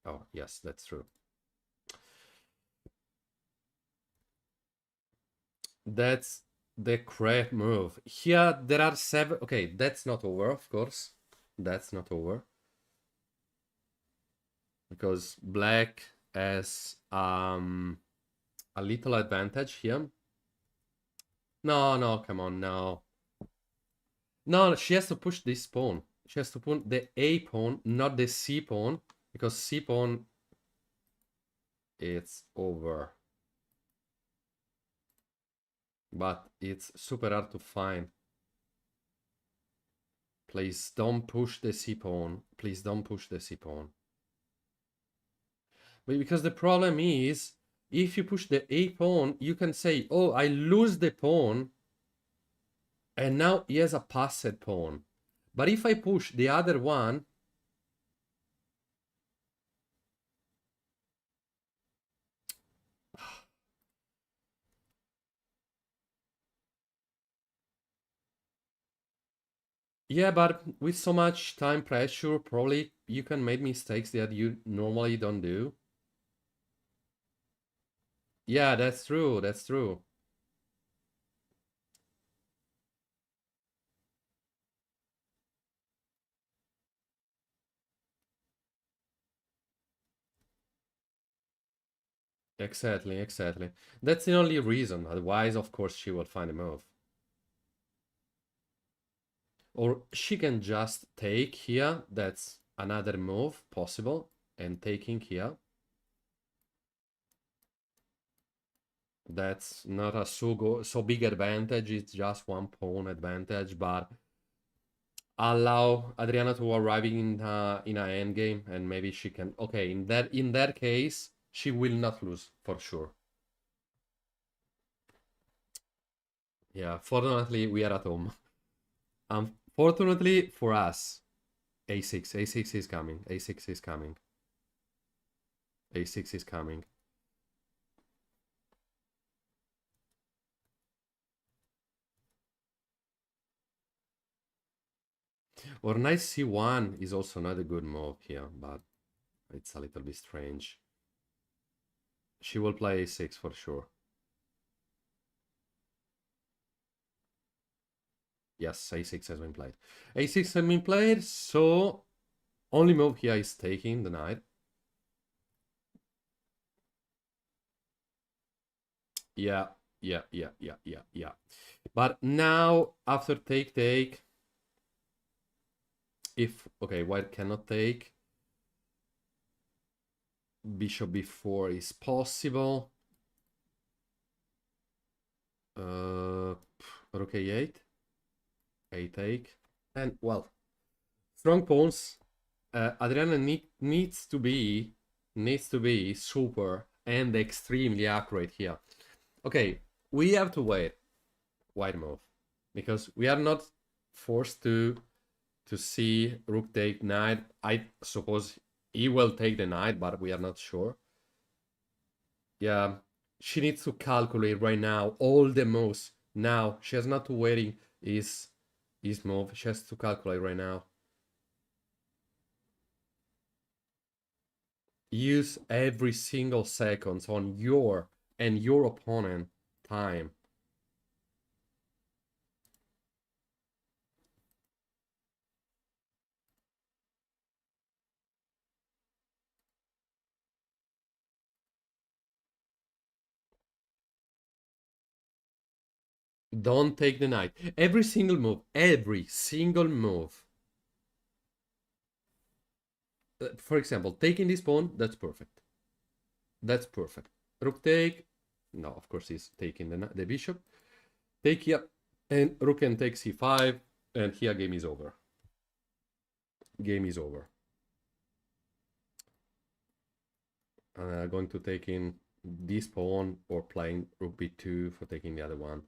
Oh, yes, that's true. That's the correct move. Here, there are 7... Okay, that's not over, of course. That's not over. Because black has a little advantage here. No, come on, no. No, she has to push this pawn. She has to put the A pawn, not the C pawn. Because C pawn, it's over. But it's super hard to find. Please don't push the C pawn. Please don't push the C pawn. But because the problem is, if you push the A pawn, you can say, oh, I lose the pawn. And now he has a passed pawn. But if I push the other one, yeah, but with so much time pressure, probably you can make mistakes that you normally don't do. Yeah, that's true. That's true. Exactly, exactly. That's the only reason. Otherwise, of course, she will find a move. Or she can just take here. That's another move possible. And taking here. That's not a so big advantage. It's just 1 pawn advantage, but allow Adriana to arrive in an endgame, and maybe she can. Okay, in that case, she will not lose for sure. Yeah, fortunately we are at home. Unfortunately for us, a6 is coming. A6 is coming. A6 is coming. Or knight c1 is also not a good move here, but it's a little bit strange. She will play a6 for sure. Yes, a6 has been played. A6 has been played, so only move here is taking the knight. Yeah. But now, after take, if, okay, white cannot take, bishop b4 is possible. Rook a8, a take, and well, strong pawns. Adriana needs to be super and extremely accurate here. Okay, we have to wait. White move, because we are not forced to see rook take knight. I suppose he will take the knight, but we are not sure. Yeah, she needs to calculate right now all the moves. Now she has not to waiting his move. She has to calculate right now. Use every single seconds on your and your opponent time. Don't take the knight. Every single move. Every single move. For example, taking this pawn, that's perfect. That's perfect. Rook take. No, of course he's taking the bishop. Take here, and rook can take c5, and here game is over. Game is over. Going to take in this pawn or playing rook b2 for taking the other one.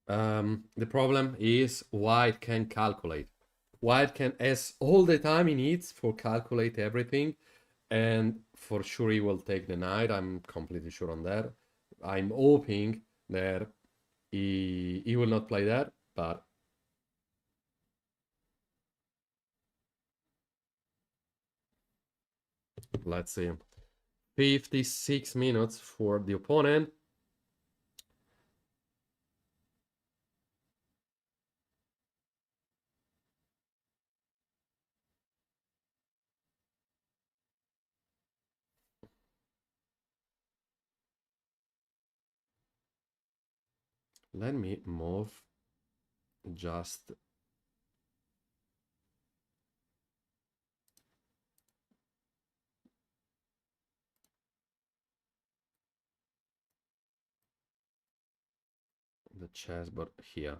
The problem is white can calculate. White can has all the time he needs for calculate everything, and for sure he will take the knight. I'm completely sure on that. I'm hoping that he will not play that, but let's see. 56 minutes for the opponent. Let me move just the chessboard here.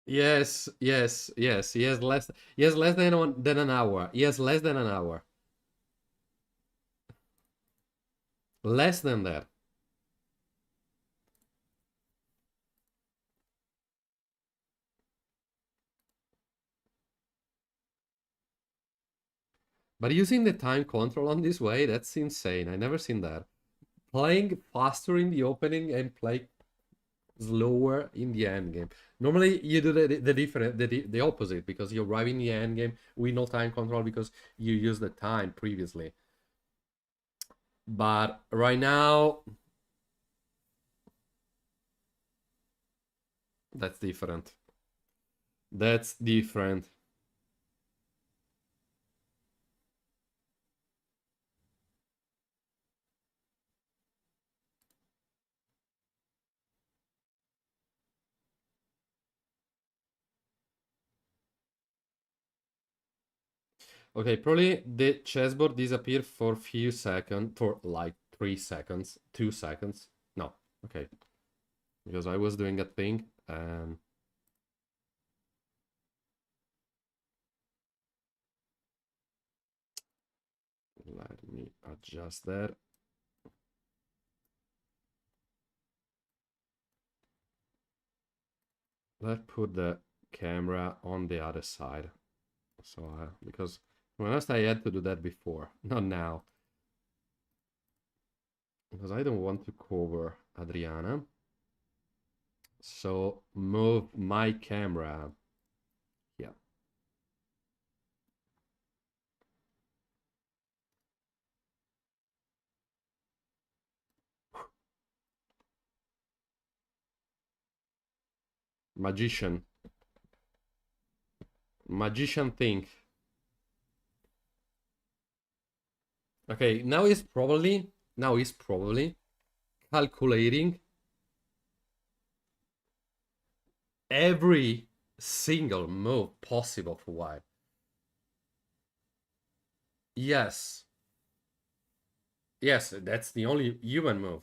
Yes. He has less. He has less than an hour. He has less than an hour. Less than that. But using the time control on this way, that's insane. I never seen that. Playing faster in the opening and play slower in the end game. Normally you do the different the opposite, because you arrive in the end game with no time control because you use the time previously. But right now that's different. That's different. Okay, probably the chessboard disappeared for a few seconds, for like 3 seconds, 2 seconds. No, okay. Because I was doing a thing and let me adjust that. Let's put the camera on the other side. So, because to be honest, I had to do that before, not now. because I don't want to cover Adriana. So move my camera. Yeah. Magician. Magician thing. Okay, now he's probably calculating every single move possible for white. Yes. Yes, that's the only human move.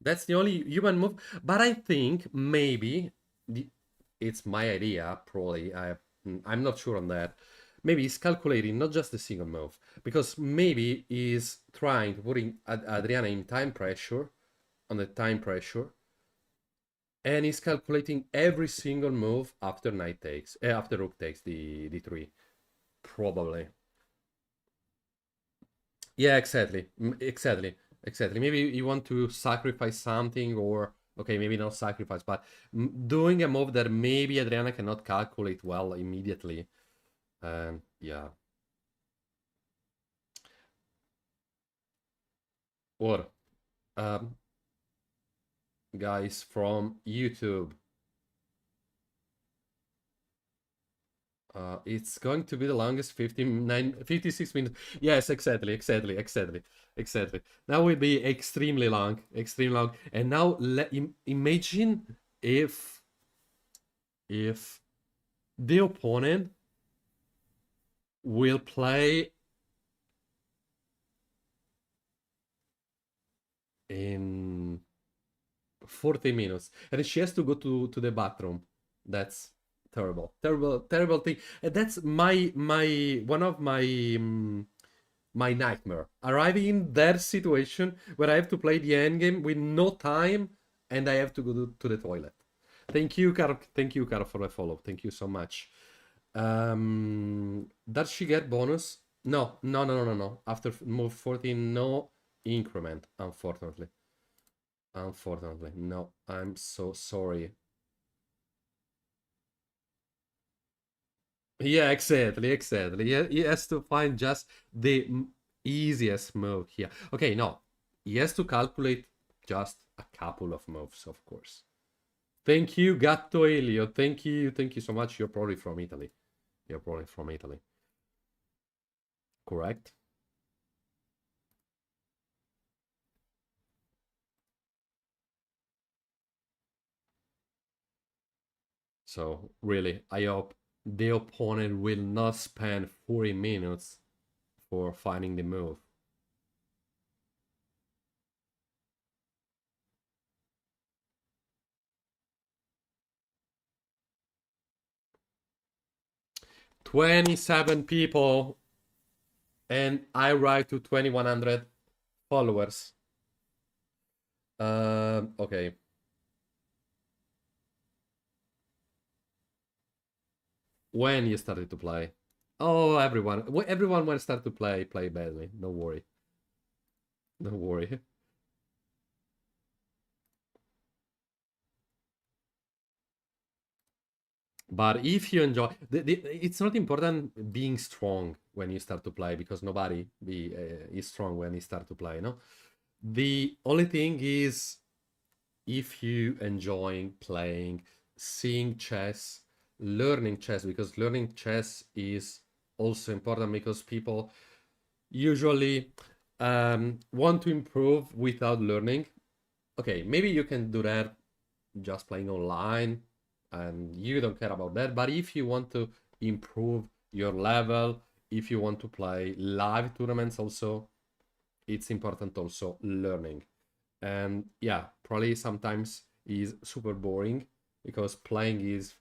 That's the only human move. But I think maybe the, it's my idea, probably. I'm not sure on that. Maybe he's calculating not just the single move, because maybe he's trying to putting Adriana in time pressure, on the time pressure, and he's calculating every single move after knight takes, after rook takes the d3, probably. Yeah, exactly. Exactly. Exactly. Maybe you want to sacrifice something, or okay, maybe not sacrifice, but doing a move that maybe Adriana cannot calculate well immediately. And yeah. Or um, guys from YouTube. It's going to be the longest 56 minutes. Yes, exactly, exactly, exactly, exactly. Now will be extremely long, extremely long. And now imagine if the opponent will play in 40 minutes and she has to go to the bathroom. That's terrible, terrible, terrible thing. And that's my one of my nightmare, arriving in that situation where I have to play the endgame with no time and I have to go to the toilet. Thank you, Carl. Thank you, Carl, for the follow. Thank you so much. Does she get bonus? No, no, no, no, no, no. After move 14, no increment, unfortunately. Unfortunately, no. I'm so sorry. Yeah, exactly, exactly. Yeah, he has to find just the easiest move here. Okay, no. He has to calculate just a couple of moves, of course. Thank you, Gatto Elio. Thank you so much. You're probably from Italy. You're probably from Italy. Correct? So, really, I hope the opponent will not spend 40 minutes for finding the move. 27 people, and I write to 2100 followers. Okay. When you started to play? Oh, everyone when start to play badly. Don't worry. Don't worry. But if you enjoy, it's not important being strong when you start to play, because nobody is strong when you start to play. No, the only thing is if you enjoying playing, seeing chess, learning chess, because learning chess is also important, because people usually want to improve without learning. Okay, maybe you can do that just playing online and you don't care about that. But if you want to improve your level, if you want to play live tournaments also, it's important also learning. And yeah, probably sometimes is super boring because playing is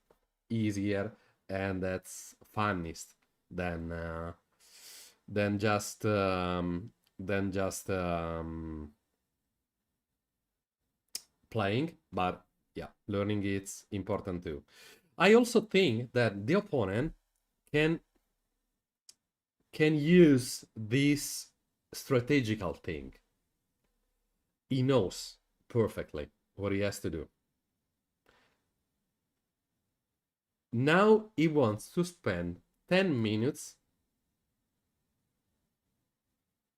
easier and that's funnest than uh, than just um, than just playing. But yeah, learning is important too. I also think that the opponent can use this strategical thing. He knows perfectly what he has to do. Now he wants to spend 10 minutes.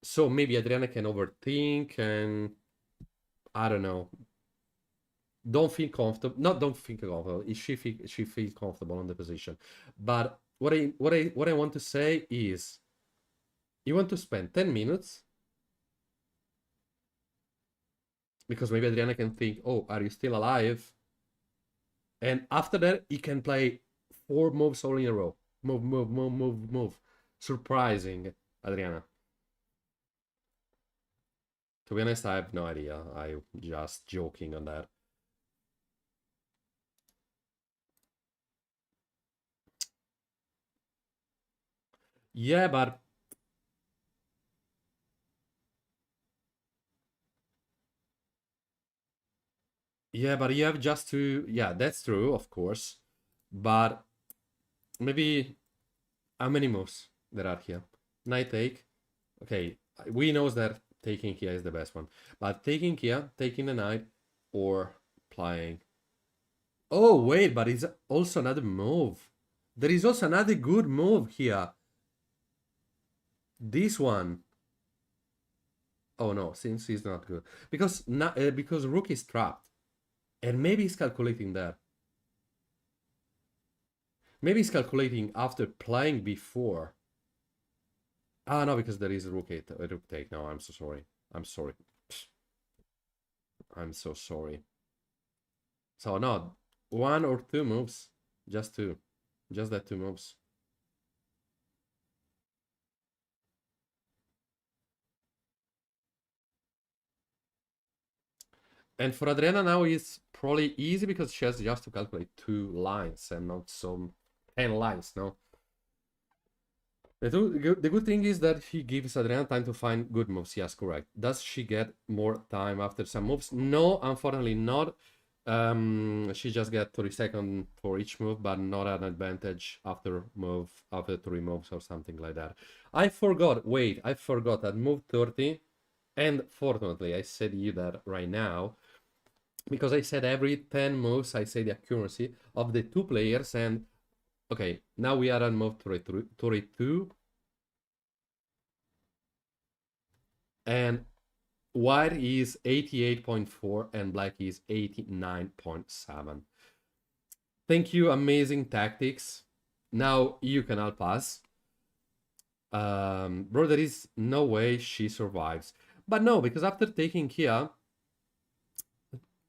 So maybe Adriana can overthink and I don't know. Don't feel comfortable. Not don't feel comfortable. She feels comfortable in the position. But what I want to say is you want to spend 10 minutes because maybe Adriana can think, oh, are you still alive? And after that, he can play 4 moves all in a row. Move, move, move, move, move. Surprising, Adriana. To be honest, I have no idea. I'm just joking on that. Yeah, but you have just to. Yeah, that's true, of course. But maybe how many moves there are here? Knight take. Okay, we know that taking here is the best one. But taking here, taking the knight, or playing. Oh, wait, but it's also another move. There is also another good move here. This one. Oh no, since he's not good. Because Rook is trapped. And maybe he's calculating that. Maybe he's calculating after playing before. Ah, no, because there is a rook take. No, I'm so sorry. I'm sorry. I'm so sorry. So, no, 1 or 2 moves. Just 2. Just that 2 moves. And for Adriana now it's probably easy because she has just to calculate 2 lines and not some 10 lines, no? The good thing is that he gives Adriana time to find good moves. Yes, correct. Does she get more time after some moves? No, unfortunately not. She just get 30 seconds for each move, but not an advantage after 3 moves or something like that. I forgot that move 30, and fortunately I said you that right now, because I said every 10 moves I say the accuracy of the 2 players, and okay, now we are on move 32, and white is 88.4 and black is 89.7. Thank you, amazing tactics. Now you can help us. Bro, there is no way she survives. But no, because after taking here,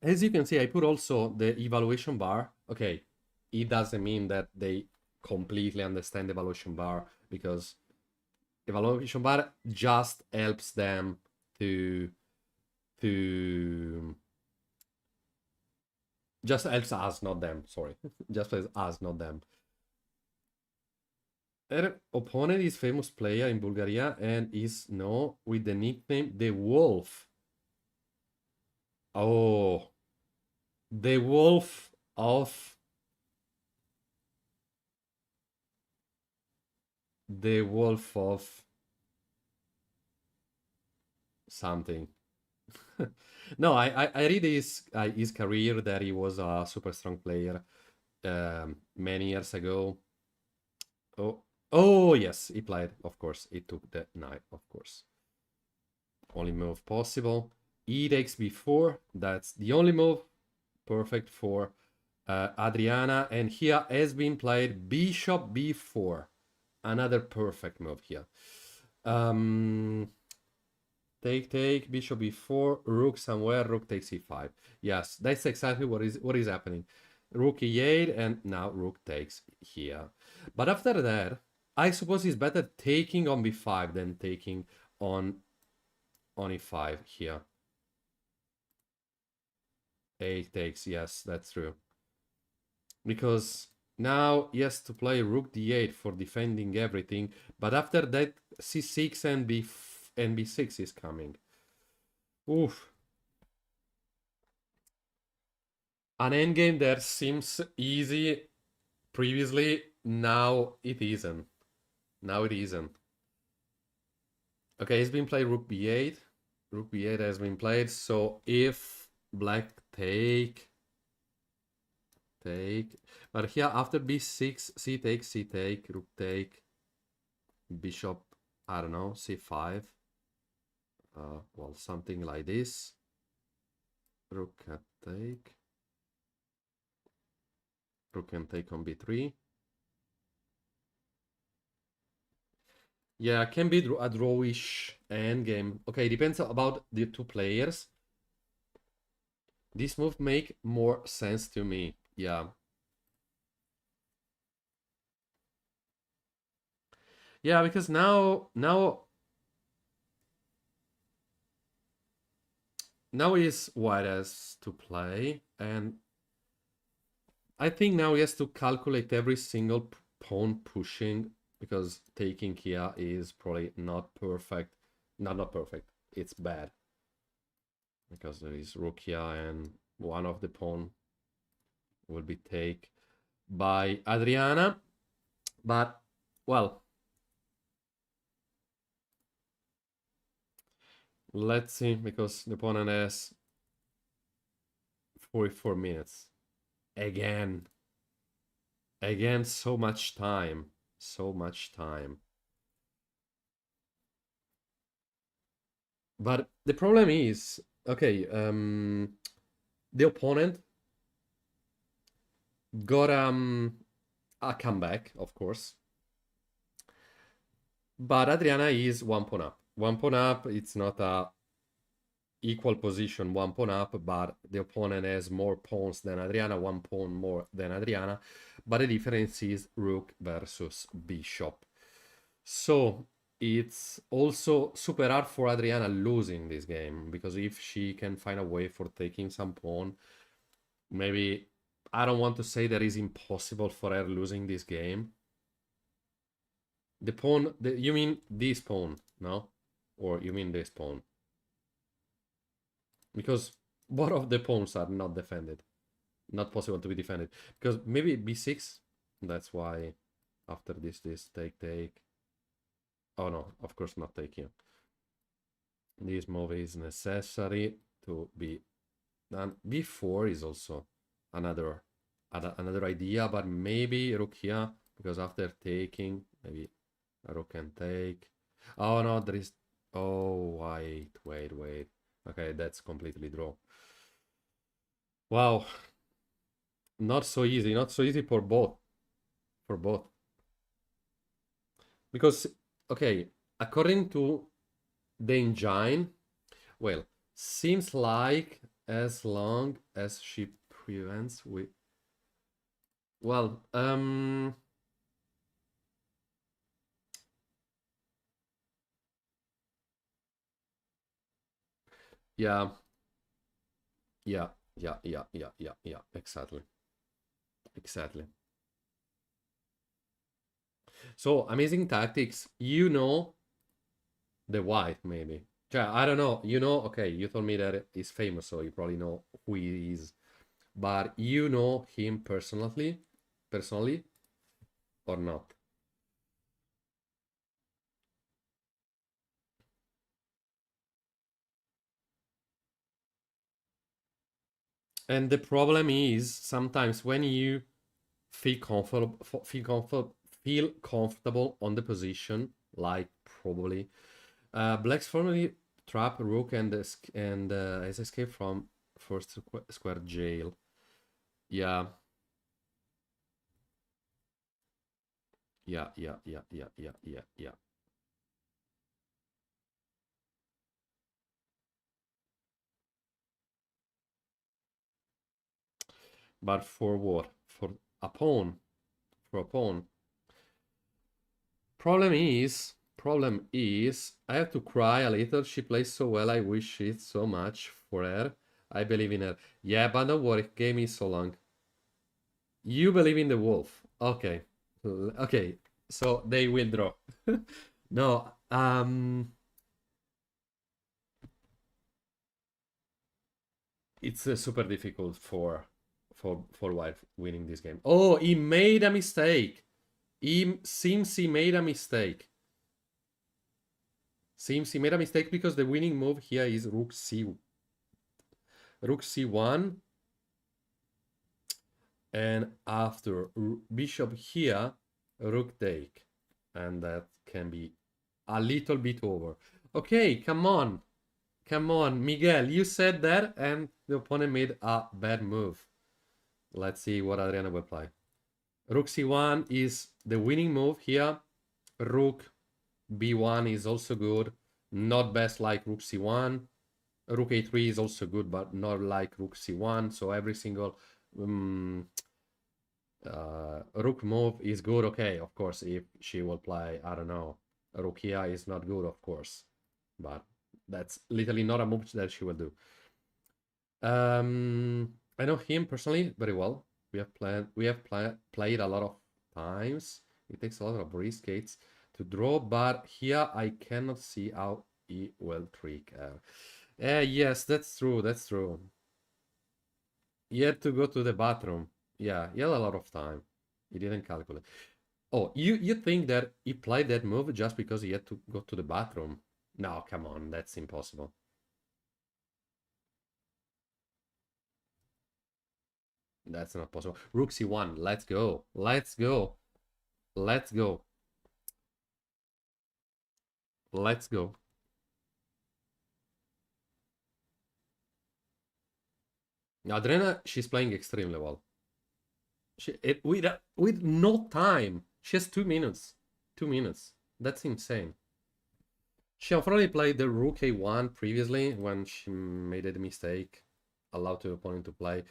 as you can see, I put also the evaluation bar. Okay, it doesn't mean that they completely understand the evaluation bar, because evaluation bar just helps them to just helps us, not them. Sorry, just helps us, not them. Her opponent is famous player in Bulgaria and is known with the nickname the Wolf. Oh, the Wolf of something. No, I read his career that he was a super strong player many years ago. Oh yes, he played. Of course, he took the knight. Of course, only move possible. E takes b4. That's the only move. Perfect for Adriana. And here has been played bishop b4. Another perfect move here. Take, bishop b4, rook somewhere, rook takes e5. Yes, that's exactly what is happening. Rook e8, and now rook takes here. But after that, I suppose it's better taking on b5 than taking on e5 here. A takes, yes, that's true. Because now he has to play rook d8 for defending everything, but after that c6 and b6 is coming. Oof. An endgame that seems easy previously, now it isn't. Now it isn't. Okay, he's been playing rook b8. Rook b8 has been played, so if black take, but here after b6, c take, rook take, bishop, I don't know, c5, well, something like this, rook can take, rook can take on b3. Yeah, can be a drawish endgame. Okay, depends about the two players. This move make more sense to me. Yeah. Yeah, because now is white has to play, and I think now he has to calculate every single pawn pushing, because taking here is probably not perfect. Not perfect. It's bad. Because there is rook here and one of the pawn will be taken by Adriana. But, well, let's see, because the opponent has 44 minutes. Again, so much time. So much time. But the problem is, okay, the opponent got a comeback, of course. But Adriana is one pawn up. One pawn up, it's not a equal position, one pawn up, but the opponent has more pawns than Adriana, one pawn more than Adriana. But the difference is rook versus bishop. So it's also super hard for Adriana losing this game, because if she can find a way for taking some pawn, maybe, I don't want to say that it's impossible for her losing this game. The pawn, you mean this pawn, no? Or you mean this pawn? Because both of the pawns are not defended. Not possible to be defended. Because maybe b6, that's why after this, take. Oh no, of course not taking. This move is necessary to be done. b4 is also another idea, but maybe rook here, because after taking, maybe a rook can take. Oh no, there is. Oh, wait. Okay, that's completely draw. Wow. Not so easy for both. Because, okay, according to the engine, well, seems like as long as she prevents with, well, yeah, exactly. So, amazing tactics, the white, maybe. Yeah, I don't know, okay, you told me that he's famous, so you probably know who he is. But you know him personally or not? And the problem is sometimes when you feel comfortable on the position, like probably Black's formally trap rook and has escaped from first square jail. Yeah. Yeah. But for what? For a pawn. For a pawn. Problem is, I have to cry a little. She plays so well. I wish it so much for her. I believe in her. Yeah, but don't worry. Game is so long. You believe in the wolf. Okay. Okay. So they will draw. No. It's super difficult for White winning this game. Oh, he made a mistake. He seems he made a mistake. Seems he made a mistake because the winning move here is rook c1, and after bishop here, rook take, and that can be a little bit over. Okay, come on, Miguel, you said that, and the opponent made a bad move. Let's see what Adriana will play. Rook c1 is the winning move here. Rook b1 is also good, not best like rook c1. Rook a3 is also good, but not like rook c1. So every single rook move is good. Okay, of course, if she will play, I don't know, rook here is not good, of course, but that's literally not a move that she will do. I know him personally very well. We have played a lot of times. It takes a lot of risk to draw, but here I cannot see how he will trick. Yes, that's true. That's true. He had to go to the bathroom. Yeah, he had a lot of time. He didn't calculate. Oh, you think that he played that move just because he had to go to the bathroom? No, come on, that's impossible. That's not possible. Rook c1, let's go. Let's go. Let's go. Let's go. Adrena, she's playing extremely well. With no time. She has 2 minutes. 2 minutes. That's insane. She unfortunately played the rook a1 previously when she made a mistake. Allowed the opponent to play.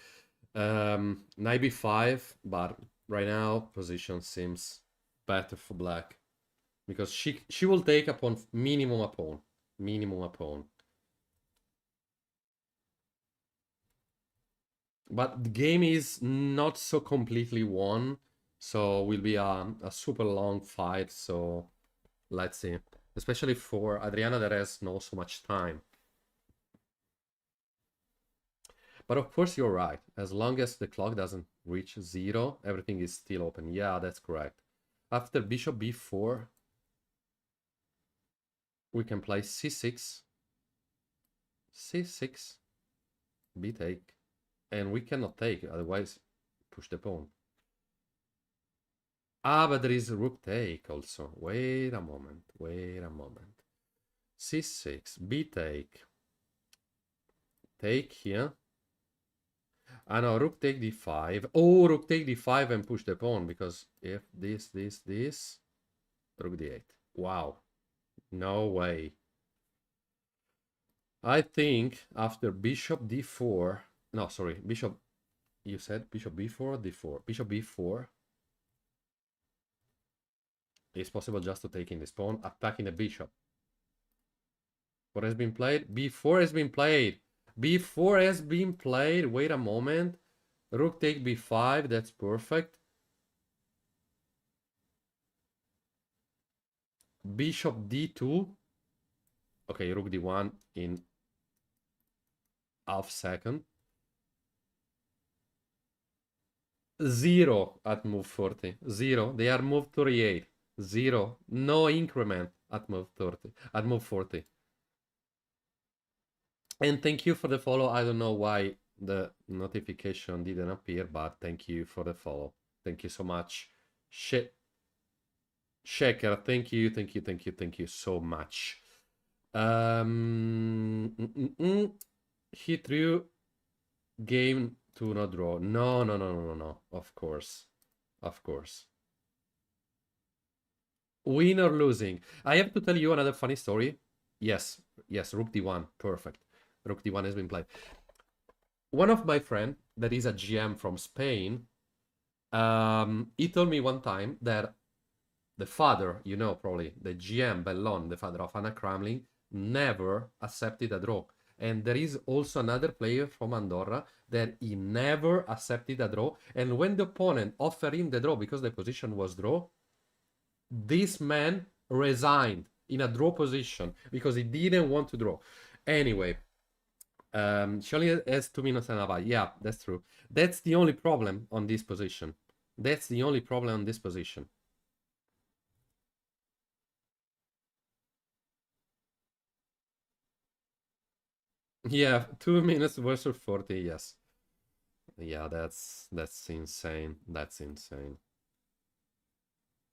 Knight b5, but right now position seems better for black. Because she will take upon minimum a pawn. Minimum a pawn. But the game is not so completely won. So will be a super long fight. So let's see. Especially for Adriana that has not so much time. But of course you're right. As long as the clock doesn't reach 0, everything is still open. Yeah, that's correct. After bishop b4, we can play c6. c6. B take. And we cannot take, otherwise push the pawn. Ah, but there is rook take also. Wait a moment. Wait a moment. c6. B take. Take here. Ah no, rook take d5. Oh, rook take d5 and push the pawn, because if this, rook d8. Wow. No way. I think after bishop d4, no, sorry, bishop, you said bishop b4 or d4? Bishop b4. It's possible just to take in this pawn, attacking the bishop. What has been played? b4 has been played. b4 has been played. Wait a moment. Rook take b5. That's perfect. Bishop d2. Okay, rook d1 in half second. 0 at move 40. 0. They are move 38. 0. No increment at move 30. At move 40. And thank you for the follow. I don't know why the notification didn't appear, but thank you for the follow. Thank you so much. Shaker, thank you so much. He threw game to not draw. No. Of course. Win or losing. I have to tell you another funny story. Yes, rook d1. Perfect. Rook d1 has been played. One of my friend that is a GM from Spain, he told me one time that the father, you know, probably the GM Bellon, the father of Anna Kramling, never accepted a draw. And there is also another player from Andorra that he never accepted a draw. And when the opponent offered him the draw because the position was draw, this man resigned in a draw position because he didn't want to draw. Anyway, she only has 2 minutes and a half. Yeah, that's true. That's the only problem on this position. Yeah, 2 minutes versus 40, yes. Yeah, that's insane. That's insane.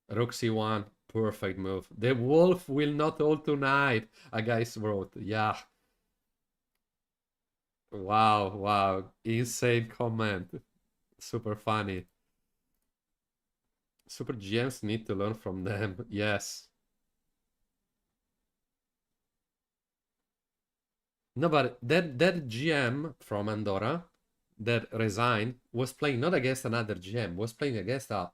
Rook c1, perfect move. The wolf will not hold tonight, a guy wrote. Yeah. Wow, wow. Insane comment. Super funny. Super GMs need to learn from them. Yes. No, but that GM from Andorra that resigned was playing not against another GM, was playing against a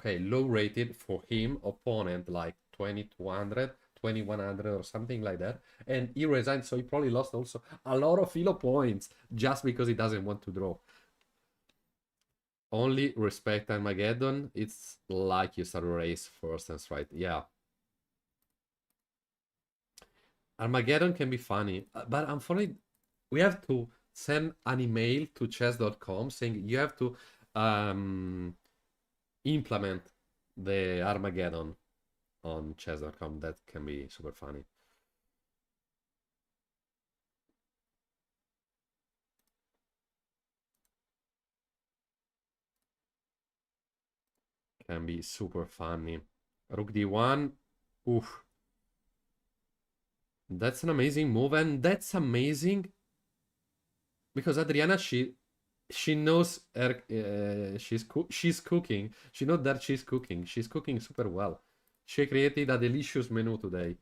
low rated for him opponent like 2200, 2100 or something like that. And he resigned, so he probably lost also a lot of Philo points just because he doesn't want to draw. Only respect Armageddon, it's like you start a race first and right. Yeah. Armageddon can be funny, but unfortunately, we have to send an email to chess.com saying you have to um, implement the Armageddon on chess.com. That can be super funny. Can be super funny. Rook d1. Oof. That's an amazing move, and that's amazing because Adriana, she knows her, she's cooking. She knows that she's cooking. She's cooking super well. She created a delicious menu today.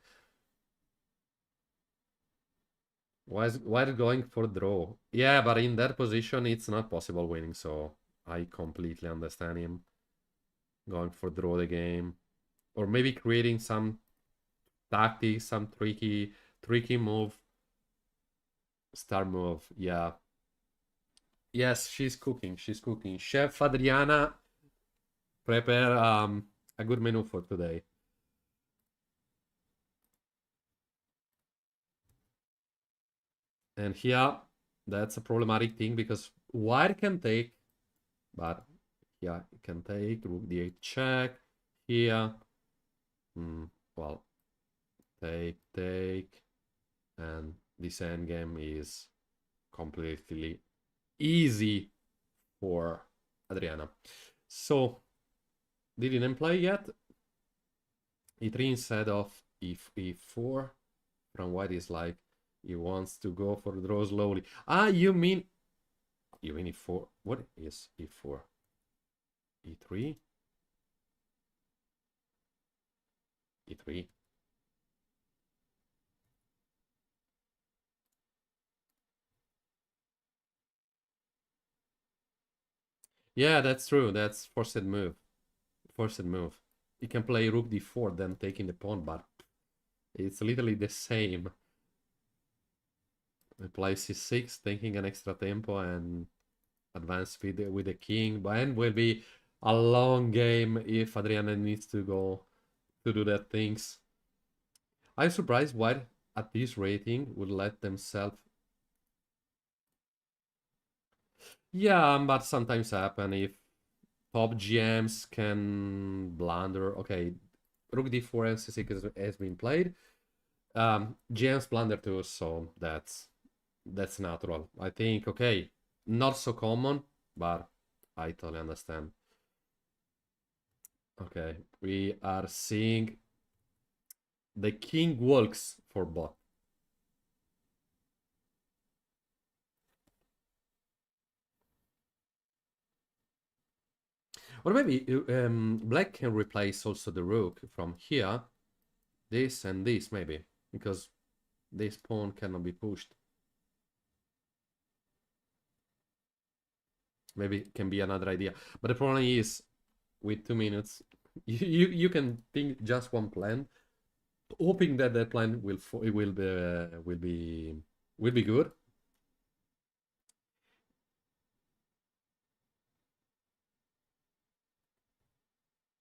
Why going for draw? Yeah, but in that position, it's not possible winning. So I completely understand him going for draw the game, or maybe creating some tactics, some tricky move, star move. Yeah. Yes, she's cooking. She's cooking. Chef Adriana, prepare a good menu for today. And here, that's a problematic thing because white can take, but yeah, it can take rook d8 check here. Well, take, and this endgame is completely easy for Adriana. So, didn't play yet. E3 instead of e4. From white is like, he wants to go for draw slowly. Ah, you mean e4? What is e4? E3? E3? Yeah, that's true. That's forced move. Forced move. You can play rook d4, then taking the pawn, but it's literally the same. Play c6, taking an extra tempo and advance with the king. But it will be a long game if Adriana needs to go to do that things. I'm surprised why at this rating would let themselves. Yeah, but sometimes happen if top GMs can blunder. Okay, rook d4 and c6 has been played. GMs blunder too, so that's natural. I think, okay, not so common, but I totally understand. Okay, we are seeing the king walks for bot. Or maybe black can replace also the rook from here, this and this maybe, because this pawn cannot be pushed. Maybe it can be another idea. But the problem is, with 2 minutes, you can think just one plan, hoping that that plan will be good.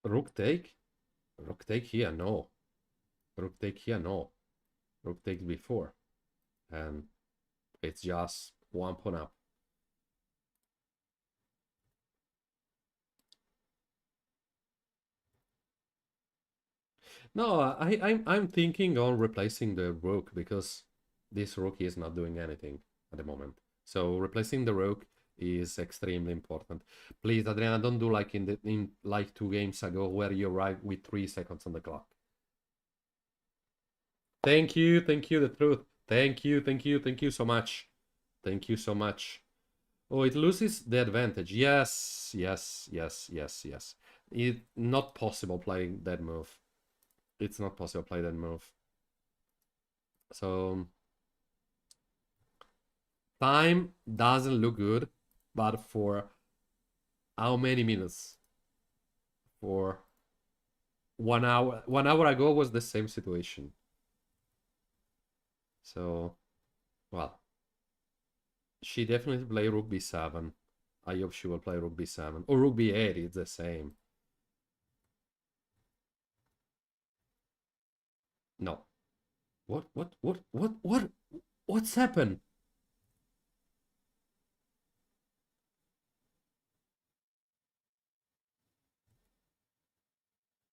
Rook take, rook take here, no. Rook take here, no. Rook takes before, and it's just one pawn up. No, I'm thinking on replacing the rook because this rook is not doing anything. at the moment. So replacing the rook is extremely important. Please, Adriana, don't do like in like 2 games ago where you arrived with 3 seconds on the clock. Thank you, the truth. Thank you so much. Thank you so much. Oh, it loses the advantage. Yes. It's not possible playing that move. It's not possible to play that move. So time doesn't look good, but for how many minutes? For 1 hour. 1 hour ago was the same situation. So, well, she definitely play rook b7. I hope she will play rook b7 or rook b8. It's the same. No. What's happened?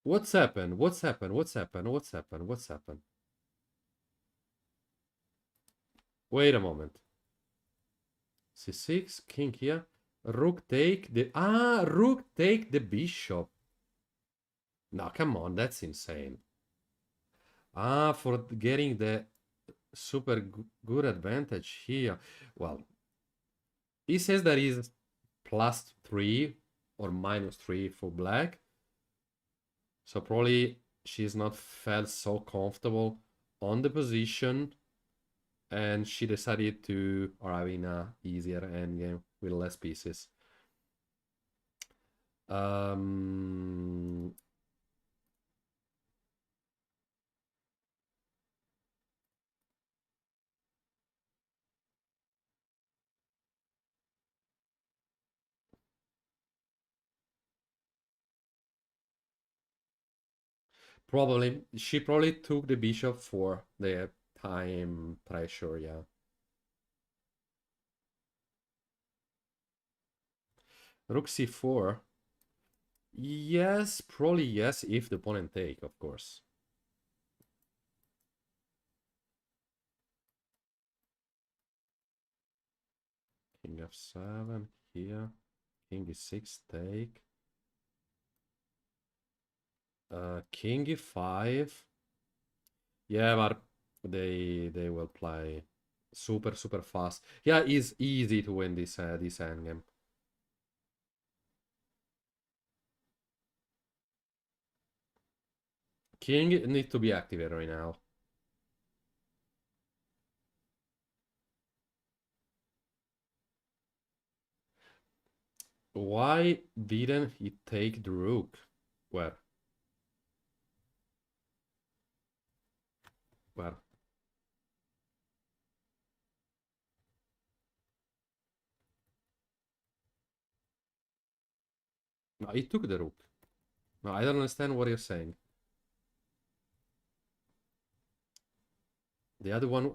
What's happened? What's happened? What's happened? What's happened? What's happened? Wait a moment. c6, king here. Rook take the... Ah, rook take the bishop. No, come on, that's insane. Ah, for getting the super good advantage here. Well, he says that he's +3 or -3 for black. So probably she's not felt so comfortable on the position, and she decided to arrive in a easier endgame with less pieces. Probably she probably took the bishop for the time pressure, yeah. Rook c4. Yes, probably yes, if the opponent take, of course. King f7 here. King e6 take. King e5. Yeah, but they will play super fast. Yeah, it's easy to win this endgame. King needs to be activated right now. Why didn't he take the rook? Where? Where? No, he took the rook. No, I don't understand what you're saying. The other one,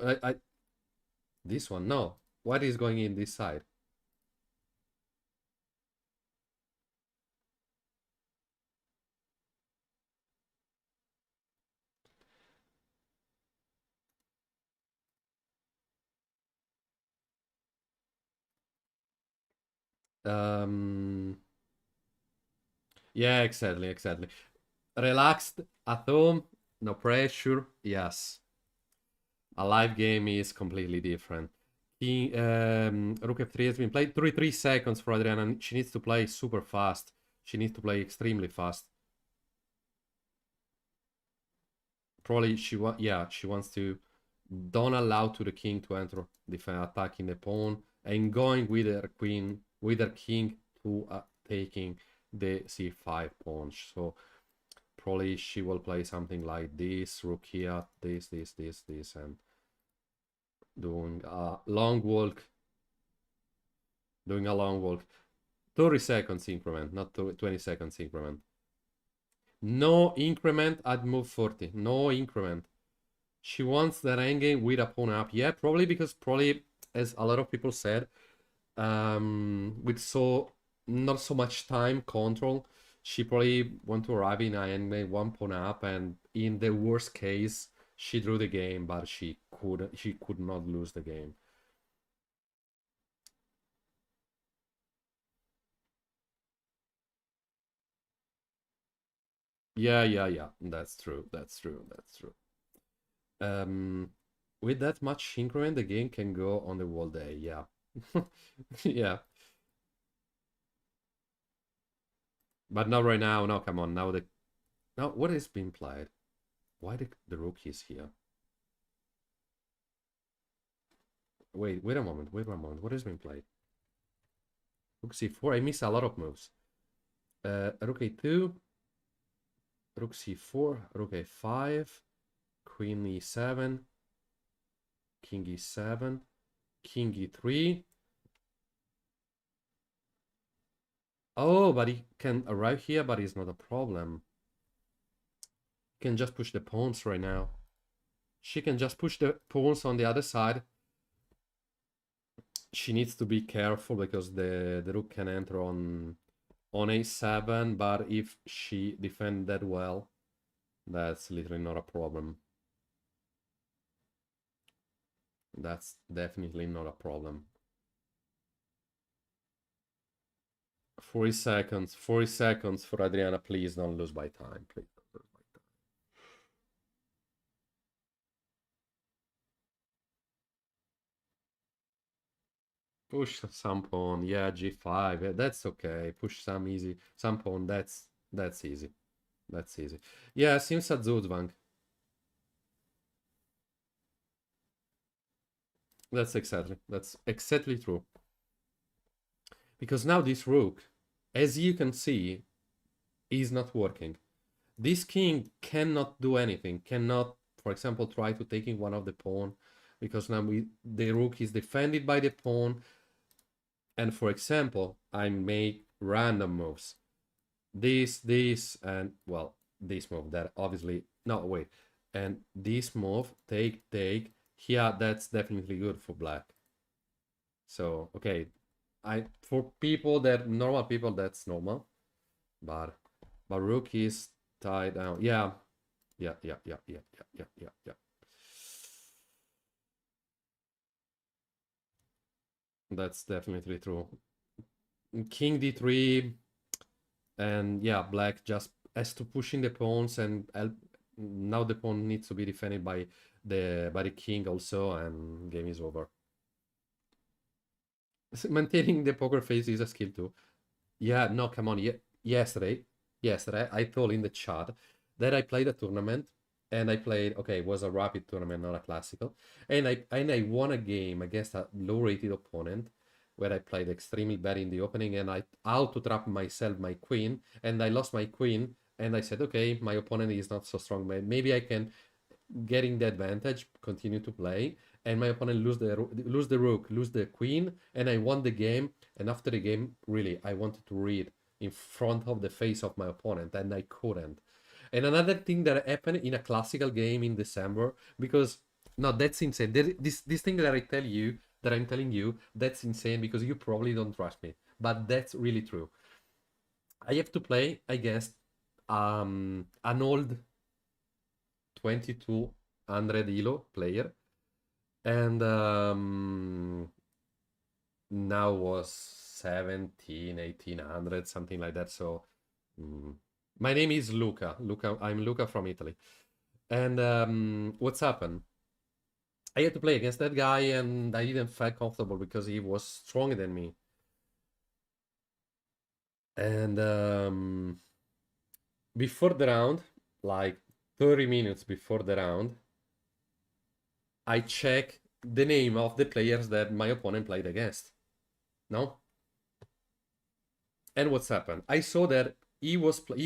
this one, no. What is going in this side? Yeah, exactly. Relaxed at home, no pressure. Yes, a live game is completely different. Rook f3 has been played. 33 seconds for Adriana. She needs to play super fast. She needs to play extremely fast. Probably she wants to don't allow to the king to enter, attacking the pawn and going with her queen, with her king to taking the c5 pawn. So probably she will play something like this, rook here, this, and doing a long walk. Doing a long walk. 30 seconds increment, not 20 seconds increment. No increment at move 40. No increment. She wants that endgame with a pawn up. Yeah, probably because as a lot of people said, with not so much time control, she probably want to arrive in an endgame 1 pawn up, and in the worst case, she drew the game, but she could not lose the game. Yeah. That's true. With that much increment, the game can go on the whole day. Yeah. Yeah. But not right now. No, come on. Now what is being played? Why the rook is here? Wait a moment. What is being played? Rook c4. I missed a lot of moves. Rook a2, rook c4, rook a5, queen e7, king e7, king e3. Oh, but he can arrive here, but it's not a problem. He can just push the pawns right now. She can just push the pawns on the other side. She needs to be careful because the rook can enter on a7, but if she defends that well, that's literally not a problem. That's definitely not a problem. 40 seconds for Adriana. Please don't lose by time. Please don't lose by time. Push some pawn. Yeah, g5. Yeah, that's okay. Push some easy. Some pawn. That's easy. That's easy. Yeah, seems a Zugzwang. That's exactly true. Because now this rook, as you can see, is not working. This king cannot do anything. Cannot, for example, try to taking one of the pawn, because now the rook is defended by the pawn. And for example, I make random moves. This, and well, this move that obviously, no, wait. And this move, take. Yeah, that's definitely good for black. So, okay. For normal people, that's normal. But rook is tied down. Yeah. That's definitely true. King d3, and yeah, black just has to push in the pawns, and now the pawn needs to be defended by the king also, and game is over. Maintaining the poker face is a skill too. Yeah, no, come on. Yesterday, I told in the chat that I played a tournament, and I played, okay, it was a rapid tournament, not a classical. And I won a game against a low-rated opponent where I played extremely bad in the opening, and I auto-trapped myself, my queen, and I lost my queen, and I said, okay, my opponent is not so strong, maybe I can getting the advantage, continue to play, and my opponent lose the rook, lose the queen, and I won the game. And after the game, really, I wanted to read in front of the face of my opponent, and I couldn't. And another thing that happened in a classical game in December, because no, that's insane. This thing that I'm telling you, that's insane because you probably don't trust me, but that's really true. I have to play against an old 2200 elo player, and now was 1800, something like that. So my name is Luca. I'm Luca from Italy. And what's happened? I had to play against that guy, and I didn't feel comfortable because he was stronger than me. And before the round, like 30 minutes before the round, I check the name of the players that my opponent played against. No? And what's happened? I saw that he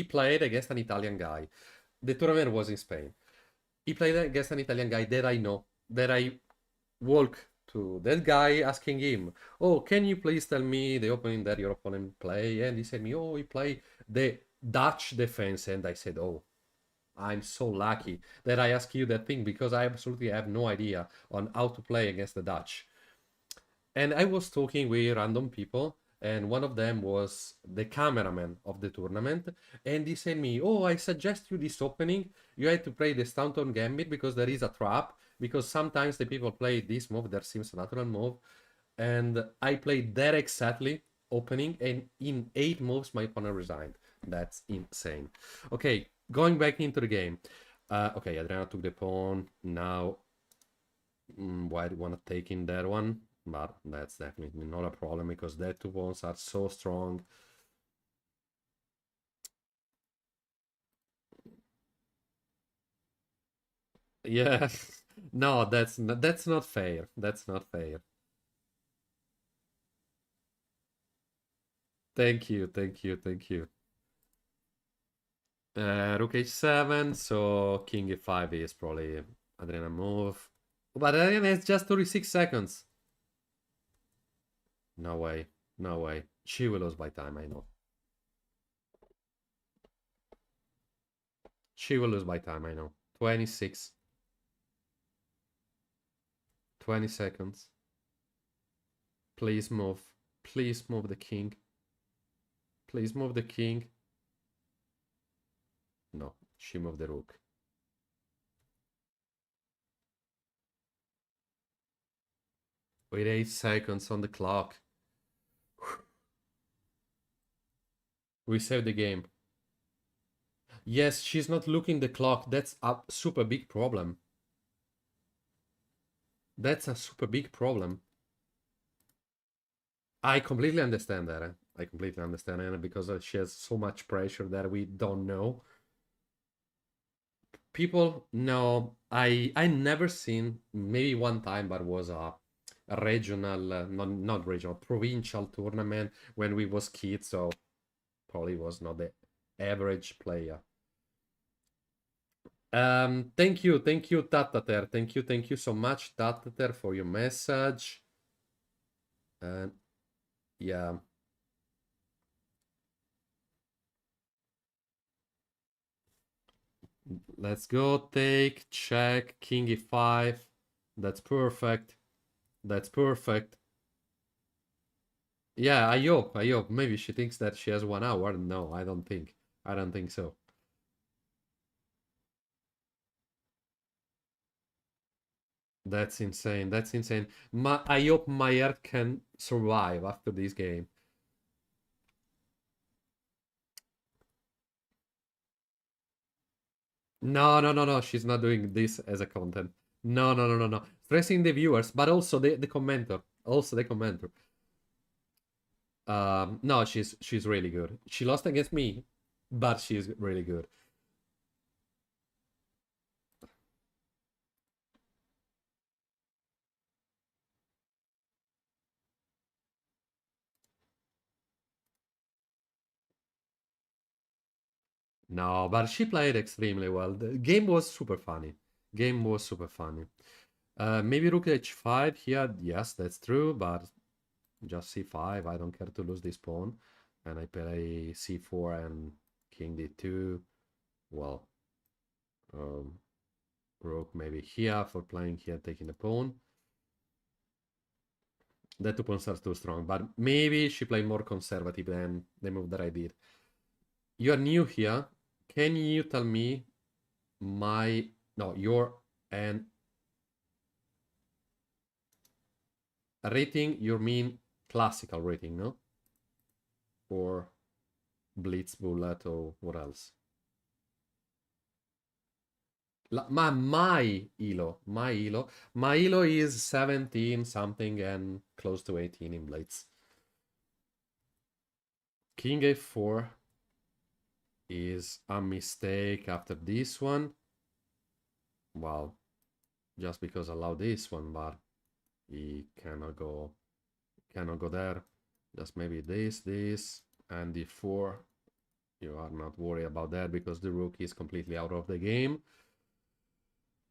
played against an Italian guy. The tournament was in Spain. He played against an Italian guy that I know. That I walk to that guy asking him, "Oh, can you please tell me the opening that your opponent play?" And he said me, "Oh, he played the Dutch defense." And I said, "Oh, I'm so lucky that I asked you that thing because I absolutely have no idea on how to play against the Dutch." And I was talking with random people, and one of them was the cameraman of the tournament, and he said me, "Oh, I suggest you this opening. You had to play the Stanton Gambit because there is a trap, because sometimes the people play this move that seems a natural move." And I played that exactly opening, and in 8 moves my opponent resigned. That's insane. Okay, going back into the game. Okay, Adriana took the pawn. Now, why do you want to take in that one? But that's definitely not a problem because their two pawns are so strong. Yeah, no, that's not fair. That's not fair. Thank you, thank you, thank you. Rook h7, so king e5 is probably Adriana move. But Adriana has just 36 seconds. No way, no way. She will lose by time, I know. She will lose by time, I know. 26. 20 seconds. Please move. Please move the king. Please move the king. No, she moved the rook. With 8 seconds on the clock. We saved the game. Yes, she's not looking the clock. That's a super big problem. That's a super big problem. I completely understand that. I completely understand Anna because she has so much pressure that we don't know. People know I never seen, maybe one time, but was a regional, not regional, provincial tournament when we was kids, so probably was not the average player. Thank you, Tatater. Thank you so much, Tatater, for your message. And yeah. Let's go, take, check, king e5. That's perfect. That's perfect. Yeah, I hope. Maybe she thinks that she has 1 hour. No, I don't think. I don't think so. That's insane. That's insane. I hope Mayer can survive after this game. No. She's not doing this as a content. No. Stressing the viewers, but also the commenter. Also the commenter. No, she's really good. She lost against me, but she's really good. No, but she played extremely well. The game was super funny. Game was super funny. Maybe rook h5 here. Yes, that's true, but just c5. I don't care to lose this pawn. And I play c4 and king d2. Well, rook maybe here for playing here, taking the pawn. The two pawns are too strong, but maybe she played more conservative than the move that I did. You are new here. Can you tell me your and rating? You mean classical rating, no? Or blitz bullet or what else? My elo is 17 something and close to 18 in blitz. King a4 is a mistake after this one. Well, just because I allow this one, but he cannot go there. Just maybe this, and d4. You are not worried about that because the rook is completely out of the game.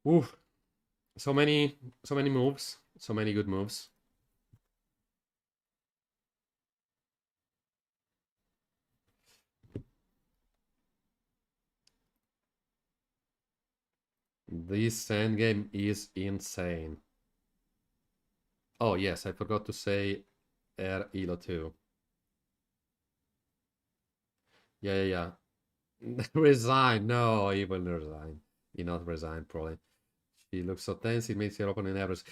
Oof. So many moves. So many good moves. This endgame is insane. Oh, yes, I forgot to say elo 2. Yeah. Resign. No, he will resign. He not resign, probably. She looks so tense, it makes your opponent nervous.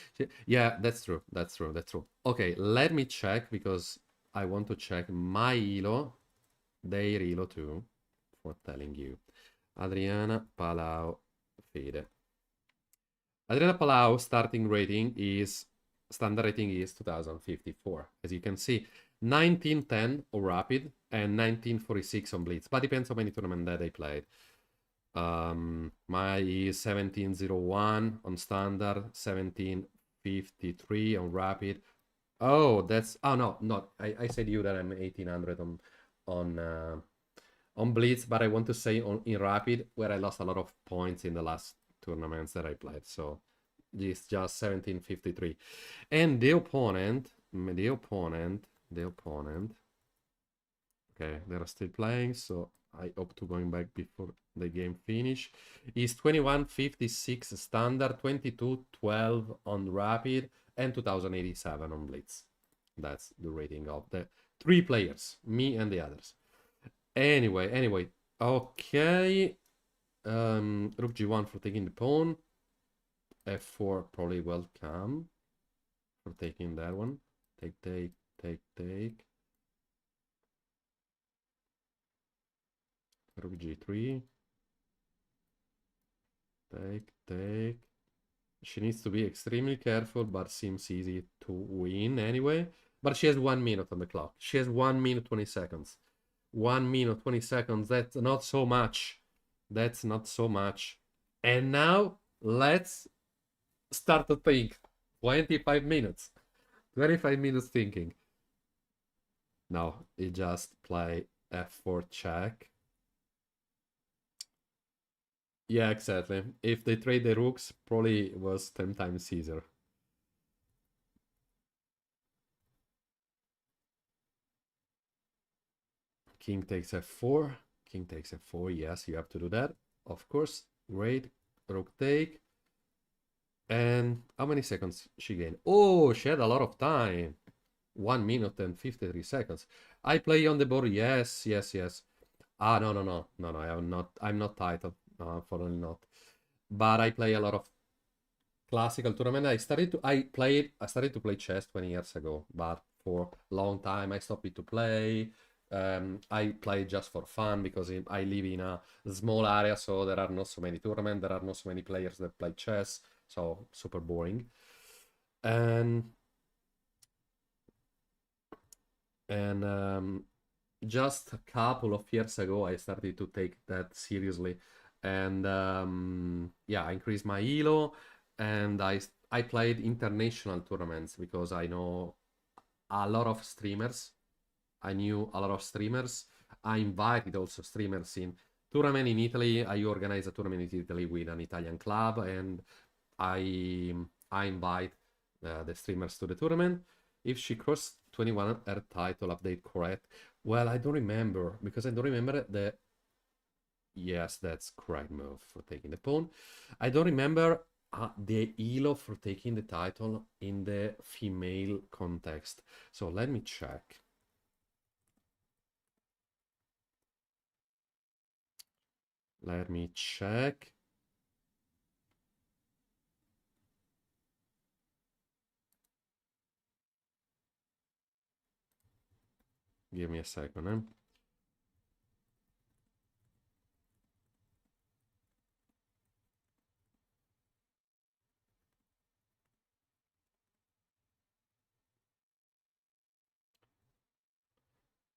Yeah, that's true. That's true. Okay, let me check because I want to check my elo. They Rilo too, for telling you. Adriana Palau Fede. Adriana Palau standard rating is 2054. As you can see, 1910 on Rapid and 1946 on Blitz, but depends how many tournaments that they played. My is 1701 on Standard, 1753 on Rapid. Oh, that's... Oh, no, not... I said you that I'm 1800 on Blitz, but I want to say in Rapid, where I lost a lot of points in the last tournaments that I played. So it's just 1753. And the opponent... Okay, they're still playing, so I hope to going back before the game finish. Is 2156 standard, 2212 on rapid, and 2087 on blitz. That's the rating of the 3 players, me and the others. Anyway, okay. Rook g1 for taking the pawn. f4 probably welcome for taking that one. Take. Rook g3. Take. She needs to be extremely careful, but seems easy to win anyway. But she has 1 minute on the clock. She has 1 minute 20 seconds. 1 minute 20 seconds. That's not so much. That's not so much. And now let's start to think. 25 minutes. 25 minutes thinking. No, it just play f4 check. Yeah, exactly. If they trade the rooks, probably it was 10 times Caesar. King takes f4. King takes f4. Yes, you have to do that. Of course. Great. Rook take. And how many seconds she gained? Oh, she had a lot of time. 1 minute and 53 seconds. I play on the board. Yes. Ah, no. I'm not titled. No, unfortunately not. But I play a lot of classical tournament. I started to play chess 20 years ago, but for a long time I stopped to play. I play just for fun because I live in a small area, so there are not so many tournaments, there are not so many players that play chess, so super boring. And just a couple of years ago I started to take that seriously, and yeah, I increased my elo, and I played international tournaments because I know a lot of streamers. I knew a lot of streamers. I invited also streamers in tournament in Italy. I organized a tournament in Italy with an Italian club, and I invite the streamers to the tournament. If she crossed 21, her title update correct. Well, I don't remember, because I don't remember the... Yes, that's correct move for taking the pawn. I don't remember the elo for taking the title in the female context. So let me check. Let me check. Give me a second, eh?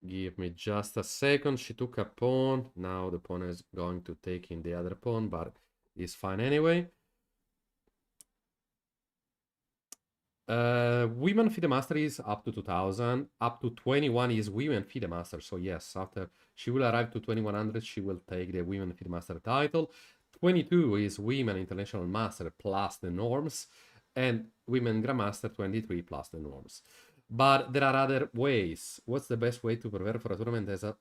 Give me just a second. She took a pawn. Now the pawn is going to take in the other pawn, but it's fine anyway. Women FIDE Master is up to 2000. Up to 21 is Women FIDE Master. So yes, after she will arrive to 2100, she will take the Women FIDE Master title. 22 is Women International Master plus the norms. And Women Grandmaster 23 plus the norms. But there are other ways. What's the best way to prepare for a tournament as a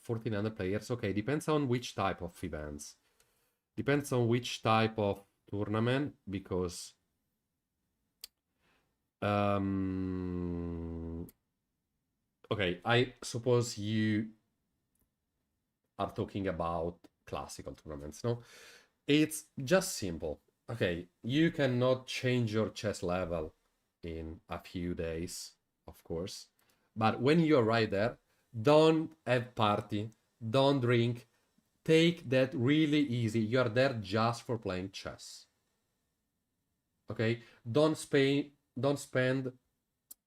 1400 players? Okay, depends on which type of events. Depends on which type of tournament, because okay, I suppose you are talking about classical tournaments, no? It's just simple. Okay, you cannot change your chess level in a few days, of course. But when you arrive there, Don't have party. Don't drink. Take that really easy. You are there just for playing chess. Okay? Don't spend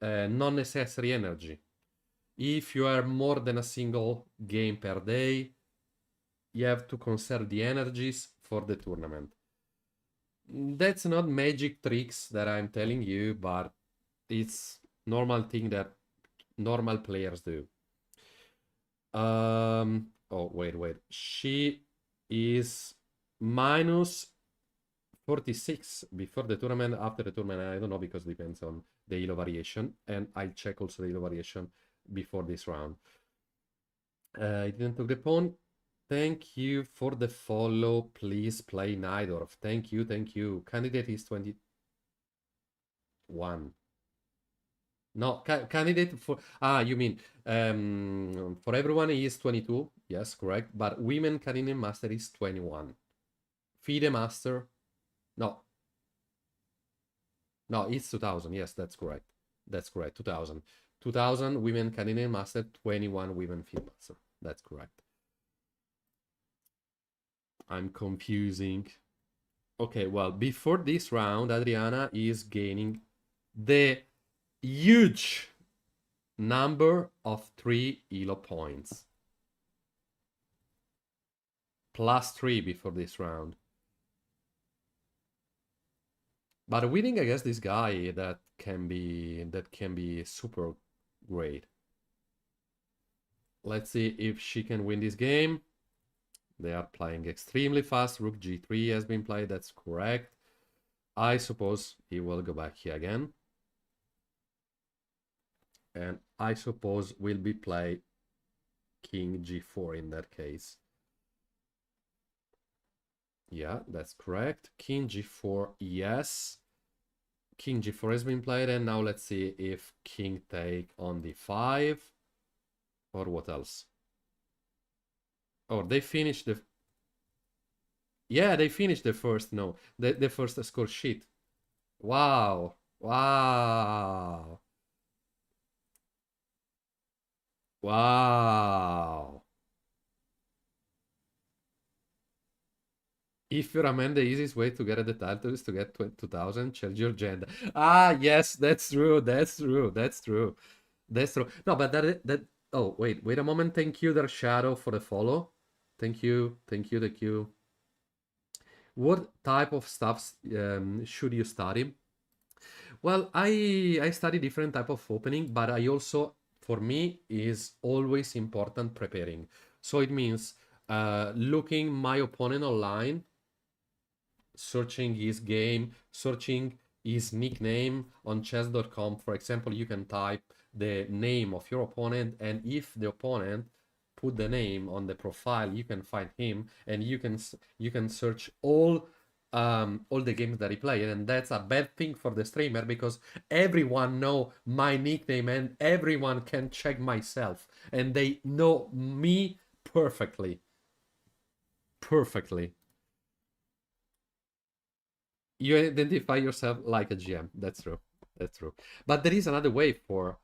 non-necessary energy. If you have more than a single game per day, you have to conserve the energies for the tournament. That's not magic tricks that I'm telling you, but it's normal thing that normal players do. Oh, wait. She is minus 46 before the tournament. After the tournament, I don't know, because it depends on the elo variation. And I'll check also the elo variation before this round. I didn't took the pawn. Thank you for the follow. Please play Nidorf. Thank you. Candidate is 21. No, candidate for... you mean... for everyone is 22. Yes, correct. But women candidate master is 21. FIDE master... No. No, it's 2000. Yes, that's correct. 2000. 2000 women candidate master, 21 women FIDE master. That's correct. I'm confusing. Okay, well, before this round, Adriana is gaining the huge number of 3 elo points. +3 before this round. But winning against this guy, that can be super great. Let's see if she can win this game. They are playing extremely fast. Rook g3 has been played. That's correct. I suppose he will go back here again. And I suppose will be play king g4 in that case. Yeah, that's correct. King g4, yes. King g4 has been played, and now let's see if king take on d5 or what else. Oh, they finished the... Yeah, they finished the first, no, the first score sheet. Wow. Wow. Wow. If you're a man, the easiest way to get at the title is to get 2000, change your gender. Yes, that's true. No, but that oh, wait a moment. Thank you, Der Shadow, for the follow. Thank you. What type of stuff should you study? Well, I study different type of opening, but I also, for me, is always important preparing. So it means looking my opponent online, searching his game, searching his nickname on chess.com. For example, you can type the name of your opponent, and if the opponent put the name on the profile, you can find him, and you can search all the games that he played. And that's a bad thing for the streamer, because everyone know my nickname and everyone can check myself, and they know me perfectly. You identify yourself like a GM. That's true. But there is another way for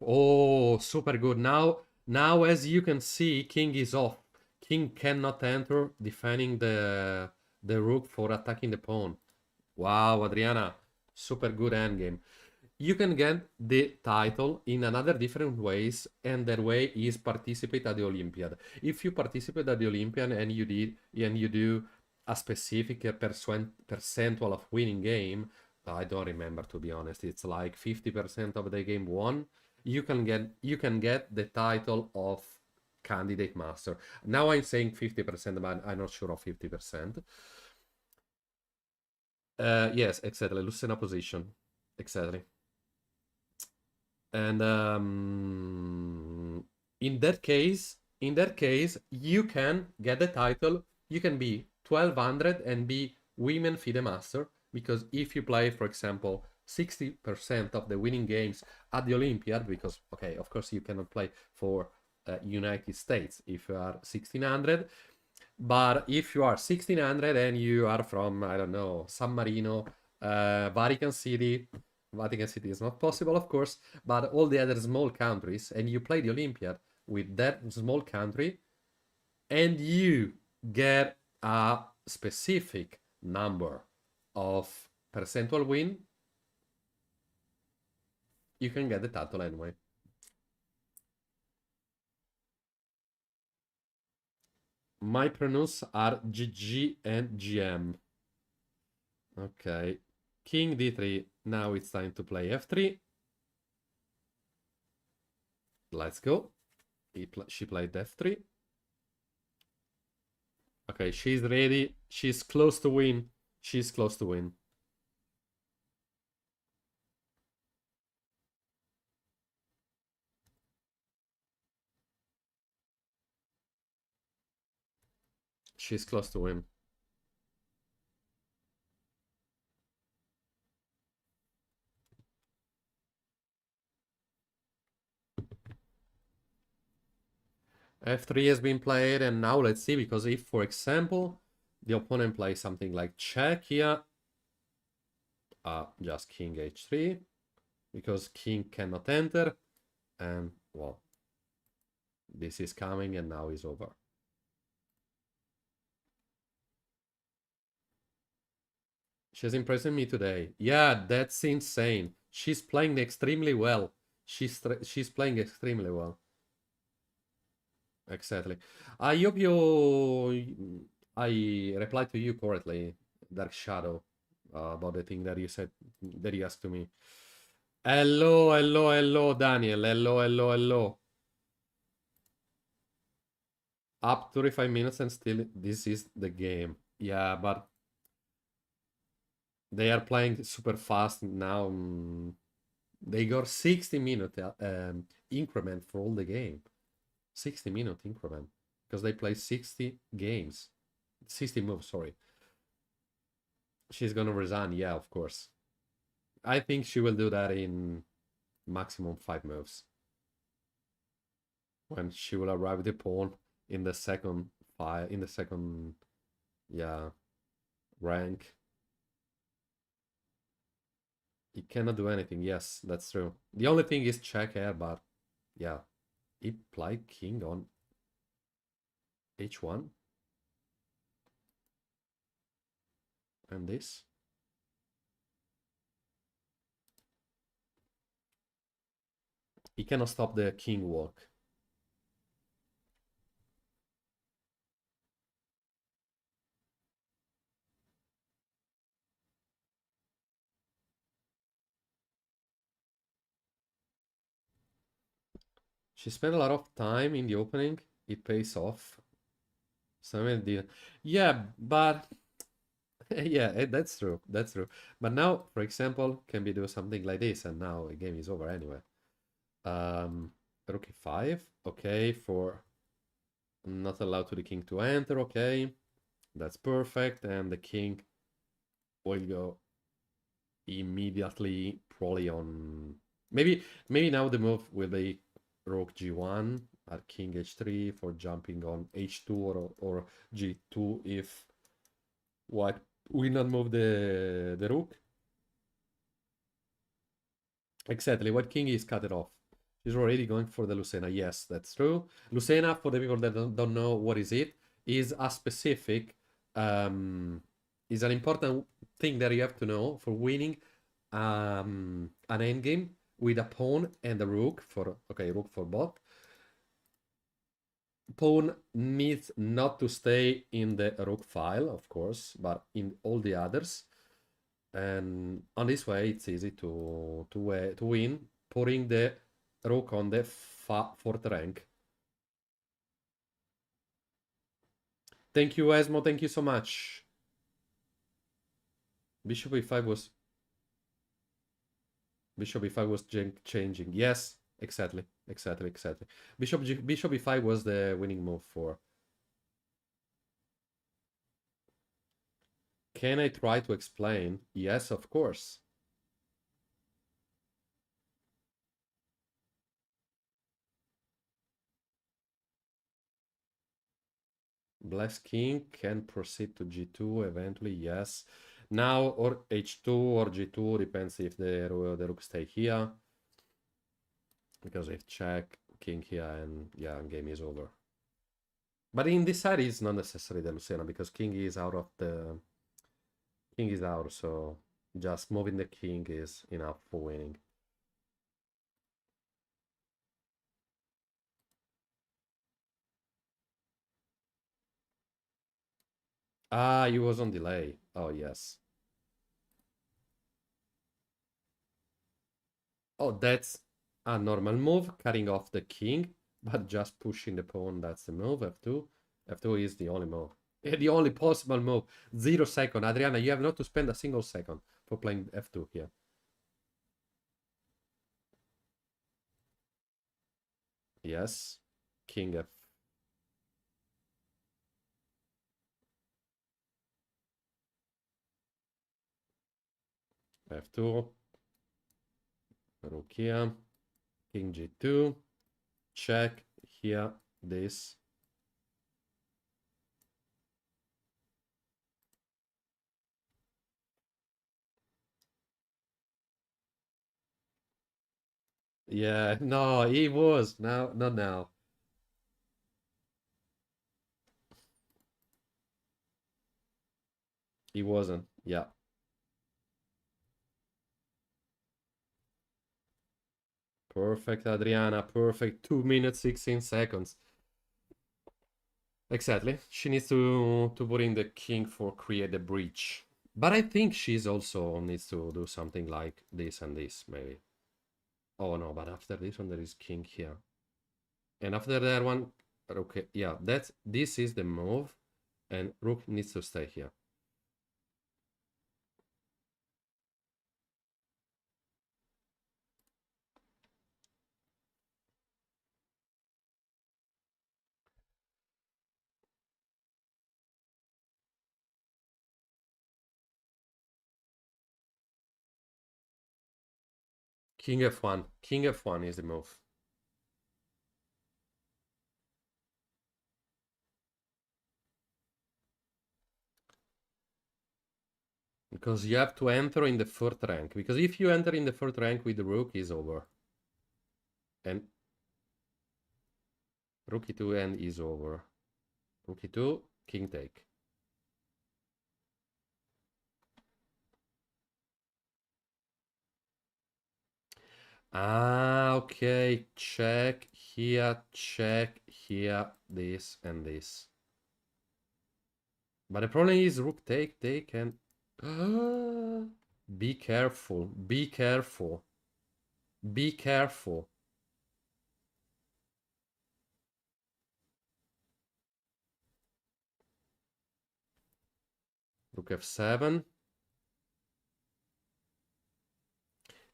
oh, super good. Now as you can see, king is off. King cannot enter, defending the rook for attacking the pawn. Wow, Adriana, super good endgame. You can get the title in another different ways, and that way is participate at the Olympiad. If you participate at the Olympiad and you do a specific percentual of winning game, I don't remember, to be honest. It's like 50% of the game won. You can get the title of candidate master. Now I'm saying 50%, but I'm not sure of 50%. Yes, exactly. Lucena position. Exactly. And in that case, you can get the title. You can be 1200 and be women FIDE master, because if you play, for example, 60% of the winning games at the Olympiad, because, okay, of course you cannot play for United States if you are 1600, but if you are 1600 and you are from, I don't know, San Marino, Vatican City, Vatican City is not possible, of course, but all the other small countries, and you play the Olympiad with that small country, and you get a specific number of percentual win, you can get the title anyway. My pronouns are GG and GM. Okay. King D3. Now it's time to play F3. Let's go. She played F3. Okay, she's ready. She's close to win. She's close to win. She's close to win. F3 has been played, and now let's see, because if, for example, the opponent plays something like check here, just King H3, because King cannot enter, and, well, this is coming, and now it's over. She's impressing me today. Yeah, that's insane. She's playing extremely well. She's playing extremely well. Exactly. I hope I replied to you correctly, Dark Shadow, about the thing that you said, that you asked to me. Hello, hello, hello, Daniel. Hello, hello, hello. Up 35 minutes and still this is the game. Yeah, but they are playing super fast now. They got 60-minute increment for all the game. 60-minute increment. Because they play 60 games. 60 moves, sorry. She's gonna resign, yeah, of course. I think she will do that in maximum 5 moves. When she will arrive with the pawn in the second yeah, rank. He cannot do anything. Yes, that's true. The only thing is check here, but yeah. He played king on h1. And this. He cannot stop the king walk. She spent a lot of time in the opening. It pays off. Yeah, but yeah, that's true. That's true. But now, for example, can we do something like this? And now the game is over anyway. Rook e5. Okay, for not allowed to the king to enter. Okay, that's perfect. And the king will go immediately probably on... Maybe now the move will be rook g1 at king h3 for jumping on h2 or g2 if white will not move the rook. Exactly, white king is cut it off. He's already going for the Lucena. Yes, that's true. Lucena, for the people that don't know what is it, is a specific, is an important thing that you have to know for winning an endgame with a pawn and a rook for, okay, rook for both. Pawn needs not to stay in the rook file, of course, but in all the others. And on this way, it's easy to win, putting the rook on the fourth rank. Thank you, Esmo. Thank you so much. Bishop e5 was... Bishop e5 was changing. Yes, exactly. Bishop e5 was the winning move for... Can I try to explain? Yes, of course. Black king can proceed to g2 eventually, yes. Now or h2 or g2, depends if the rook stay here. Because if check, king here, and yeah, game is over. But in this side, it's not necessary the Lucena, because king is out of the... King is out, so just moving the king is enough for winning. Ah, he was on delay. Oh, yes. Oh, that's a normal move, cutting off the king, but just pushing the pawn, that's the move, f2. F2 is the only move. The only possible move. 0 second. Adriana, you have not to spend a single second for playing f2 here. Yes. King f. f2. Rook here. King g2. Check here. This. Yeah, no, he was. Now, not now. He wasn't. Yeah. Perfect, Adriana. Perfect. 2 minutes, 16 seconds. Exactly. She needs to put in the king for create a breach. But I think she's also needs to do something like this and this, maybe. Oh no, but after this one there is king here. And after that one, okay, yeah, this is the move, and rook needs to stay here. King f1. King f1 is the move. Because you have to enter in the third rank. Because if you enter in the third rank with the rook, it's over. And rook e2 and is over. Rook e2, king take. Ah, okay. Check here, this and this. But the problem is rook take, and... Be careful, be careful. Be careful. Rook f7.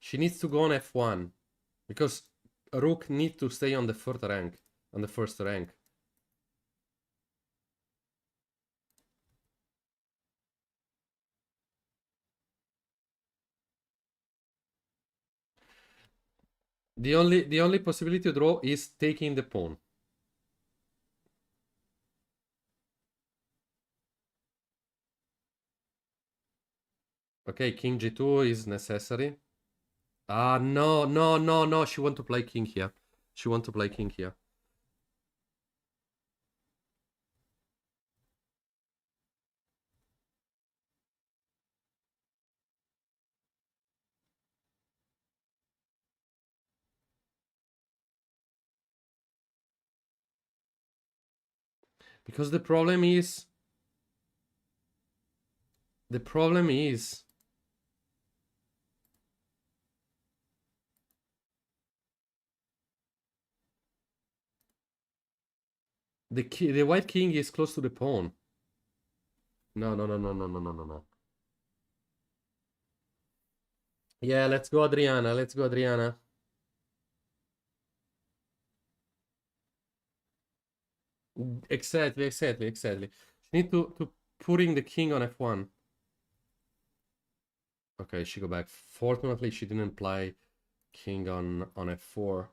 She needs to go on f1. Because rook needs to stay on the third rank. On the first rank. The only possibility to draw is taking the pawn. Okay, king g2 is necessary. Ah, no, no, no, no. She want to play king here. She want to play king here. Because the problem is... The problem is... The white king is close to the pawn. No, no, no, no, no, no, no, no, no. Yeah, let's go, Adriana. Let's go, Adriana. Exactly, exactly, exactly. She need to putting the king on f1. Okay, she go back. Fortunately, she didn't play king on f4.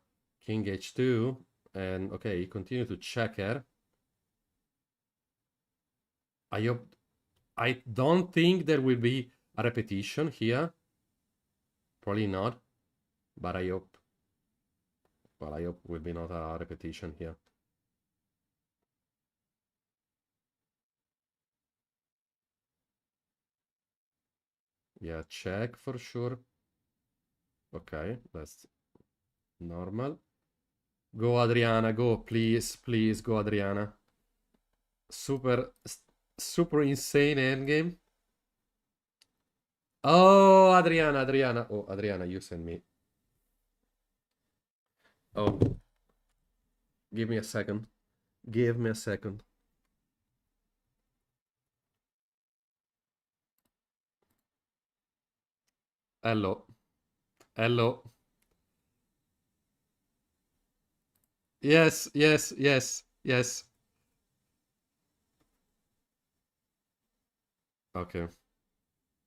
King h2. And okay, continue to check her. I don't think there will be a repetition here. Probably not, but I hope. Well, I hope will be not a repetition here. Yeah, check for sure. Okay, that's normal. Go Adriana, go, please, please, go Adriana. Super insane endgame. Oh, Adriana. Oh, Adriana, you send me. Oh. Give me a second. Give me a second. Hello. Hello. Yes. Ok.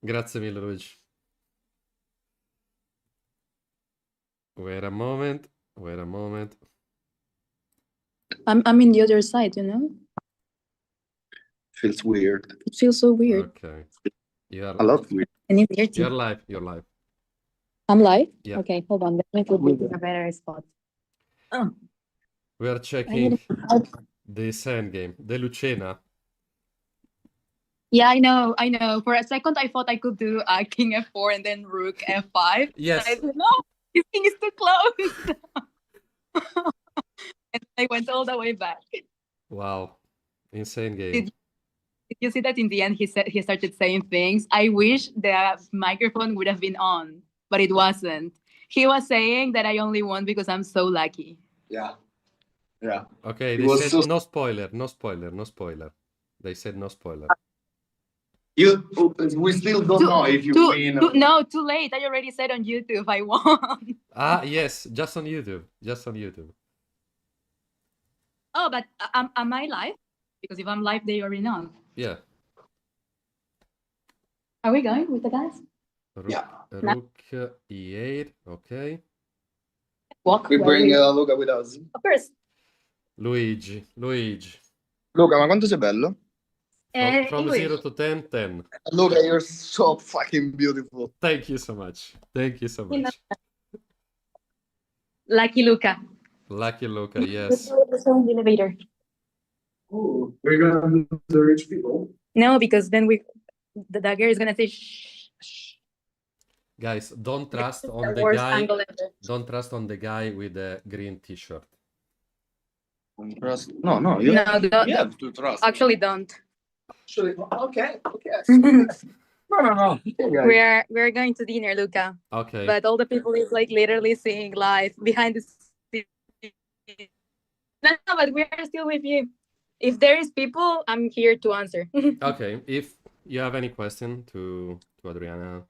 Grazie mille, Luigi. Wait a moment. I'm in the other side, you know? Feels weird. It feels so weird. Okay. A lot weird. And in here too. You're live. I'm live? Yeah. Okay, hold on. Let me put this in a better spot. Oh, We are checking this endgame. The Lucena. yeah, I know. For a second, I thought I could do King F4 and then Rook F5. Yes. I said, no, this king is too close. And I went all the way back. Wow. Insane game. Did you see that in the end he started saying things? I wish the microphone would have been on, but it wasn't. He was saying that I only won because I'm so lucky. Yeah. Okay, It they was said so- no spoiler. They said no spoiler. We still don't know if you win. No, too late. I already said on YouTube I won. Ah, yes, just on YouTube. Oh, but am I live? Because if I'm live, they already know. Yeah. Are we going with the guys? Rook E8, okay. Walk. We bring Luca with us. Of course. Luigi. Luca, ma quanto sei bello? From English. 0 to 10, 10. Luca, you're so fucking beautiful. Thank you so much. Lucky Luca. Lucky Luca, yes. Let's go in the elevator. Oh, we're gonna do the rich people. No, because then the dagger is gonna say shh. Guys, don't trust on the worst guy. angle ever. Don't trust on the guy with the green t-shirt. Trust? No, You have to trust. Actually, don't. Actually, okay. No. Okay, We're going to dinner, Luca. Okay. But all the people is like literally seeing live behind the scenes. No, but we're still with you. If there is people, I'm here to answer. Okay, if you have any question to Adriana.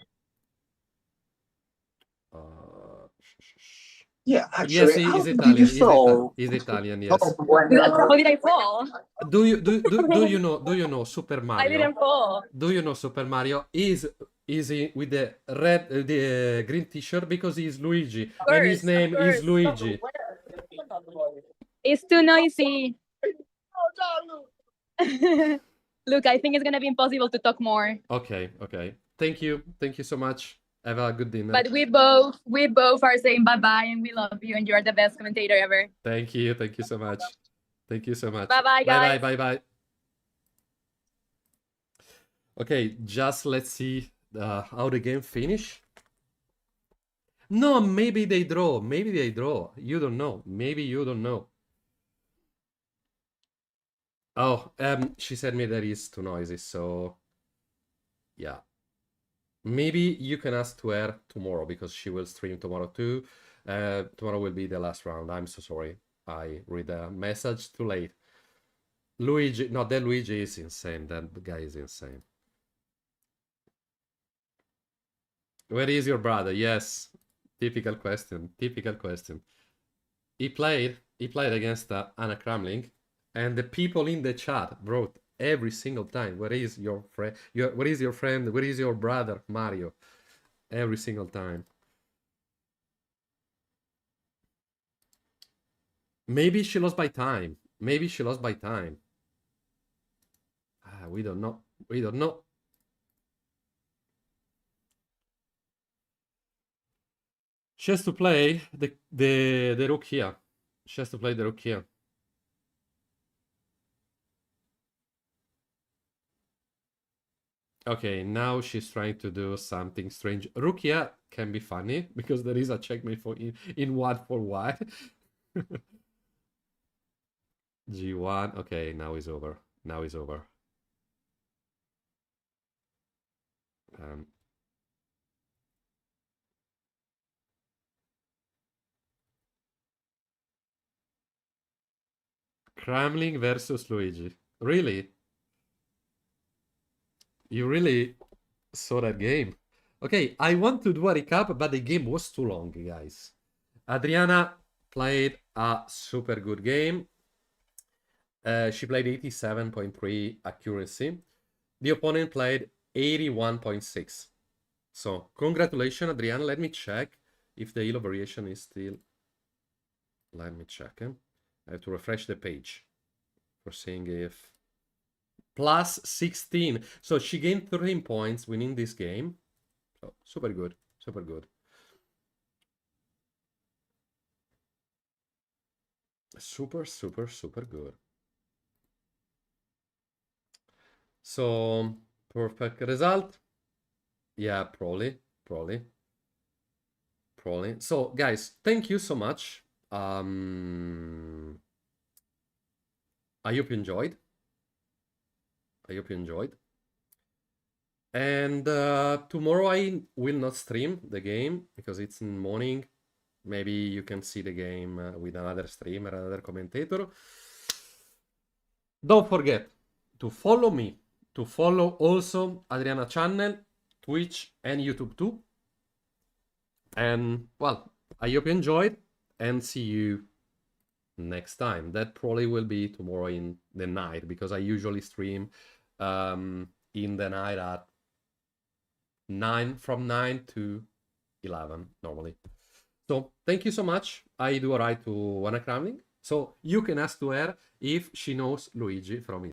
Yeah, actually, Yes, he's Italian. He's Italian, yes. How did I fall? Do you know Super Mario? I didn't fall. Do you know Super Mario is with the red the green t-shirt because he's Luigi and his name is Luigi. It's too noisy. Look, I think it's gonna be impossible to talk more. Okay. Thank you so much. Have a good dinner. But we both are saying bye-bye and we love you and you're the best commentator ever. Thank you so much. Bye-bye, guys. Bye. Okay, just let's see how the game finish. No, maybe they draw. You don't know. Maybe you don't know. Oh, she said me that is too noisy, so yeah. Maybe you can ask to her tomorrow because she will stream tomorrow too. Tomorrow will be the last round. I'm so sorry. I read the message too late. Luigi, no, that Luigi is insane. That guy is insane. Where is your brother? Yes. Typical question. He played against Anna Kramling, and the people in the chat wrote every single time, where is your friend? Where is your friend? Where is your brother, Mario? Every single time. Maybe she lost by time. We don't know. She has to play the rook here. She has to play the rook here. Okay, now she's trying to do something strange. Rook here can be funny because there is a checkmate for in one for white. G1. Okay, now it's over. Now it's over. Kremlin versus Luigi. Really? You really saw that game? Okay, I want to do a recap, but the game was too long, guys. Adriana played a super good game. She played 87.3 accuracy. The opponent played 81.6. So, congratulations, Adriana. Let me check if the elo variation is still... Let me check. I have to refresh the page for seeing if... Plus 16. So, she gained 13 points winning this game. So, super good. Super good. Super, super, super good. So, perfect result. Yeah, probably. So, guys, thank you so much. I hope you enjoyed. And tomorrow I will not stream the game because it's in the morning. Maybe you can see the game with another streamer, another commentator. Don't forget to follow me, to follow also Adriana channel, Twitch and YouTube too. And well, I hope you enjoyed and see you next time. That probably will be tomorrow in the night because I usually stream in the night at 9, from 9 to 11 normally. So thank you so much. I do write to Anna Kramling. So you can ask to her if she knows Luigi from